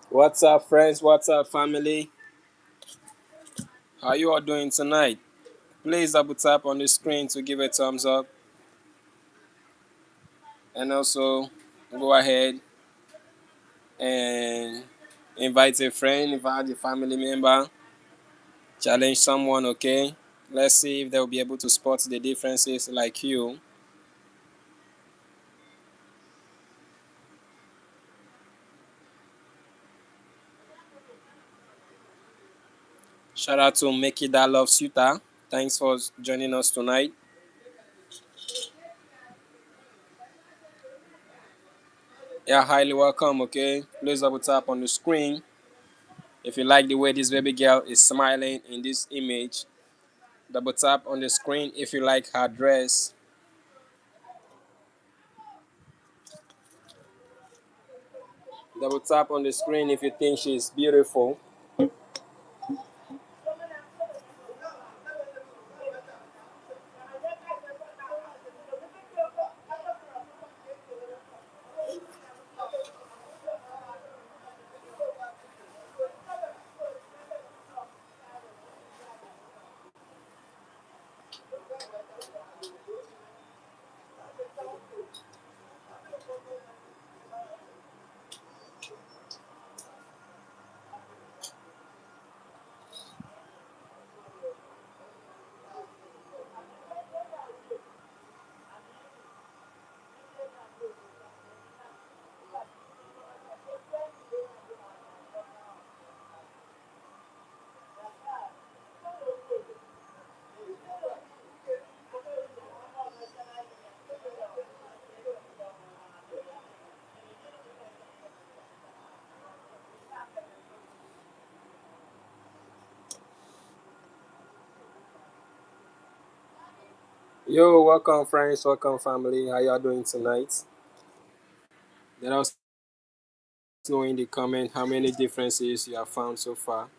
What's up, friends? What's up, family? How you all doing tonight? Please double tap on the screen to give a thumbs up, and also go ahead and invite a friend, invite a family member, challenge someone, okay? Let's see if they'll be able to spot the differences like you. Shout out to Mickey that loves Utah. Thanks for joining us tonight. Yeah, highly welcome. Okay, please double tap on the screen if you like the way this baby girl is smiling in this image. Double tap on the screen if you like her dress. Double tap on the screen if you think she's beautiful. Yo, welcome friends, welcome family. How y'all doing tonight? Let us know in the comment how many differences you have found so far.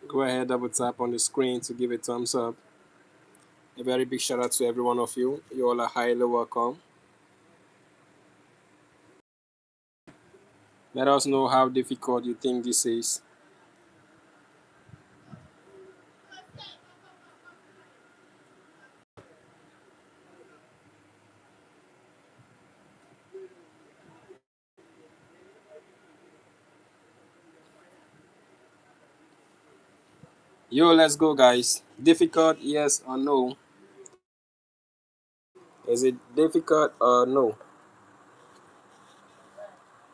Go ahead, double tap on the screen to give a thumbs up. A very big shout out to every one of you. You all are highly welcome. Let us know how difficult you think this is. Yo, let's go, guys. Difficult, yes or no? Is it difficult or no?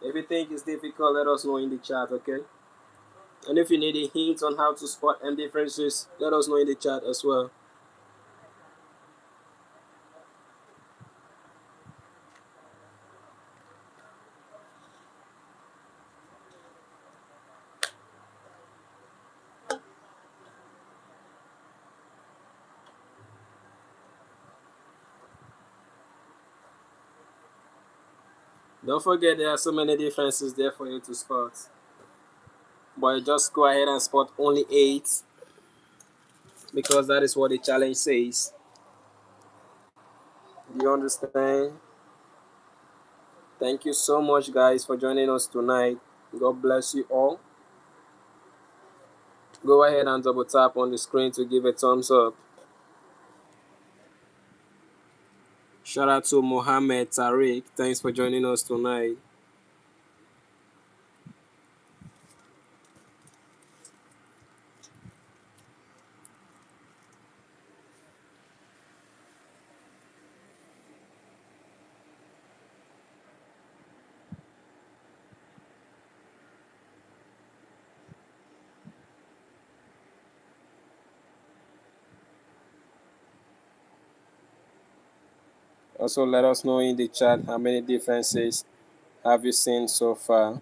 If you think it's difficult, let us know in the chat, okay? And if you need a hint on how to spot and differences, let us know in the chat as well. Don't forget there are so many differences there for you to spot. But just go ahead and spot only 8 because that is what the challenge says. Do you understand? Thank you so much, guys, for joining us tonight. God bless you all. Go ahead and double tap on the screen to give a thumbs up. Shout out to Mohammed Tariq. Thanks for joining us tonight. Also, let us know in the chat how many differences have you seen so far.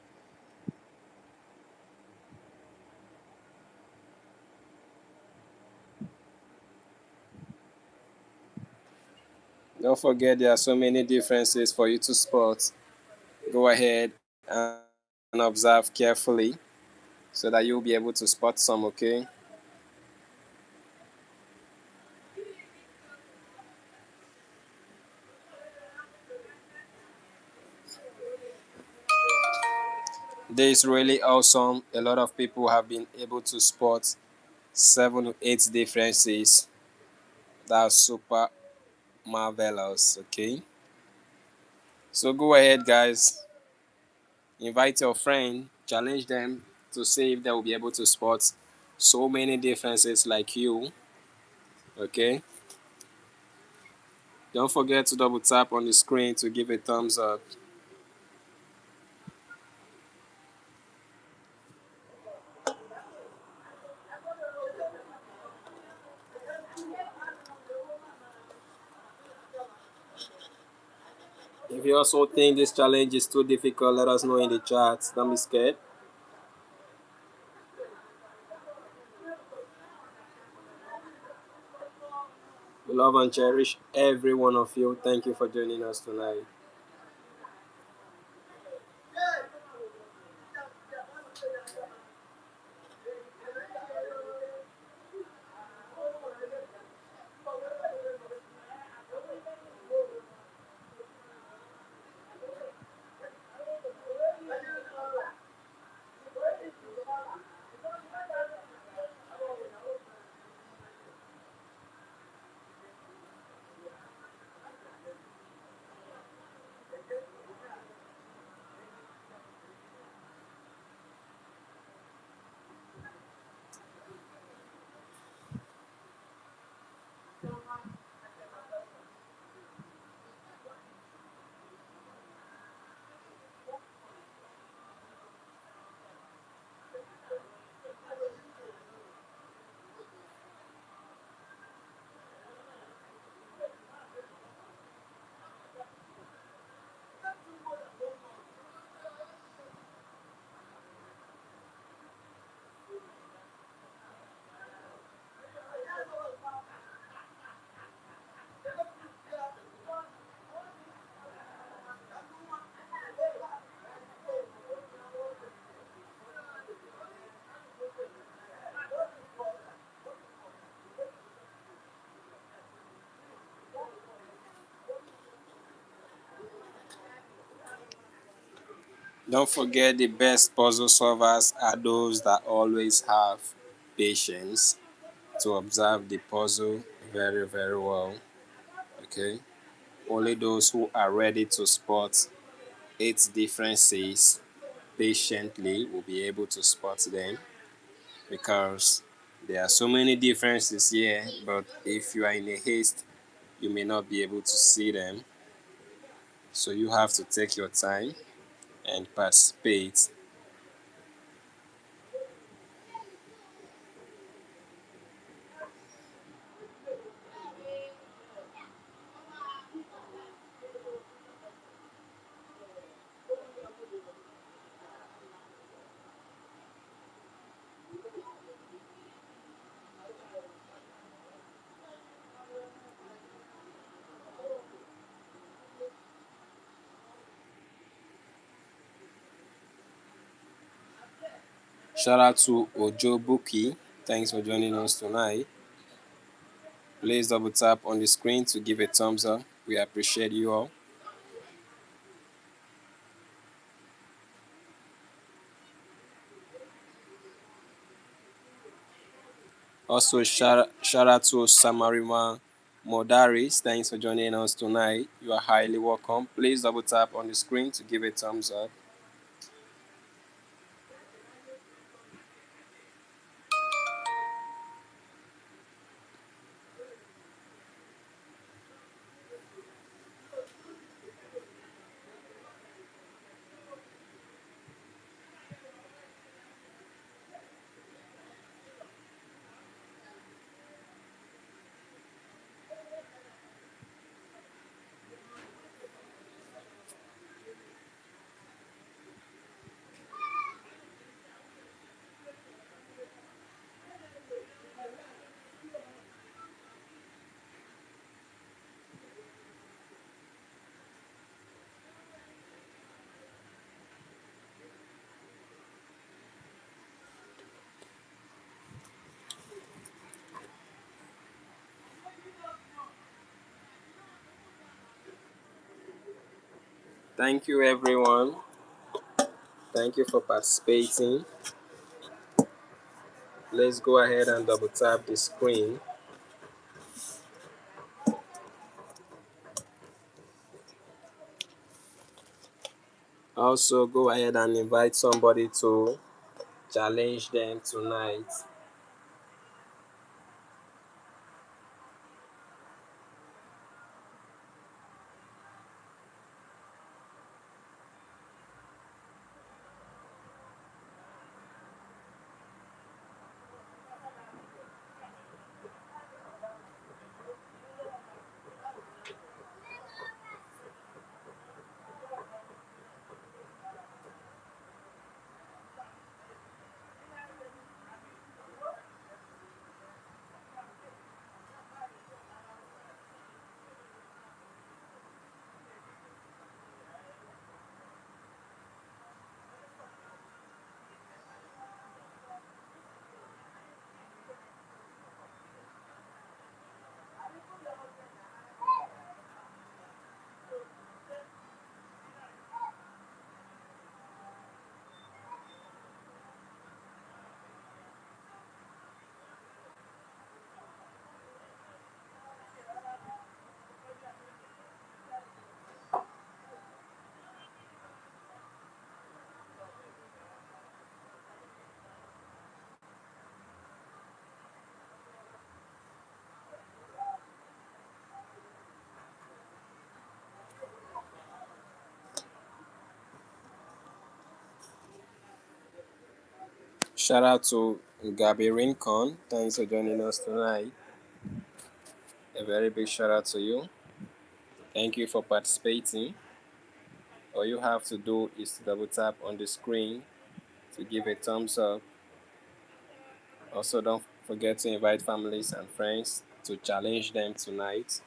Don't forget there are so many differences for you to spot. Go ahead and observe carefully so that you'll be able to spot some, okay? This is really awesome. A lot of people have been able to spot 7 to 8 differences. That's super marvelous, okay? So go ahead, guys. Invite your friend, challenge them to see if they will be able to spot so many differences like you. Okay. Don't forget to double tap on the screen to give a thumbs up. If you also think this challenge is too difficult, let us know in the chat. Don't be scared. We love and cherish every one of you. Thank you for joining us tonight. Don't forget the best puzzle solvers are those that always have patience to observe the puzzle very, very well. Okay? Only those who are ready to spot its differences patiently will be able to spot them because there are so many differences here, but if you are in a haste, you may not be able to see them. So you have to take your time and participate. Shout out to Ojo Buki. Thanks for joining us tonight. Please double tap on the screen to give a thumbs up. We appreciate you all. Also, shout out to Samarima Modaris. Thanks for joining us tonight. You are highly welcome. Please double tap on the screen to give a thumbs up. Thank you, everyone. Thank you for participating. Let's go ahead and double tap the screen. Also, go ahead and invite somebody to challenge them tonight. Shout out to Gabby Rincon. Thanks for joining us tonight. A very big shout out to you. Thank you for participating. All you have to do is to double tap on the screen to give a thumbs up. Also, don't forget to invite families and friends to challenge them tonight.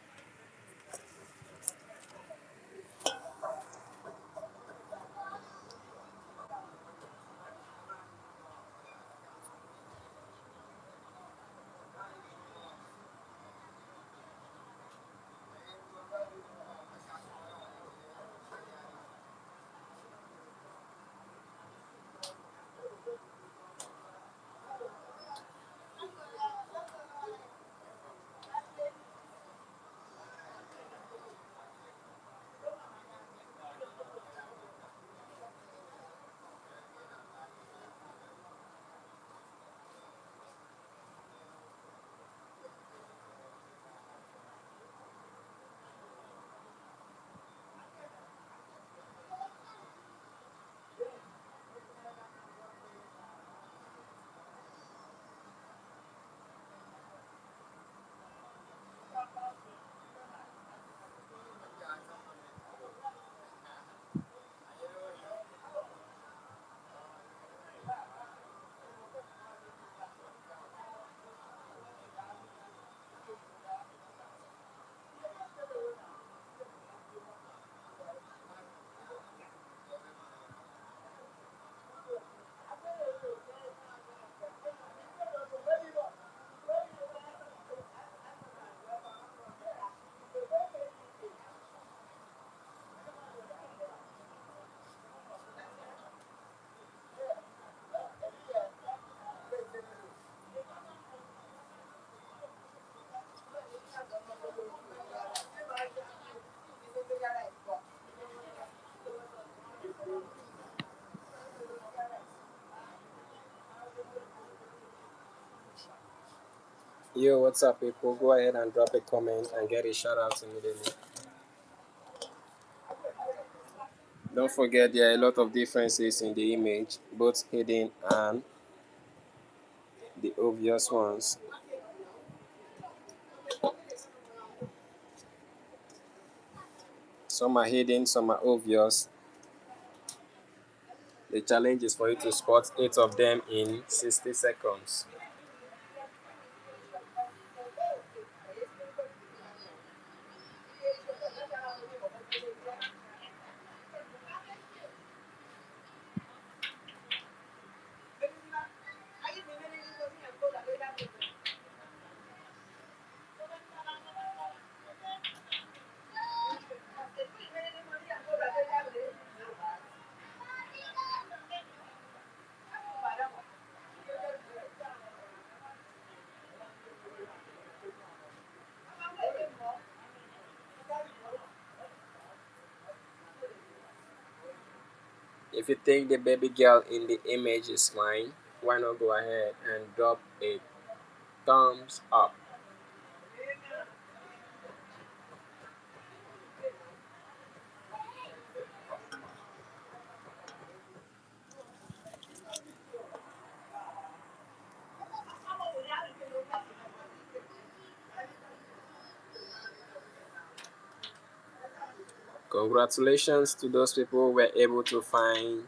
Yo, what's up, people? Go ahead and drop a comment and get a shout out immediately. Don't forget, there are a lot of differences in the image, both hidden and the obvious ones. Some are hidden, some are obvious. The challenge is for you to spot 8 of them in 60 seconds. If you think the baby girl in the image is fine, why not go ahead and drop a thumbs up. Congratulations to those people who were able to find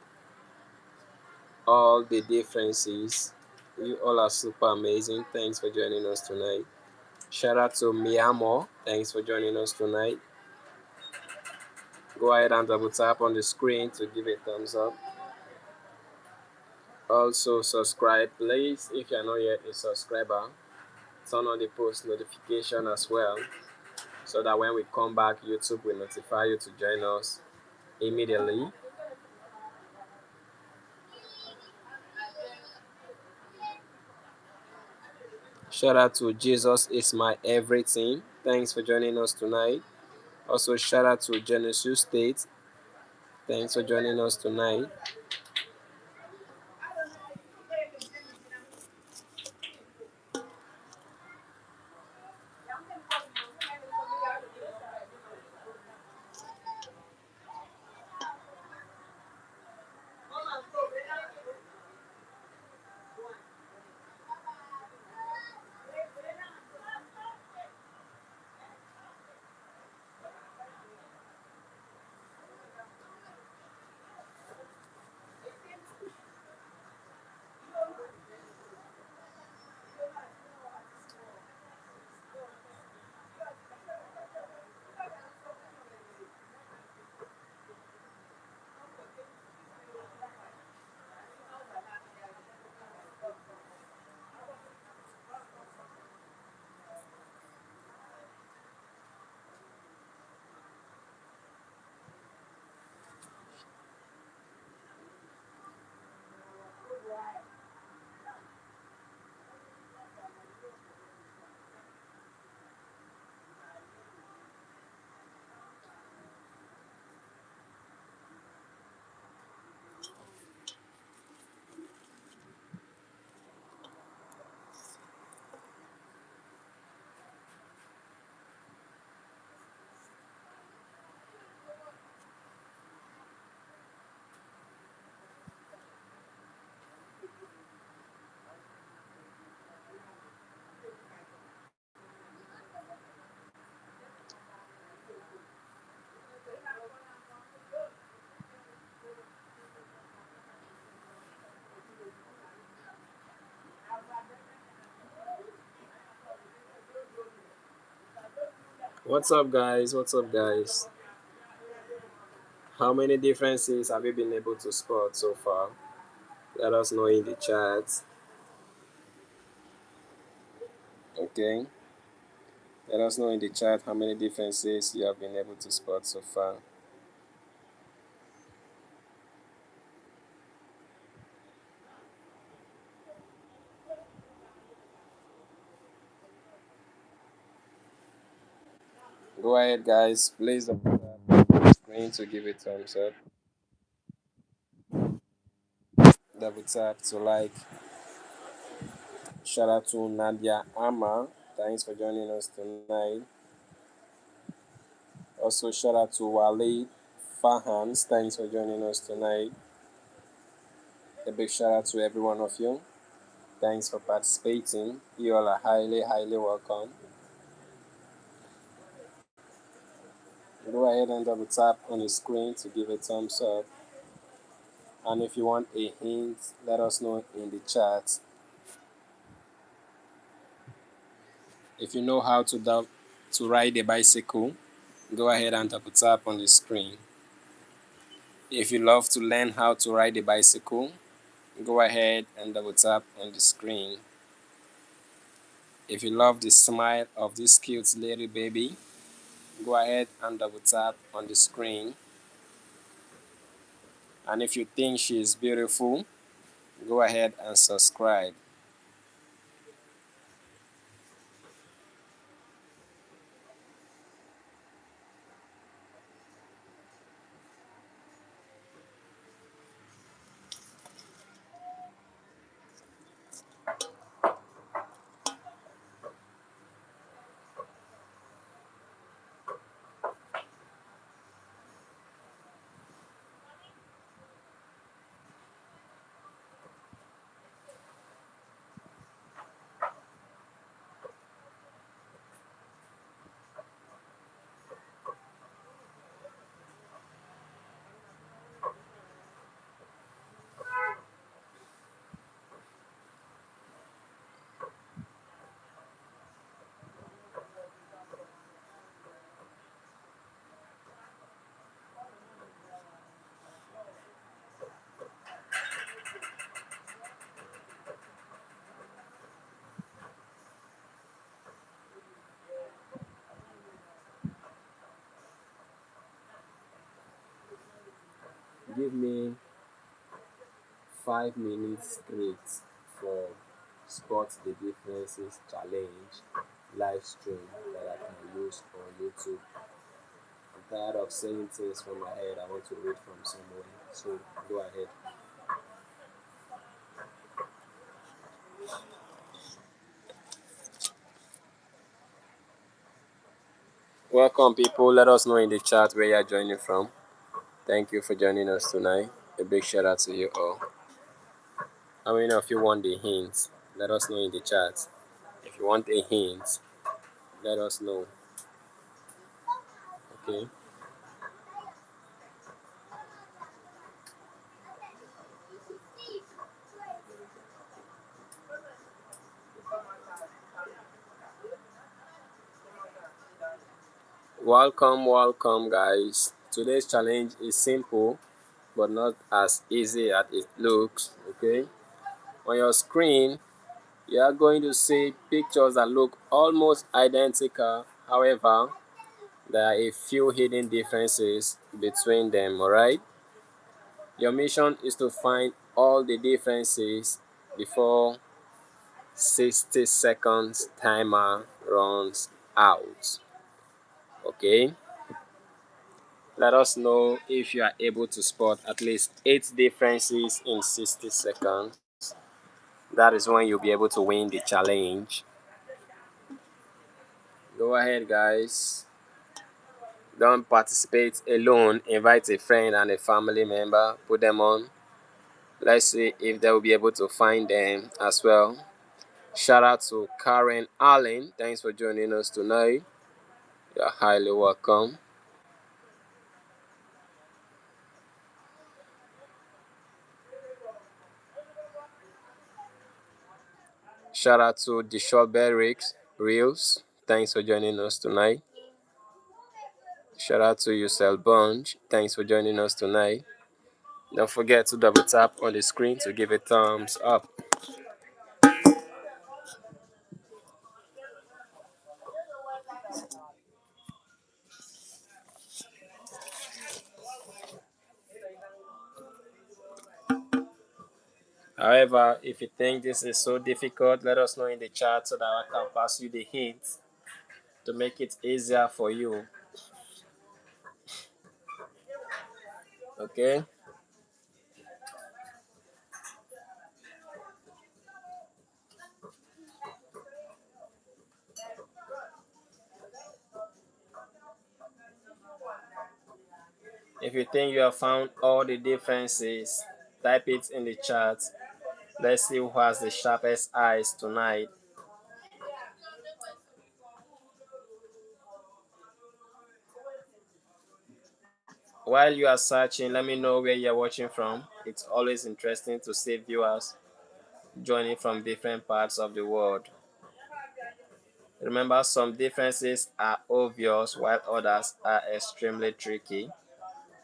all the differences. You all are super amazing. Thanks for joining us tonight. Shout out to Miamo. Thanks for joining us tonight. Go ahead and double tap on the screen to give a thumbs up. Also subscribe please if you are not yet a subscriber. Turn on the post notification as well so that when we come back, YouTube will notify you to join us immediately. Shout out to Jesus is my everything. Thanks for joining us tonight. Also shout out to Genesis State. Thanks for joining us tonight. What's up guys? What's up guys? How many differences have you been able to spot so far? Let us know in the chat. Okay. Let us know in the chat how many differences you have been able to spot so far. Go ahead guys, please double tap on the screen to give it thumbs up. Double tap to like. Shout out to Nadia Ama. Thanks for joining us tonight. Also shout out to Wale Fahans. Thanks for joining us tonight. A big shout out to every one of you. Thanks for participating. You all are highly welcome. Go ahead and double tap on the screen to give a thumbs up. And if you want a hint, let us know in the chat. If you know how to ride a bicycle, go ahead and double tap on the screen. If you love to learn how to ride a bicycle, go ahead and double tap on the screen. If you love the smile of this cute little baby, go ahead and double tap on the screen. And if you think she is beautiful, go ahead and subscribe. give me 5 minutes straight for spot the differences challenge live stream that I can use on YouTube. I'm tired of saying things from my head. I want to read from somewhere. So go ahead. Welcome, people. Let us know in the chat where you are joining from. Thank you for joining us tonight. A big shout out to you all. How many of you want the hints? Let us know in the chat. If you want a hint, let us know. Okay. Welcome, guys. Today's challenge is simple, but not as easy as it looks. Okay. On your screen, you are going to see pictures that look almost identical. However, there are a few hidden differences between them. Alright. Your mission is to find all the differences before 60 seconds timer runs out. Okay. Let us know if you are able to spot at least 8 differences in 60 seconds. That is when you'll be able to win the challenge. Go ahead, guys. Don't participate alone. Invite a friend and a family member. Put them on. Let's see if they will be able to find them as well. Shout out to Karen Allen. Thanks for joining us tonight. You're highly welcome. Shout out to the Shortberry Reels. Thanks for joining us tonight. Shout out to Yusel Bunch. Thanks for joining us tonight. Don't forget to double tap on the screen to give a thumbs up. However, if you think this is so difficult, let us know in the chat so that I can pass you the hints to make it easier for you. Okay? If you think you have found all the differences, type it in the chat. Let's see who has the sharpest eyes tonight. While you are searching, let me know where you're watching from. It's always interesting to see viewers joining from different parts of the world. Remember, some differences are obvious while others are extremely tricky.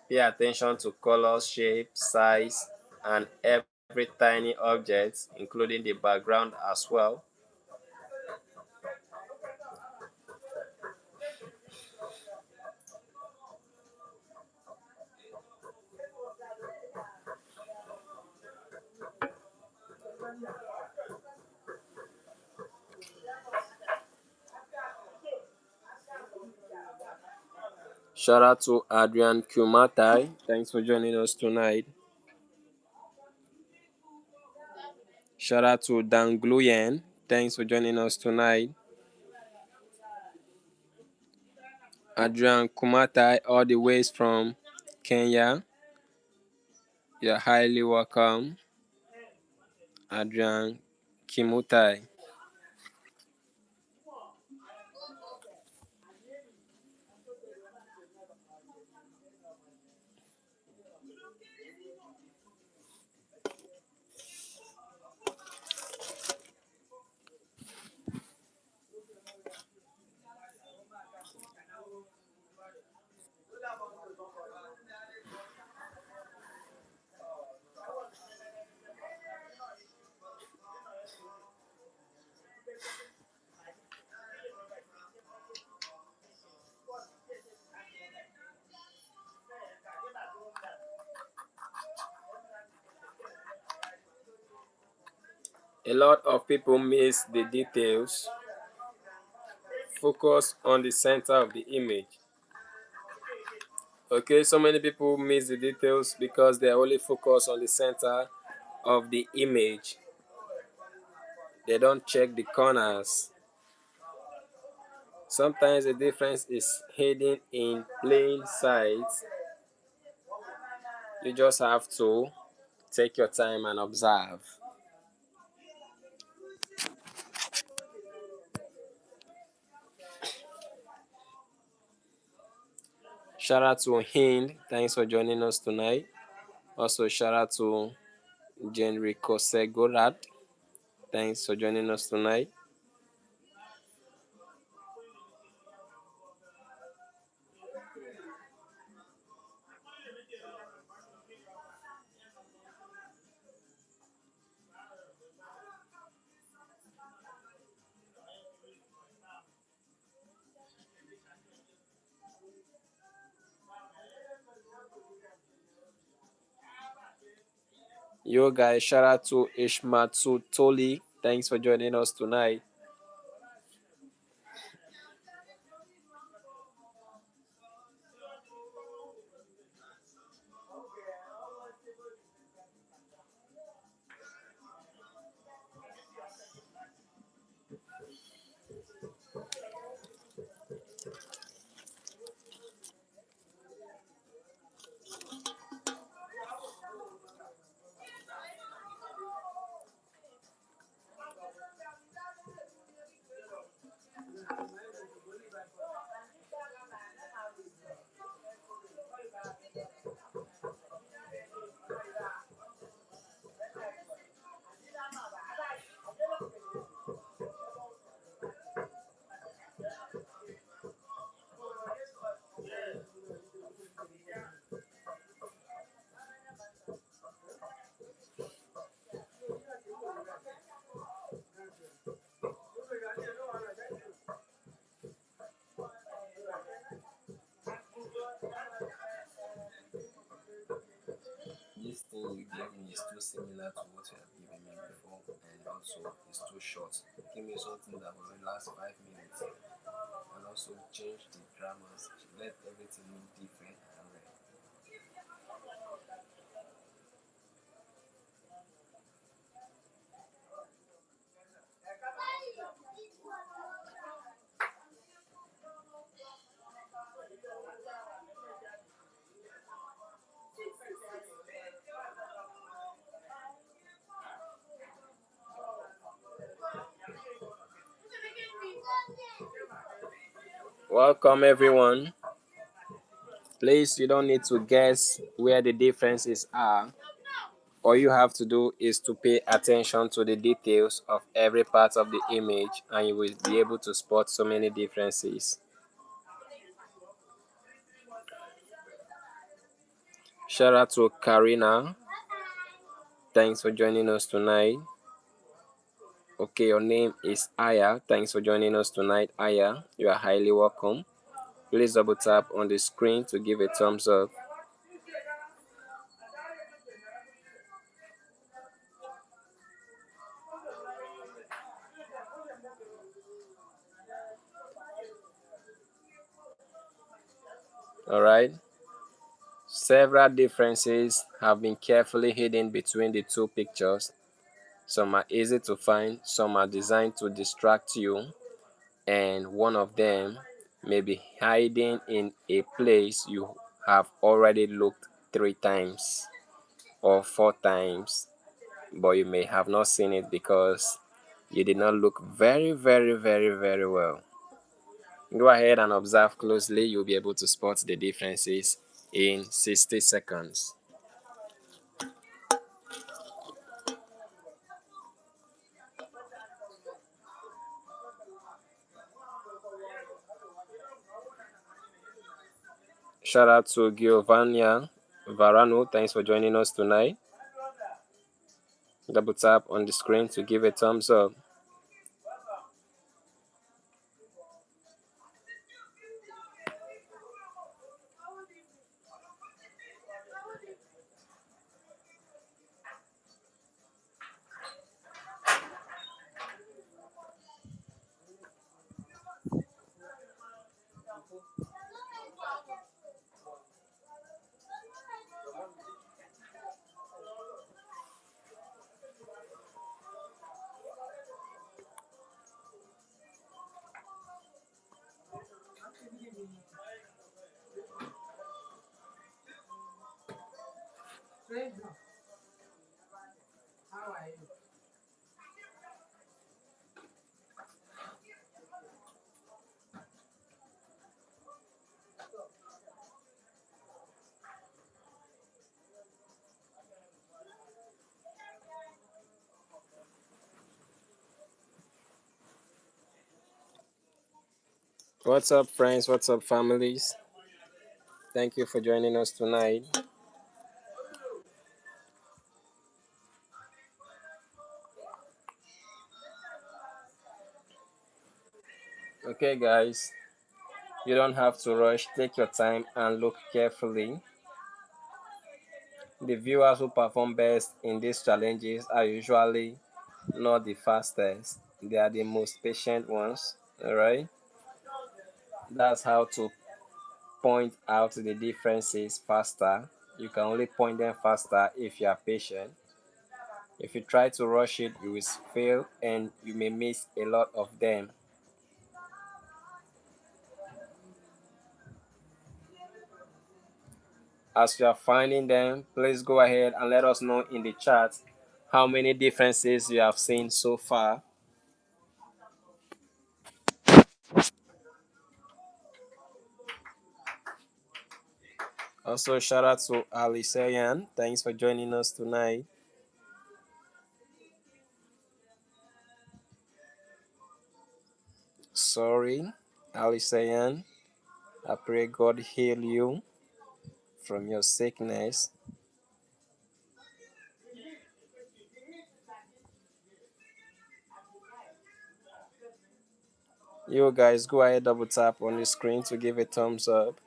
Pay attention to color, shape, size, and every tiny object, including the background as well. Shout out to Adrian Kumatai. Thanks for joining us tonight. Shout out to Dan Gluyen. Thanks for joining us tonight. Adrian Kumatai, all the way from Kenya. You're highly welcome. Adrian Kimutai. A lot of people miss the details. Focus on the center of the image. Okay, so many people miss the details because they only focus on the center of the image. They don't check the corners. Sometimes the difference is hidden in plain sight. You just have to take your time and observe. Shout out to Hind. Thanks for joining us tonight. Also, shout out to Jenrico Segorad. Thanks for joining us tonight. Yo guys, shout out to Ishmatsu Toli. Thanks for joining us tonight. This thing you gave me is too similar to what you have given me before, and also it's too short. Give me something that will last 5 minutes, and also change the grammars. Let everything look different and right. Welcome everyone. Please, you don't need to guess where the differences are. All you have to do is to pay attention to the details of every part of the image, and you will be able to spot so many differences. Shout out to Karina. Thanks for joining us tonight. Okay, your name is Aya. Thanks for joining us tonight, Aya. You are highly welcome. Please double tap on the screen to give a thumbs up. All right. Several differences have been carefully hidden between the two pictures. Some are easy to find, some are designed to distract you, and one of them may be hiding in a place you have already looked 3 times or 4 times, but you may have not seen it because you did not look very well. Go ahead and observe closely. You'll be able to spot the differences in 60 seconds. Shout out to Giovanna Varano. Thanks for joining us tonight. Double tap on the screen to give a thumbs up. What's up, friends? What's up, families? Thank you for joining us tonight. Okay, guys, you don't have to rush. Take your time and look carefully. The viewers who perform best in these challenges are usually not the fastest, they are the most patient ones. All right, that's how to point out the differences faster. You can only point them faster if you are patient. If you try to rush it, you will fail and you may miss a lot of them. As you are finding them, please go ahead and let us know in the chat how many differences you have seen so far. Also, shout out to Ali Sayan. Thanks for joining us tonight. Sorry, Ali Sayan. I pray God heal you from your sickness. You guys go ahead, double tap on the screen to give a thumbs up.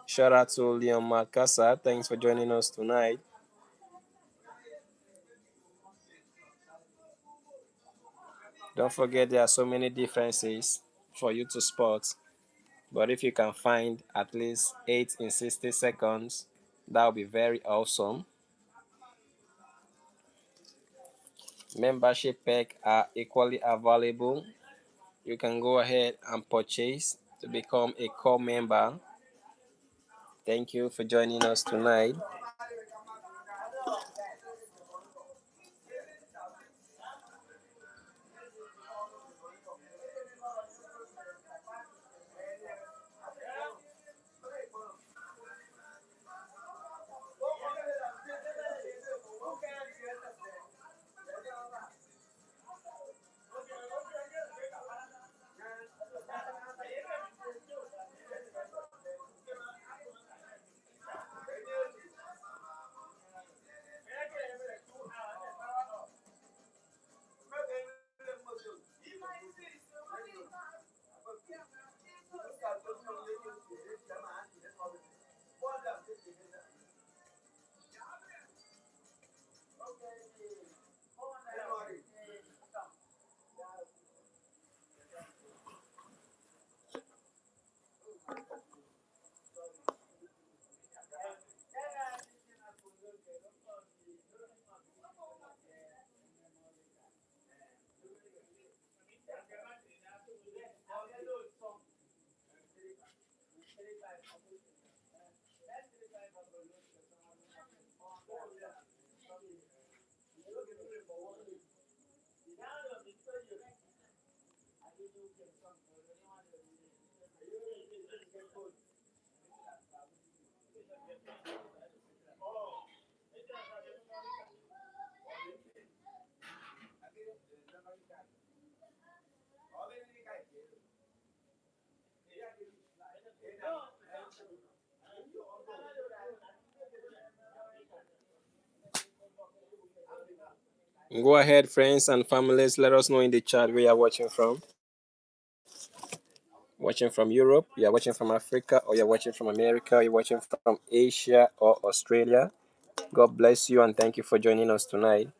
Shout out to Leon Macasa. Thanks for joining us tonight. Don't forget there are so many differences for you to spot. But if you can find at least 8 in 60 seconds, that would be very awesome. Membership pack are equally available. You can go ahead and purchase to become a core member. Thank you for joining us tonight. Go ahead, friends and families, let us know in the chat where you are watching from. Watching from Europe, you're watching from Africa, or you're watching from America, you're watching from Asia or Australia. God bless you and thank you for joining us tonight.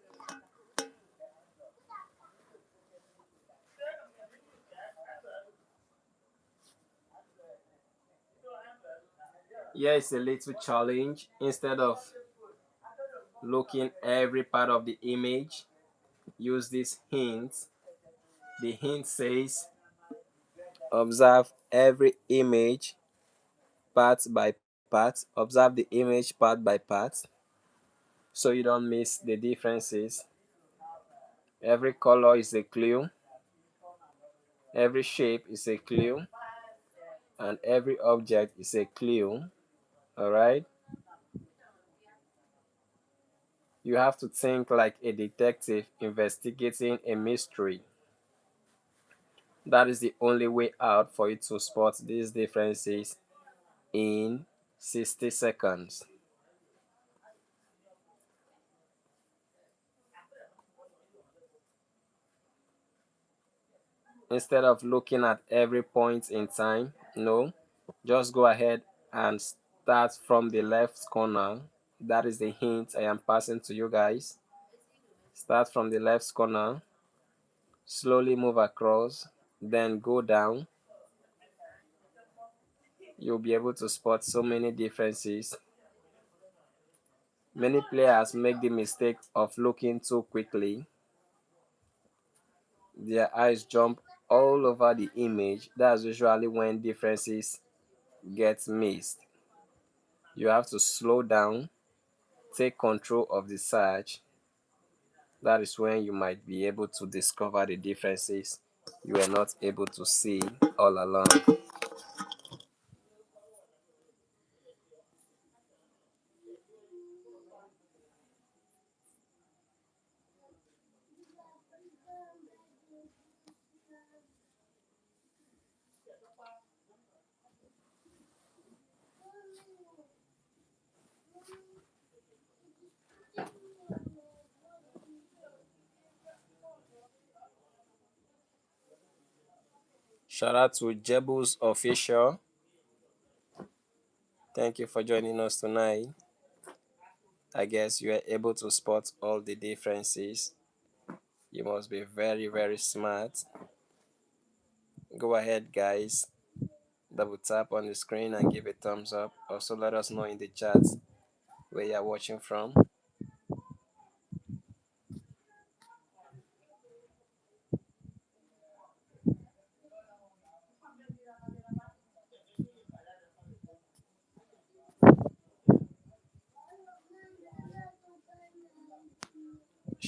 Here is a little challenge. Instead of looking every part of the image, use this hint. The hint says observe every image part by part. Observe the image part by part so you don't miss the differences. Every color is a clue, every shape is a clue, and every object is a clue. All right. You have to think like a detective investigating a mystery. That is the only way out for you to spot these differences in 60 seconds. Instead of looking at every point in time, no, just go ahead and start from the left corner. That is the hint I am passing to you guys. Start from the left corner, slowly move across, then go down. You'll be able to spot so many differences. Many players make the mistake of looking too quickly. Their eyes jump all over the image. That's usually when differences get missed. You have to slow down, take control of the search. That is when you might be able to discover the differences you were not able to see all along. Shout out to Jebus Official. Thank you for joining us tonight. I guess you are able to spot all the differences. You must be very, very smart. Go ahead, guys. Double tap on the screen and give a thumbs up. Also, let us know in the chat where you are watching from.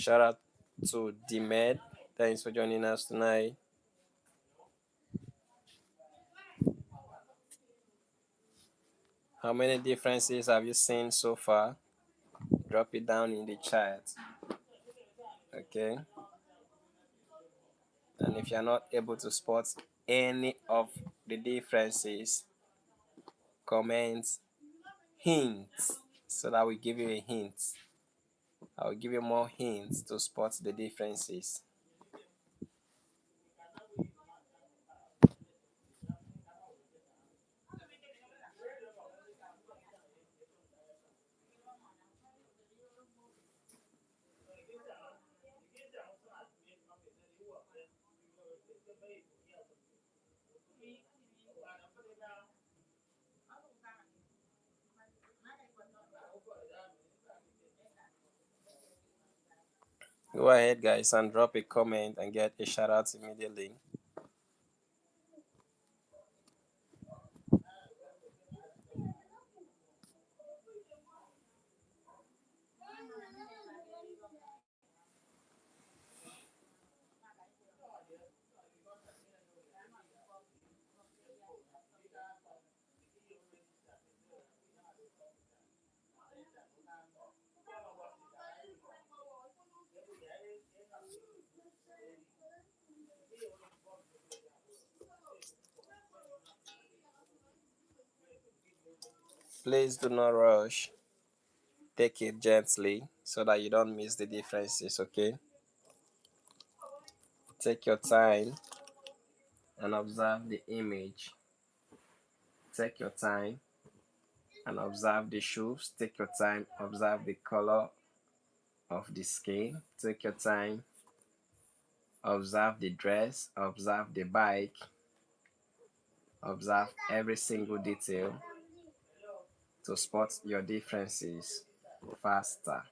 Shout out to Dmed. Thanks for joining us tonight. How many differences have you seen so far? Drop it down in the chat. Okay. And if you're not able to spot any of the differences, comment hints so that we give you a hint. I'll give you more hints to spot the differences. Go ahead, guys, and drop a comment and get a shout out immediately. Please do not rush. Take it gently so that you don't miss the differences, okay? Take your time and observe the image. Take your time and observe the shoes. Take your time, observe the color of the skin. Take your time, observe the dress, observe the bike, observe every single detail to spot your differences faster.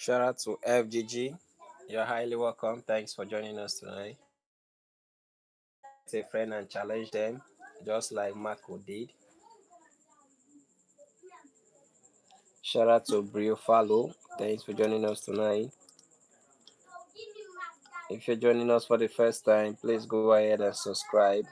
Shout out to FGG. You're highly welcome. Thanks for joining us tonight. Say friend and challenge them, just like Marco did. Shout out to Brio Fallow. Thanks for joining us tonight. If you're joining us for the first time, please go ahead and subscribe.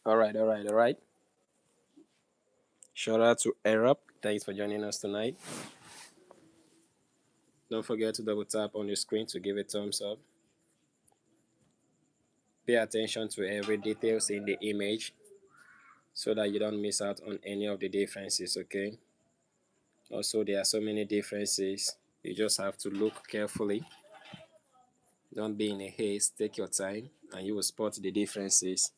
All right. Shout out to Arab. Thanks for joining us tonight. Don't forget to double tap on your screen to give a thumbs up. Pay attention to every details in the image so that you don't miss out on any of the differences, okay? Also, there are so many differences. You just have to look carefully. Don't be in a haste. Take your time and you will spot the differences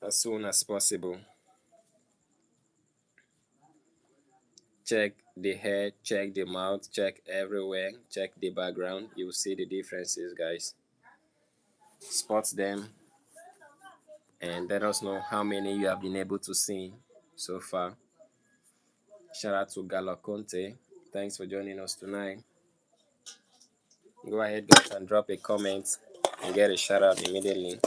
as soon as possible. Check the head, check the mouth, check everywhere, check the background. You will see the differences, guys. Spot them and let us know how many you have been able to see so far. Shout out to Galo Conte. Thanks for joining us tonight. Go ahead, guys, and drop a comment and get a shout out immediately.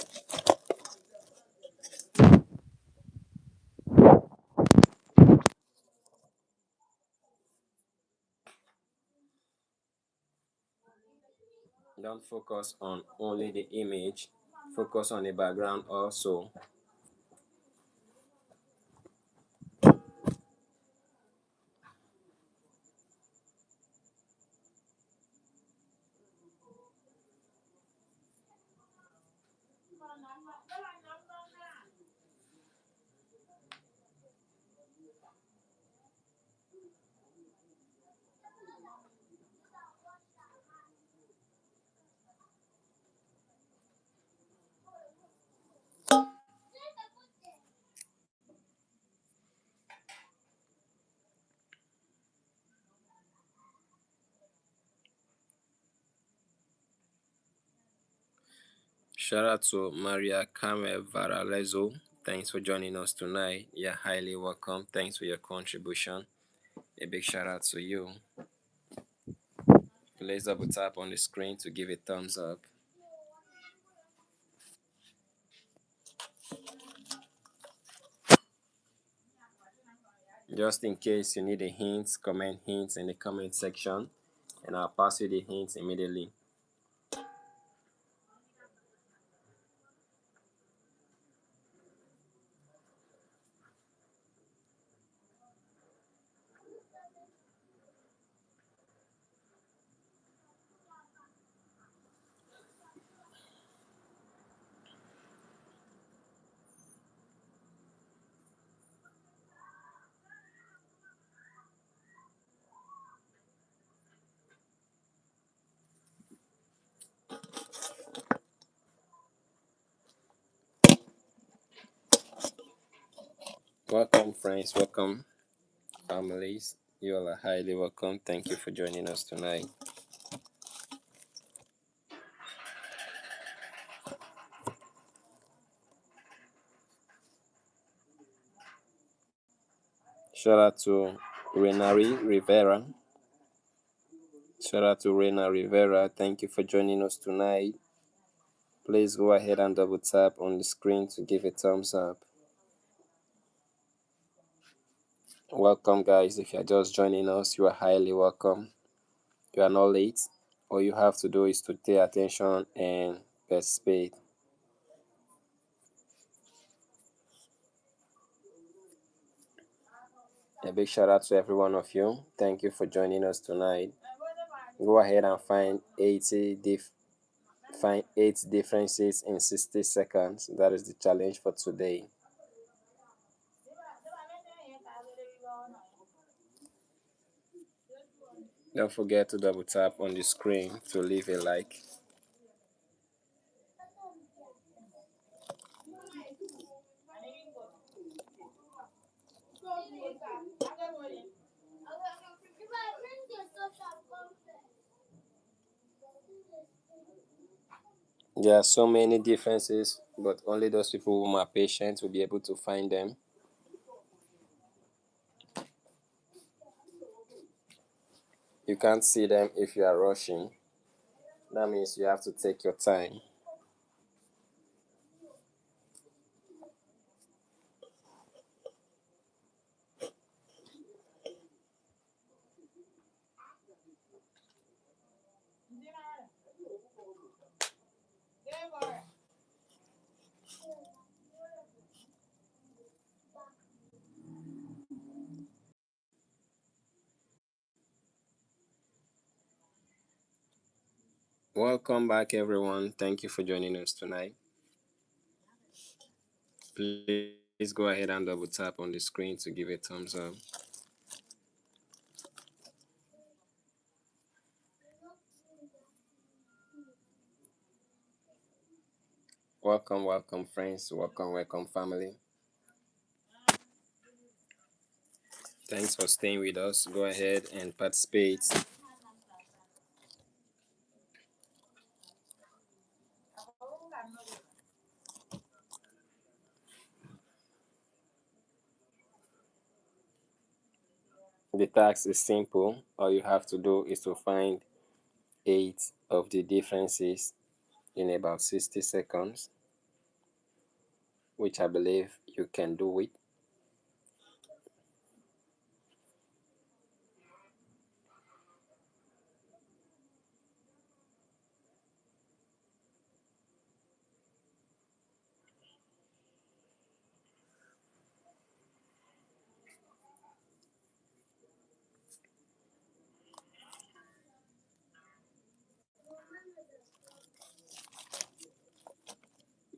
Don't focus on only the image, focus on the background also. Shout out to Maria Carme Varalezo. Thanks for joining us tonight. You're highly welcome. Thanks for your contribution. A big shout out to you. Please double tap on the screen to give a thumbs up. Just in case you need a hint, comment hints in the comment section and I'll pass you the hints immediately. Welcome, friends. Welcome, families. You all are highly welcome. Thank you for joining us tonight. Shout out to Renari Rivera. Shout out to Rena Rivera. Thank you for joining us tonight. Please go ahead and double tap on the screen to give a thumbs up. Welcome, guys. If you're just joining us, you are highly welcome. You are not late. All you have to do is to pay attention and participate. A big shout out to every one of you. Thank you for joining us tonight. Go ahead and find 8 differences in 60 seconds. That is the challenge for today. Don't forget to double tap on the screen to leave a like. There are so many differences, but only those people who are patient will be able to find them. You can't see them if you are rushing. That means you have to take your time. Welcome back, everyone. Thank you for joining us tonight. Please go ahead and double tap on the screen to give a thumbs up. Welcome, welcome, friends. Welcome, welcome, family. Thanks for staying with us. Go ahead and participate. The task is simple. All you have to do is to find 8 of the differences in about 60 seconds, which I believe you can do it.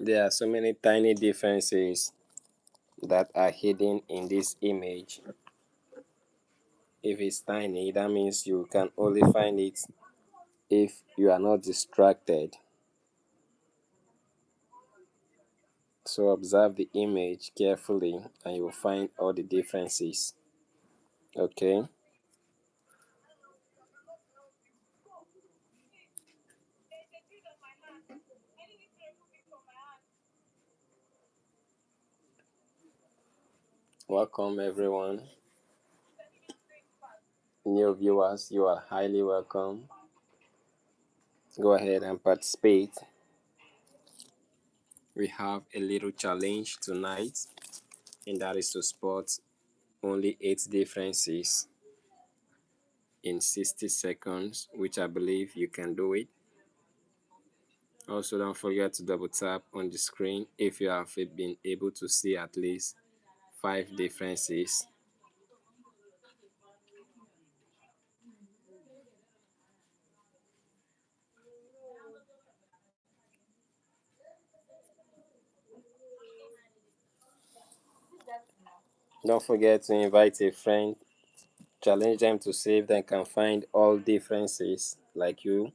There are so many tiny differences that are hidden in this image. If it's tiny, that means you can only find it if you are not distracted. So observe the image carefully and you will find all the differences. Okay? Welcome, everyone. New viewers, you are highly welcome. Go ahead and participate. We have a little challenge tonight, and that is to spot only 8 differences in 60 seconds, which I believe you can do it. Also, don't forget to double tap on the screen if you have been able to see at least 5 differences. Don't forget to invite a friend, challenge them to see if they can find all differences like you.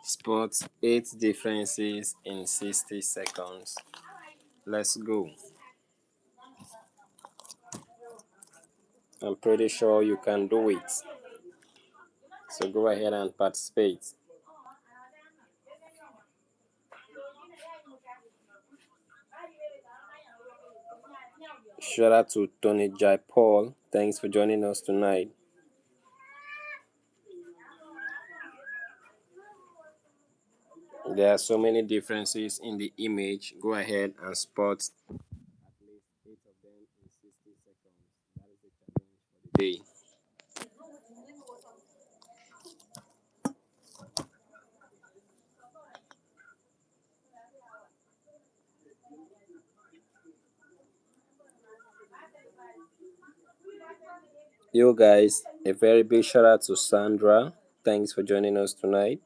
Spot 8 differences in 60 seconds. Let's go. I'm pretty sure you can do it. So go ahead and participate. Shout out to Tony Jai Paul. Thanks for joining us tonight. There are so many differences in the image. Go ahead and spot at least 8 of them in 60 seconds. That is the challenge for the day. Yo guys, a very big shout out to Sandra. Thanks for joining us tonight.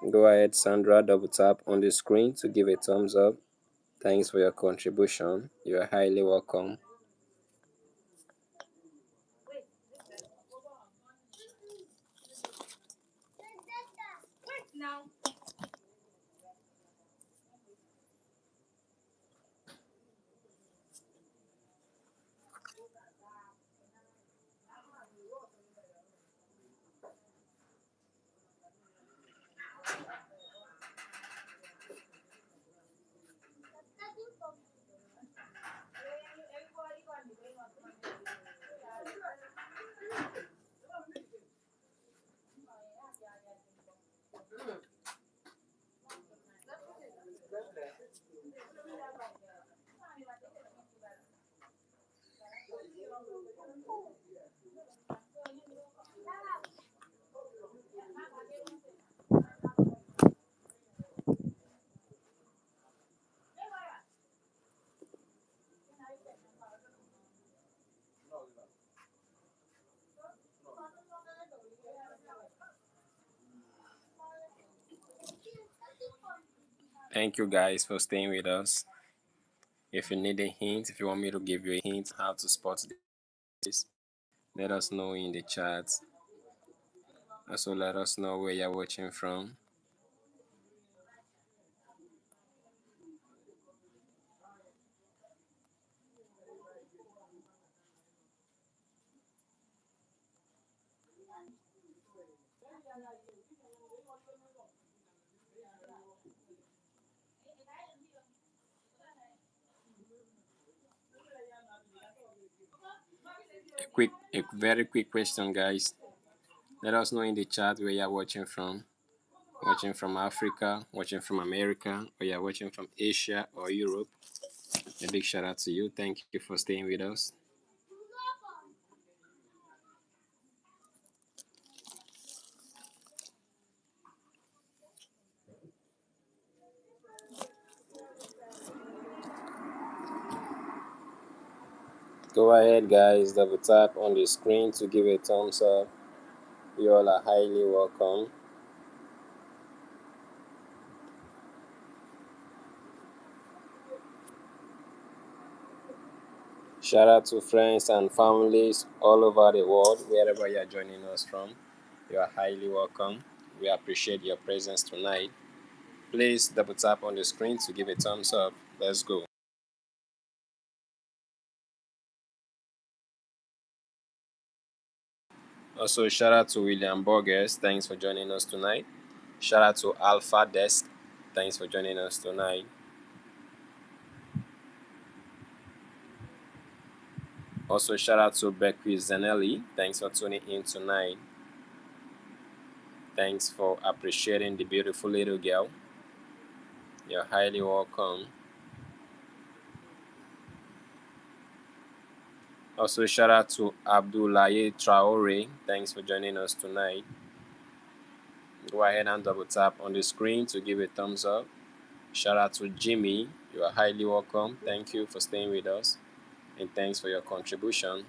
Go ahead, Sandra, double tap on the screen to give a thumbs up. Thanks for your contribution. You are highly welcome. Thank you guys for staying with us. If you need a hint, if you want me to give you a hint how to spot this, let us know in the chat. Also, let us know where you're watching from. A very quick question, guys. Let us know in the chat where you're watching from. Watching from Africa, watching from America, or you're watching from Asia or Europe. A big shout out to you. Thank you for staying with us. Go ahead, guys, double tap on the screen to give a thumbs up. You all are highly welcome. Shout out to friends and families all over the world, wherever you are joining us from. You are highly welcome. We appreciate your presence tonight. Please double tap on the screen to give a thumbs up. Let's go. Also, shout out to William Borges. Thanks for joining us tonight. Shout out to Alpha Desk. Thanks for joining us tonight. Also, shout out to Becky Zanelli. Thanks for tuning in tonight. Thanks for appreciating the beautiful little girl. You're highly welcome. Also, shout out to Abdoulaye Traore. Thanks for joining us tonight. Go ahead and double tap on the screen to give a thumbs up. Shout out to Jimmy. You are highly welcome. Thank you for staying with us. And thanks for your contribution.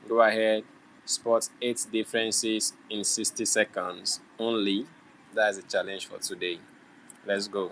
Go ahead, spot 8 differences in 60 seconds only. That's a challenge for today. Let's go.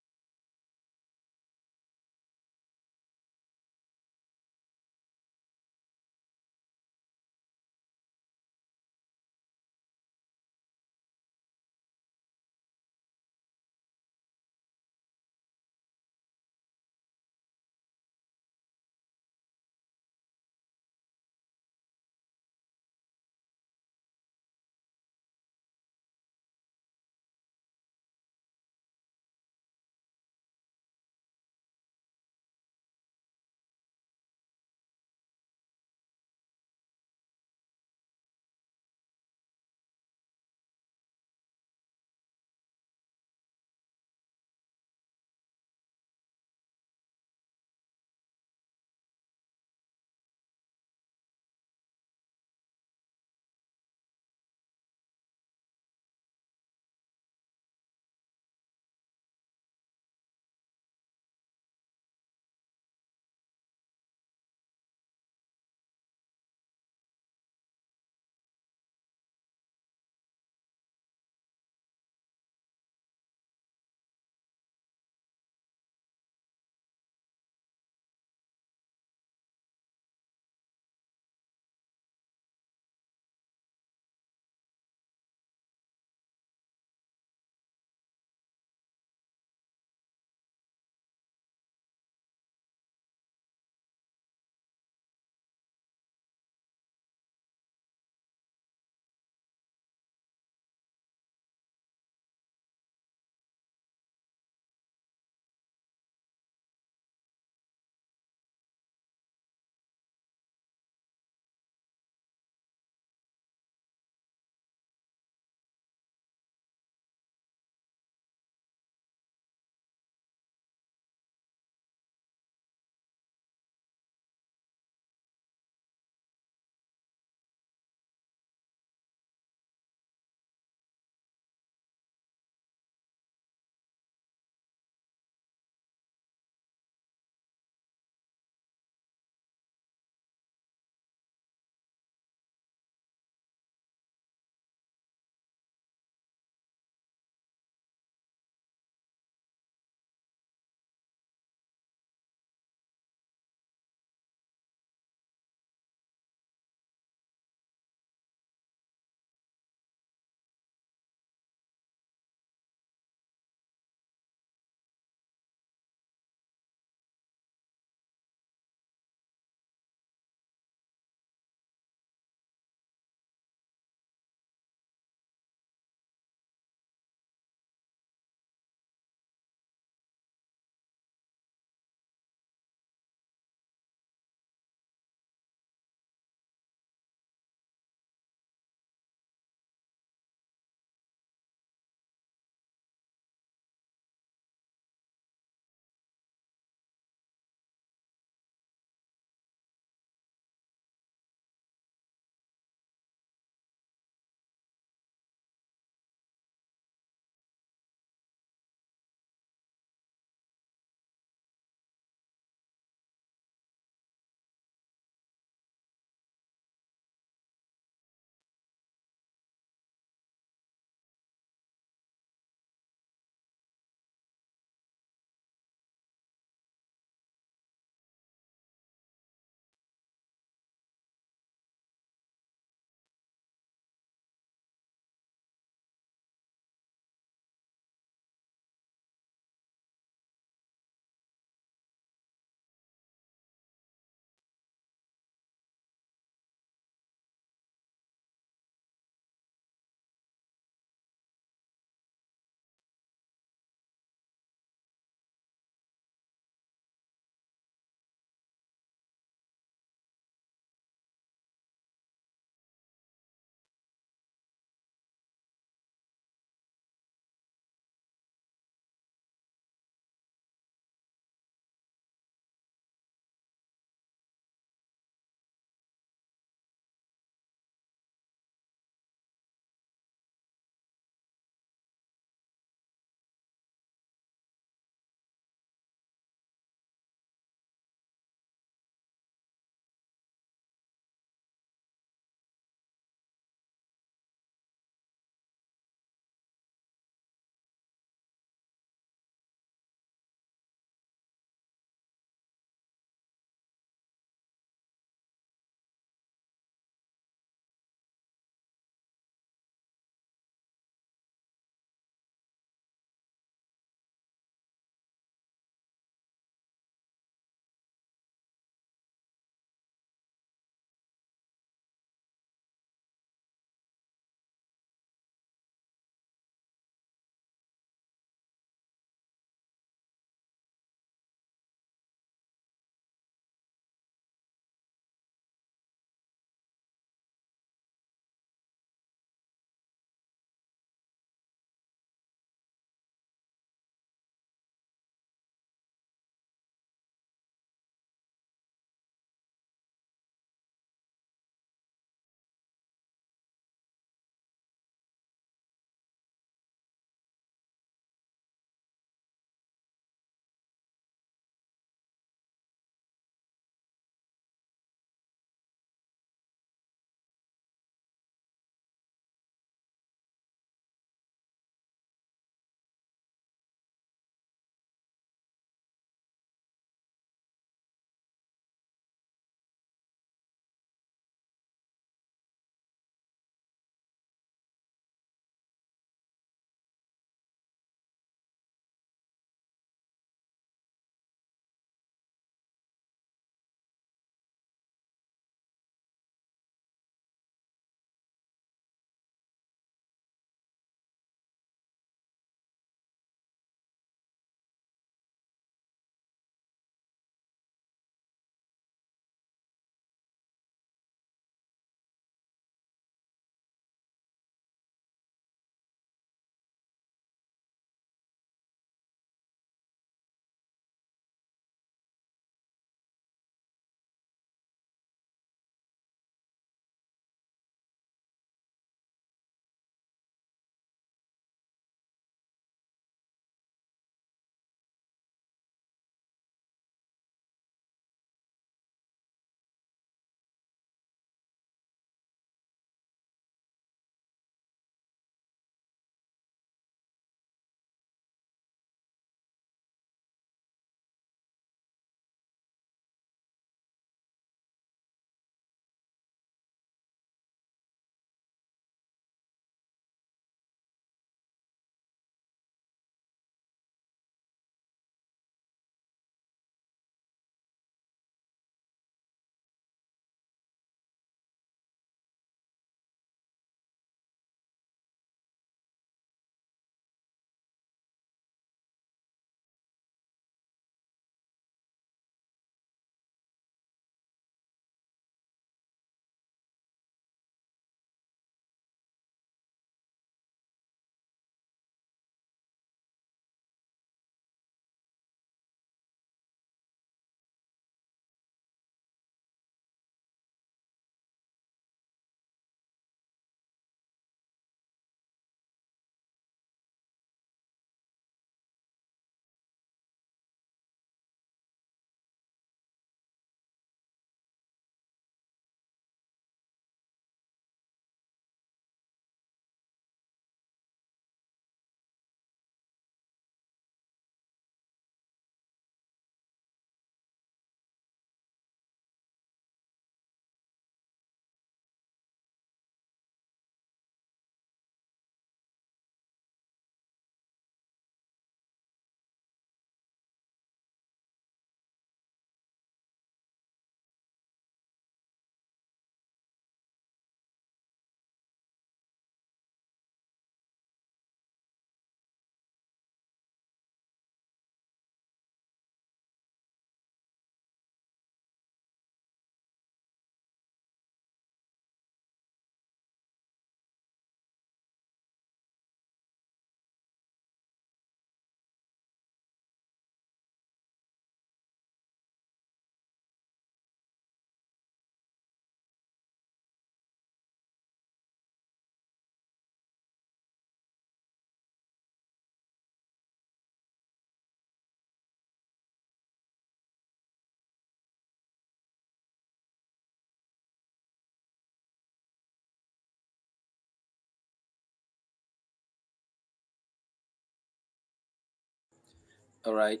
All right,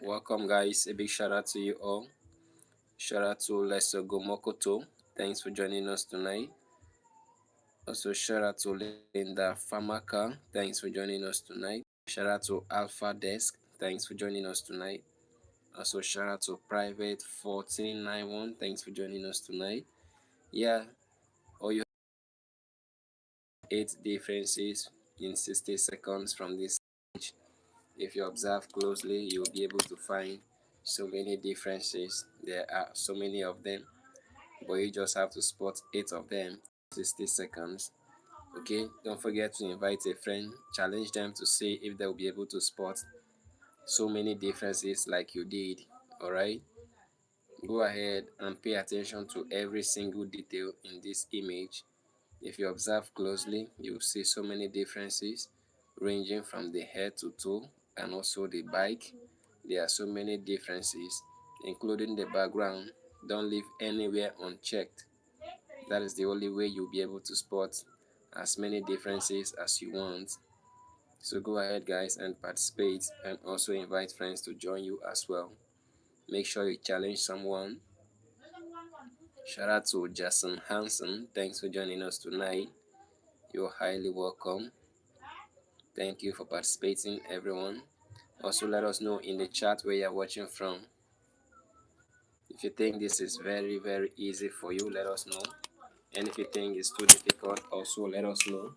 welcome guys. A big shout out to you all. Shout out to Leso Gomokoto. Thanks for joining us tonight. Also, shout out to Linda Famaka. Thanks for joining us tonight. Shout out to Alpha Desk. Thanks for joining us tonight. Also, shout out to Private 1491. Thanks for joining us tonight. Yeah, all you 8 differences in 60 seconds from this stage. If you observe closely, you'll be able to find so many differences. There are so many of them, but you just have to spot 8 of them in 60 seconds. Okay, don't forget to invite a friend, challenge them to see if they'll be able to spot so many differences like you did. All right, go ahead and pay attention to every single detail in this image. If you observe closely, you'll see so many differences ranging from the head to toe and also the bike. There are so many differences, including the background. Don't leave anywhere unchecked. That is the only way you'll be able to spot as many differences as you want. So go ahead guys and participate, and also invite friends to join you as well. Make sure you challenge someone. Shout out to Jason Hansen. Thanks for joining us tonight. You're highly welcome. Thank you for participating, everyone. Also, let us know in the chat where you're watching from. If you think this is very, very easy for you, let us know. And if you think it's too difficult, also let us know.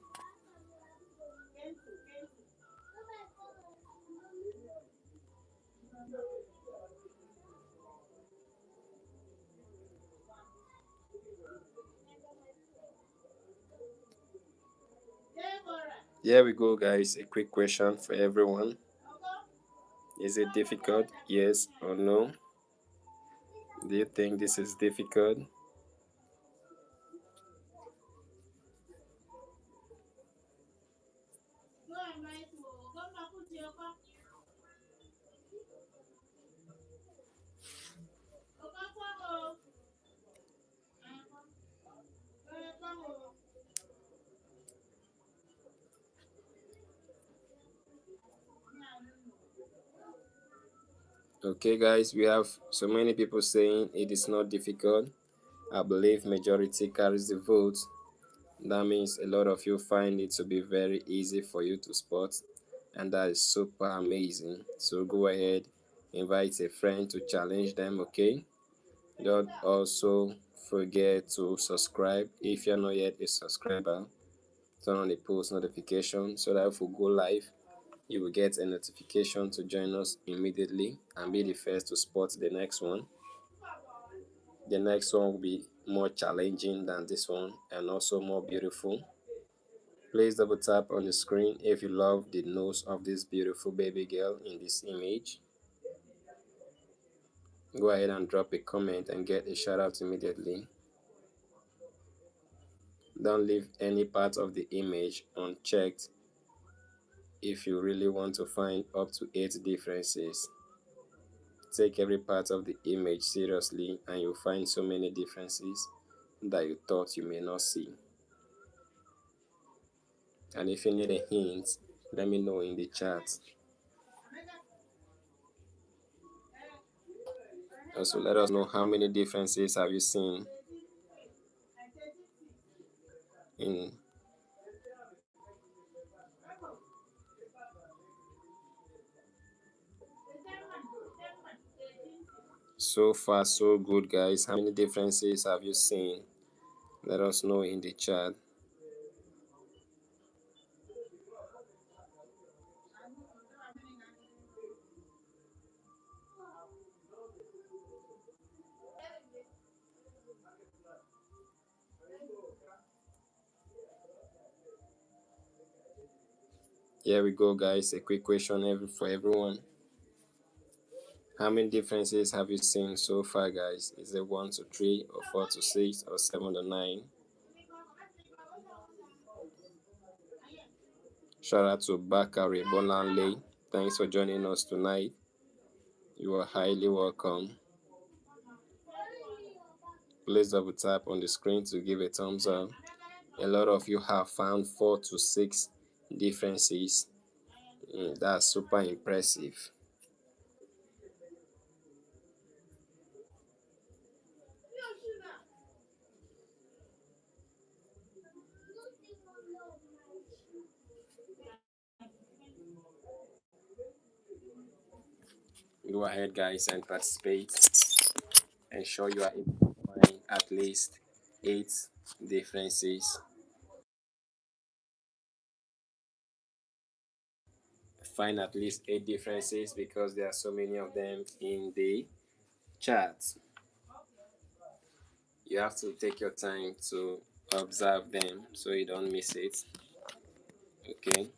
Here we go, guys. A quick question for everyone. Is it difficult? Yes or no? Do you think this is difficult? Okay, guys, we have so many people saying it is not difficult. I believe majority carries the vote. That means a lot of you find it to be very easy for you to spot, and that is super amazing. So go ahead, invite a friend to challenge them, okay? Don't also forget to subscribe if you're not yet a subscriber. Turn on the post notification so that if we go live, you will get a notification to join us immediately and be the first to spot the next one. The next one will be more challenging than this one and also more beautiful. Please double tap on the screen if you love the nose of this beautiful baby girl in this image. Go ahead and drop a comment and get a shout out immediately. Don't leave any part of the image unchecked if you really want to find up to 8 differences. Take every part of the image seriously and you'll find so many differences that you thought you may not see. And if you need a hint, let me know in the chat. Also, let us know how many differences have you seen in so far. So good, guys. How many differences have you seen? Let us know in the chat. Here we go, guys. A quick question for everyone. How many differences have you seen so far, guys? Is it 1 to 3 or 4 to 6 or 7 to 9? Shout out to Bakari Bolanle. Thanks for joining us tonight. You are highly welcome. Please double tap on the screen to give a thumbs up. A lot of you have found 4 to 6 differences. That's super impressive. Go ahead, guys, and participate. Ensure you are able to find at least 8 differences. Find at least 8 differences because there are so many of them in the chat. You have to take your time to observe them so you don't miss it. Okay.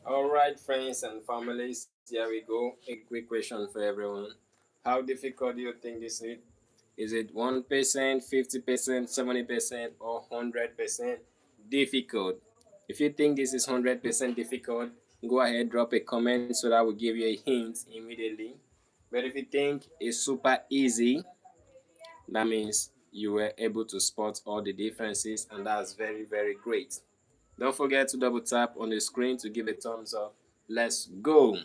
All right, friends and families, here we go. A quick question for everyone. How difficult do you think this is? Is it 1%, 50%, 70%, or 100% difficult? If you think this is 100% difficult, go ahead, drop a comment so that will give you a hint immediately. But if you think it's super easy, that means you were able to spot all the differences, and that's very, very great. Don't forget to double tap on the screen to give a thumbs up. Let's go.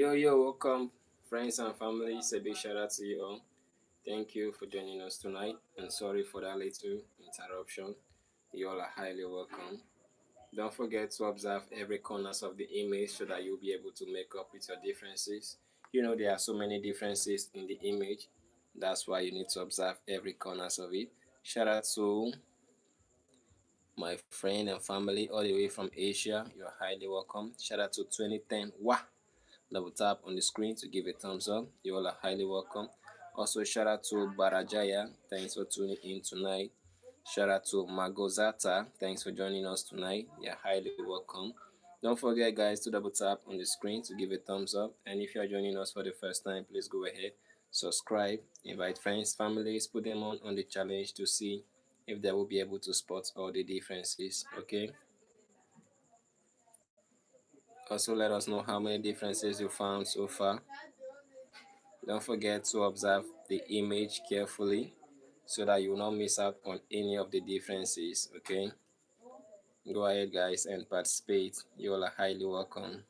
Yo, welcome, friends and family. It's a big shout out to you all. Thank you for joining us tonight, and sorry for that little interruption. You all are highly welcome. Don't forget to observe every corners of the image so that you'll be able to make up with your differences. You know there are so many differences in the image. That's why you need to observe every corners of it. Shout out to my friend and family all the way from Asia. You're highly welcome. Shout out to 2010. Wow. Double tap on the screen to give a thumbs up. You all are highly welcome. Also, shout out to Barajaya. Thanks for tuning in tonight. Shout out to Magozata. Thanks for joining us tonight. You're highly welcome. Don't forget, guys, to double tap on the screen to give a thumbs up. And if you are joining us for the first time, please go ahead, subscribe, invite friends, families, put them on the challenge to see if they will be able to spot all the differences. Okay. Also, let us know how many differences you found so far. Don't forget to observe the image carefully so that you will not miss out on any of the differences. Okay. Go ahead, guys, and participate. You all are highly welcome.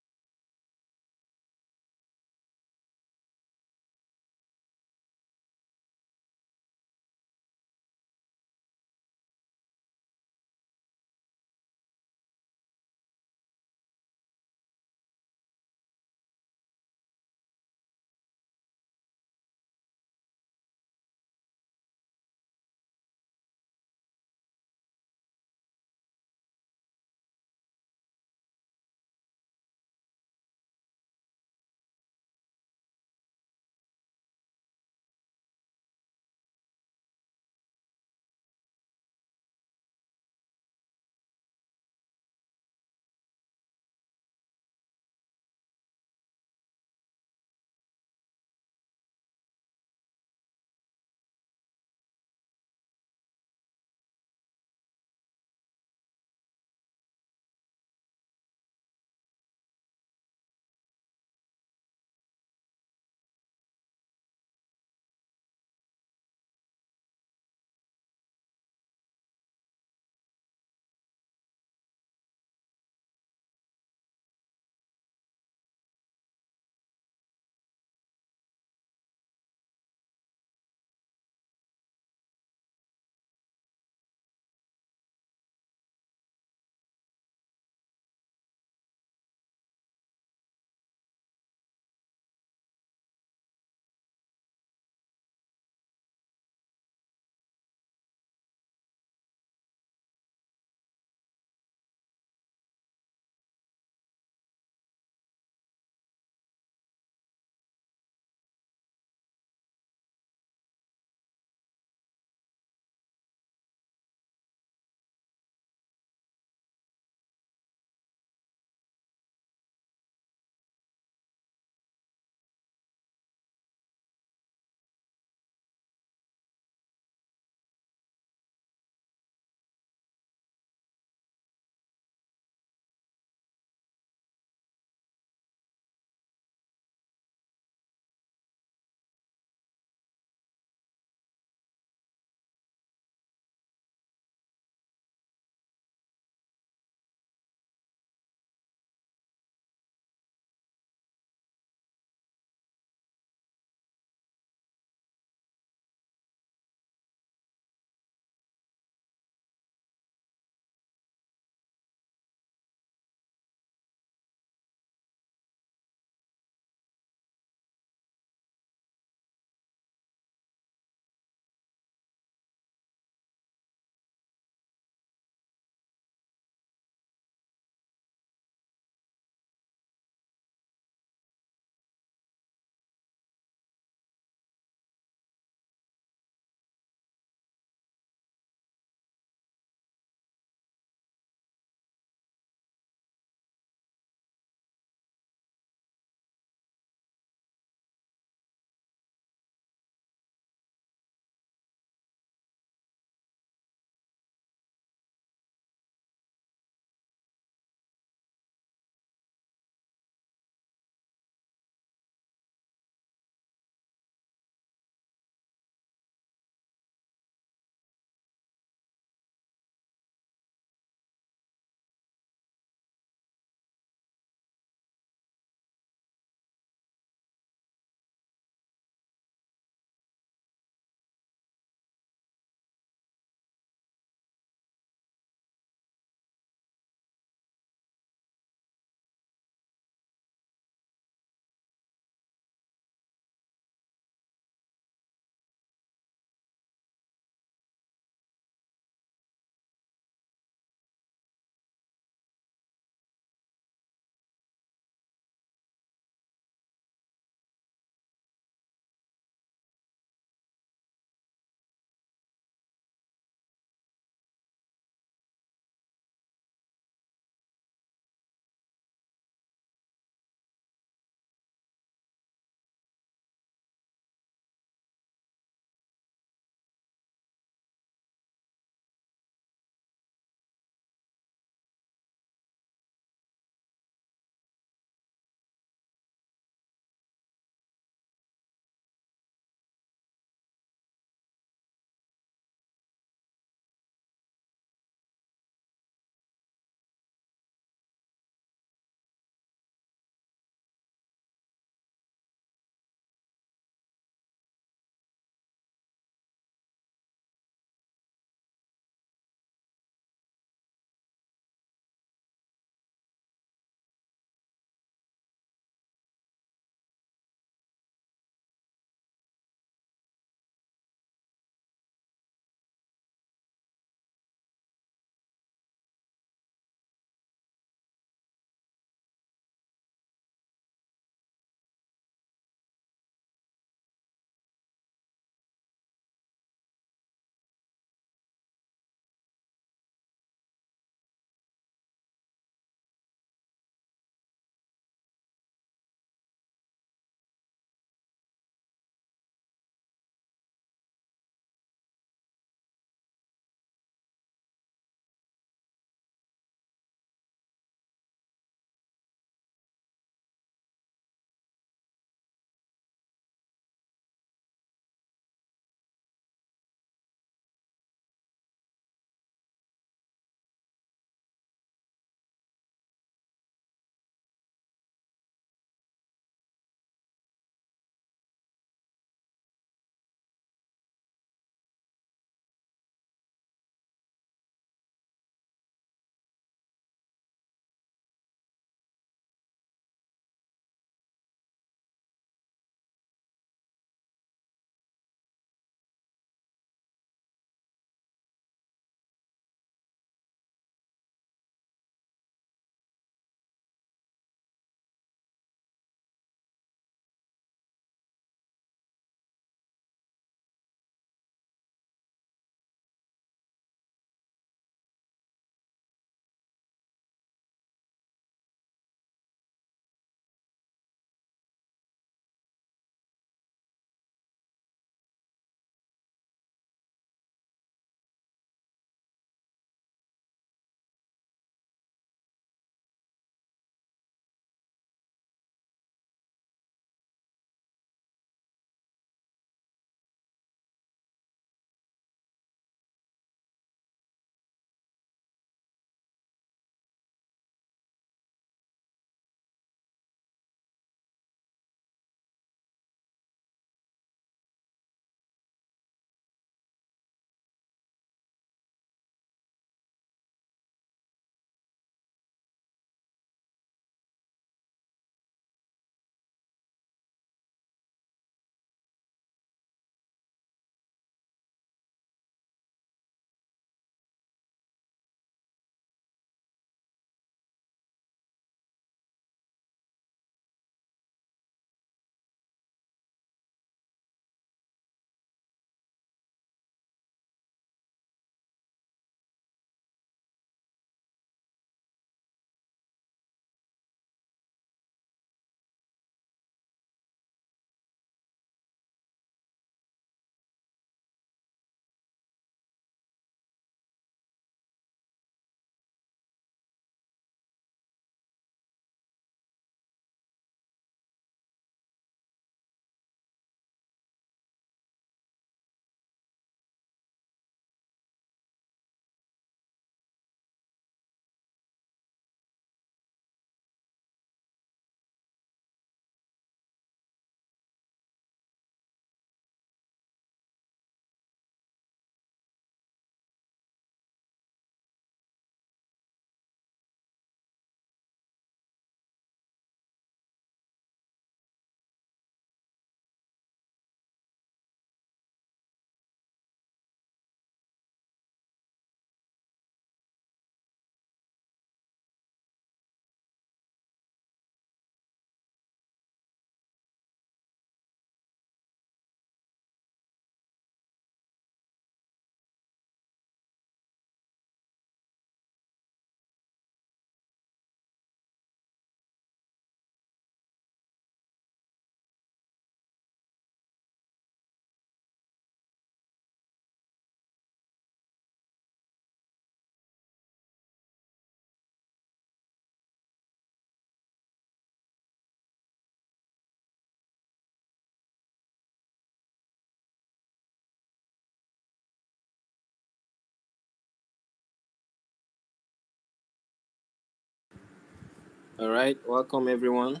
All right, welcome everyone.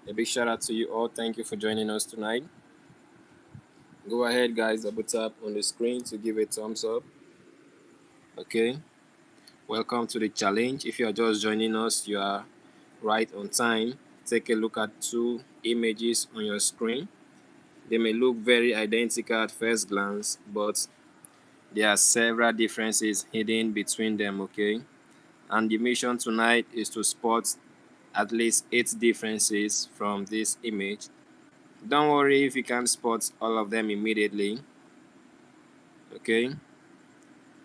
A big shout out to you all. Thank you for joining us tonight. Go ahead, guys, double tap on the screen to give a thumbs up. Okay, welcome to the challenge. If you are just joining us, you are right on time. Take a look at two images on your screen. They may look very identical at first glance, but there are several differences hidden between them, okay? And the mission tonight is to spot at least 8 differences from this image. Don't worry if you can't spot all of them immediately, okay?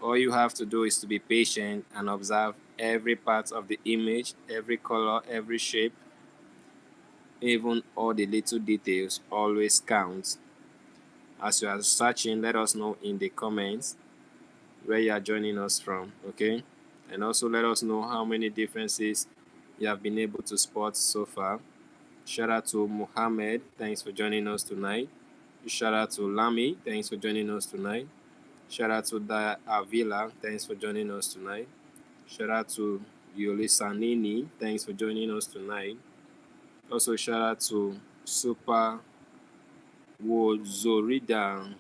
All you have to do is to be patient and observe every part of the image, every color, every shape, even all the little details always count. As you are searching, let us know in the comments where you are joining us from, okay? And also let us know how many differences you have been able to spot so far. Shout out to Muhammad, thanks for joining us tonight. Shout out to Lami, thanks for joining us tonight. Shout out to Da Avila, thanks for joining us tonight. Shout out to Yoli Sanini, thanks for joining us tonight. Also shout out to Super Wozorida.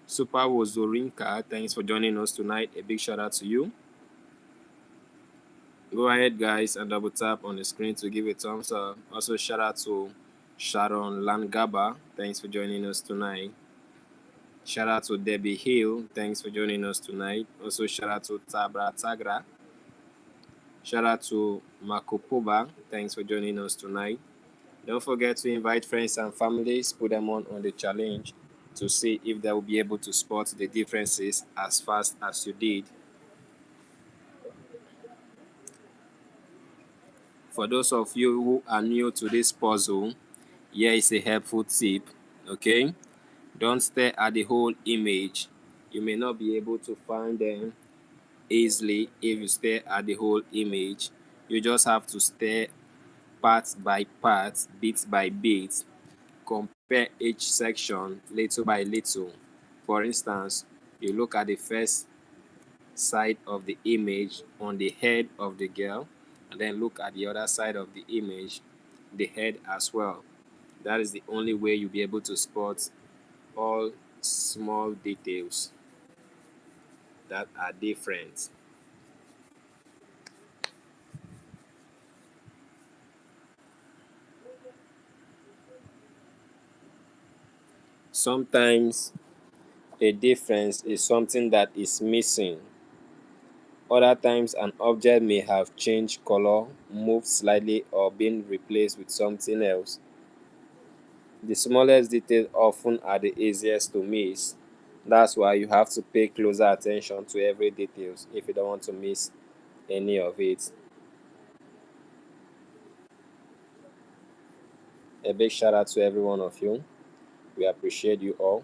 Super Wozorinka, thanks for joining us tonight. A big shout out to you. Go ahead, guys, and double tap on the screen to give a thumbs up. Also, shout out to Sharon Langaba. Thanks for joining us tonight. Shout out to Debbie Hill. Thanks for joining us tonight. Also, shout out to Tabra Tagra. Shout out to Makopoba. Thanks for joining us tonight. Don't forget to invite friends and families. Put them on the challenge to see if they will be able to spot the differences as fast as you did. For those of you who are new to this puzzle, here is a helpful tip, okay? Don't stare at the whole image. You may not be able to find them easily if you stare at the whole image. You just have to stare part by part, bit by bit, compare each section little by little. For instance, you look at the first side of the image on the head of the girl, and then look at the other side of the image, the head as well. That is the only way you'll be able to spot all small details that are different. Sometimes a difference is something that is missing. Other times an object may have changed color, moved slightly, or been replaced with something else. The smallest details often are the easiest to miss. That's why you have to pay closer attention to every details if you don't want to miss any of it. A big shout out to every one of you. We appreciate you all.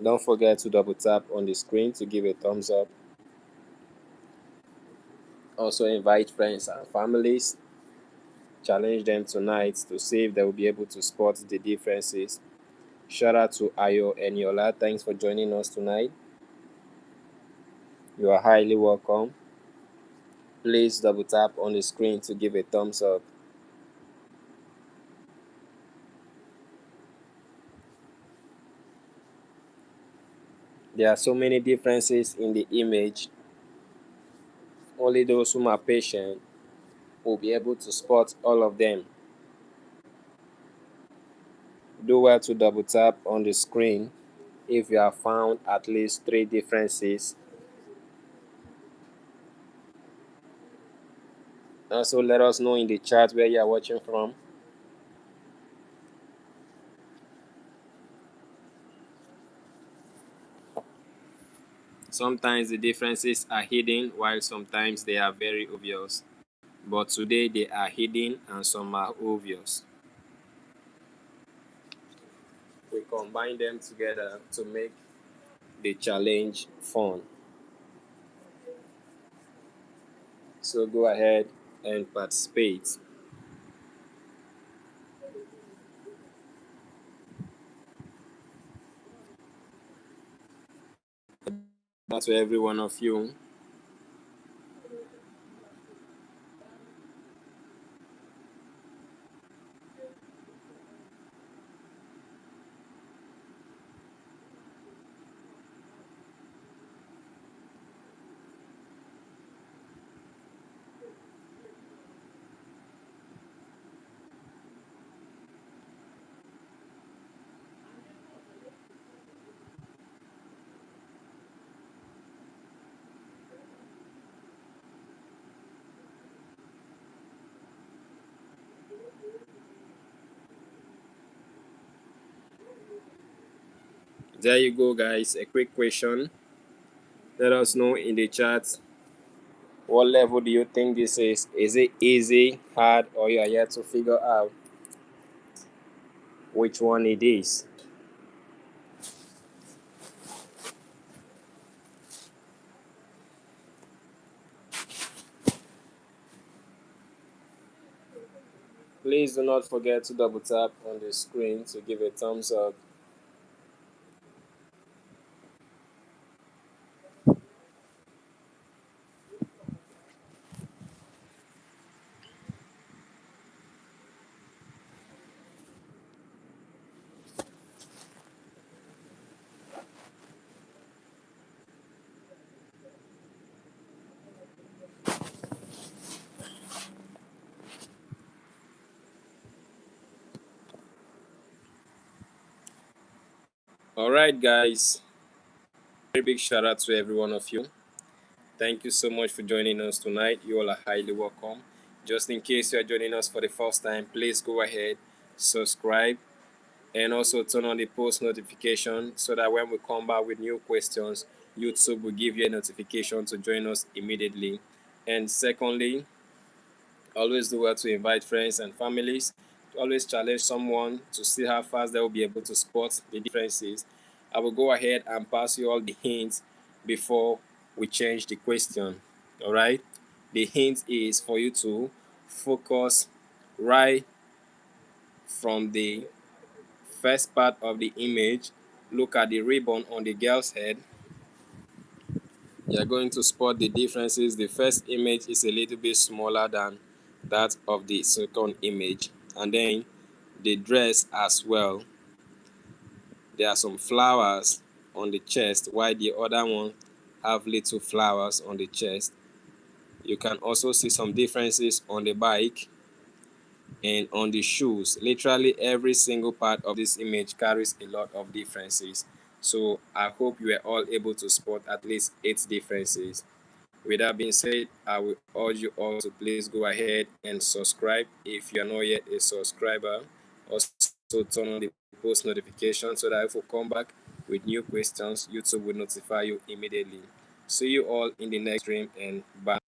Don't forget to double tap on the screen to give a thumbs up. Also invite friends and families. Challenge them tonight to see if they will be able to spot the differences. Shout out to Ayo Eniola. Thanks for joining us tonight. You are highly welcome. Please double tap on the screen to give a thumbs up. There are so many differences in the image. Only those who are patient will be able to spot all of them. Do well to double tap on the screen if you have found at least 3 differences. Also, let us know in the chat where you are watching from. Sometimes the differences are hidden while sometimes they are very obvious. But today they are hidden and some are obvious. We combine them together to make the challenge fun. So go ahead and participate. to every one of you. There you go, guys. A quick question. Let us know in the chat, what level do you think this is? Is it easy, hard, or you are yet to figure out which one it is? Please do not forget to double tap on the screen to give a thumbs up. All right, guys. Very big shout out to every one of you. Thank you so much for joining us tonight. You all are highly welcome. Just in case you are joining us for the first time, please go ahead, subscribe, and also turn on the post notification so that when we come back with new questions, YouTube will give you a notification to join us immediately. And secondly, always do well to invite friends and families. Always challenge someone to see how fast they will be able to spot the differences. I will go ahead and pass you all the hints before we change the question. All right. The hint is for you to focus right from the first part of the image. Look at the ribbon on the girl's head. You're going to spot the differences. The first image is a little bit smaller than that of the second image, and then the dress as well. There are some flowers on the chest while the other one have little flowers on the chest. You can also see some differences on the bike and on the shoes. Literally every single part of this image carries a lot of differences. So I hope you are all able to spot at least 8 differences. With that being said, I will urge you all to please go ahead and subscribe if you are not yet a subscriber. Also, turn on the post notification so that if we come back with new questions, YouTube will notify you immediately. See you all in the next stream, and bye.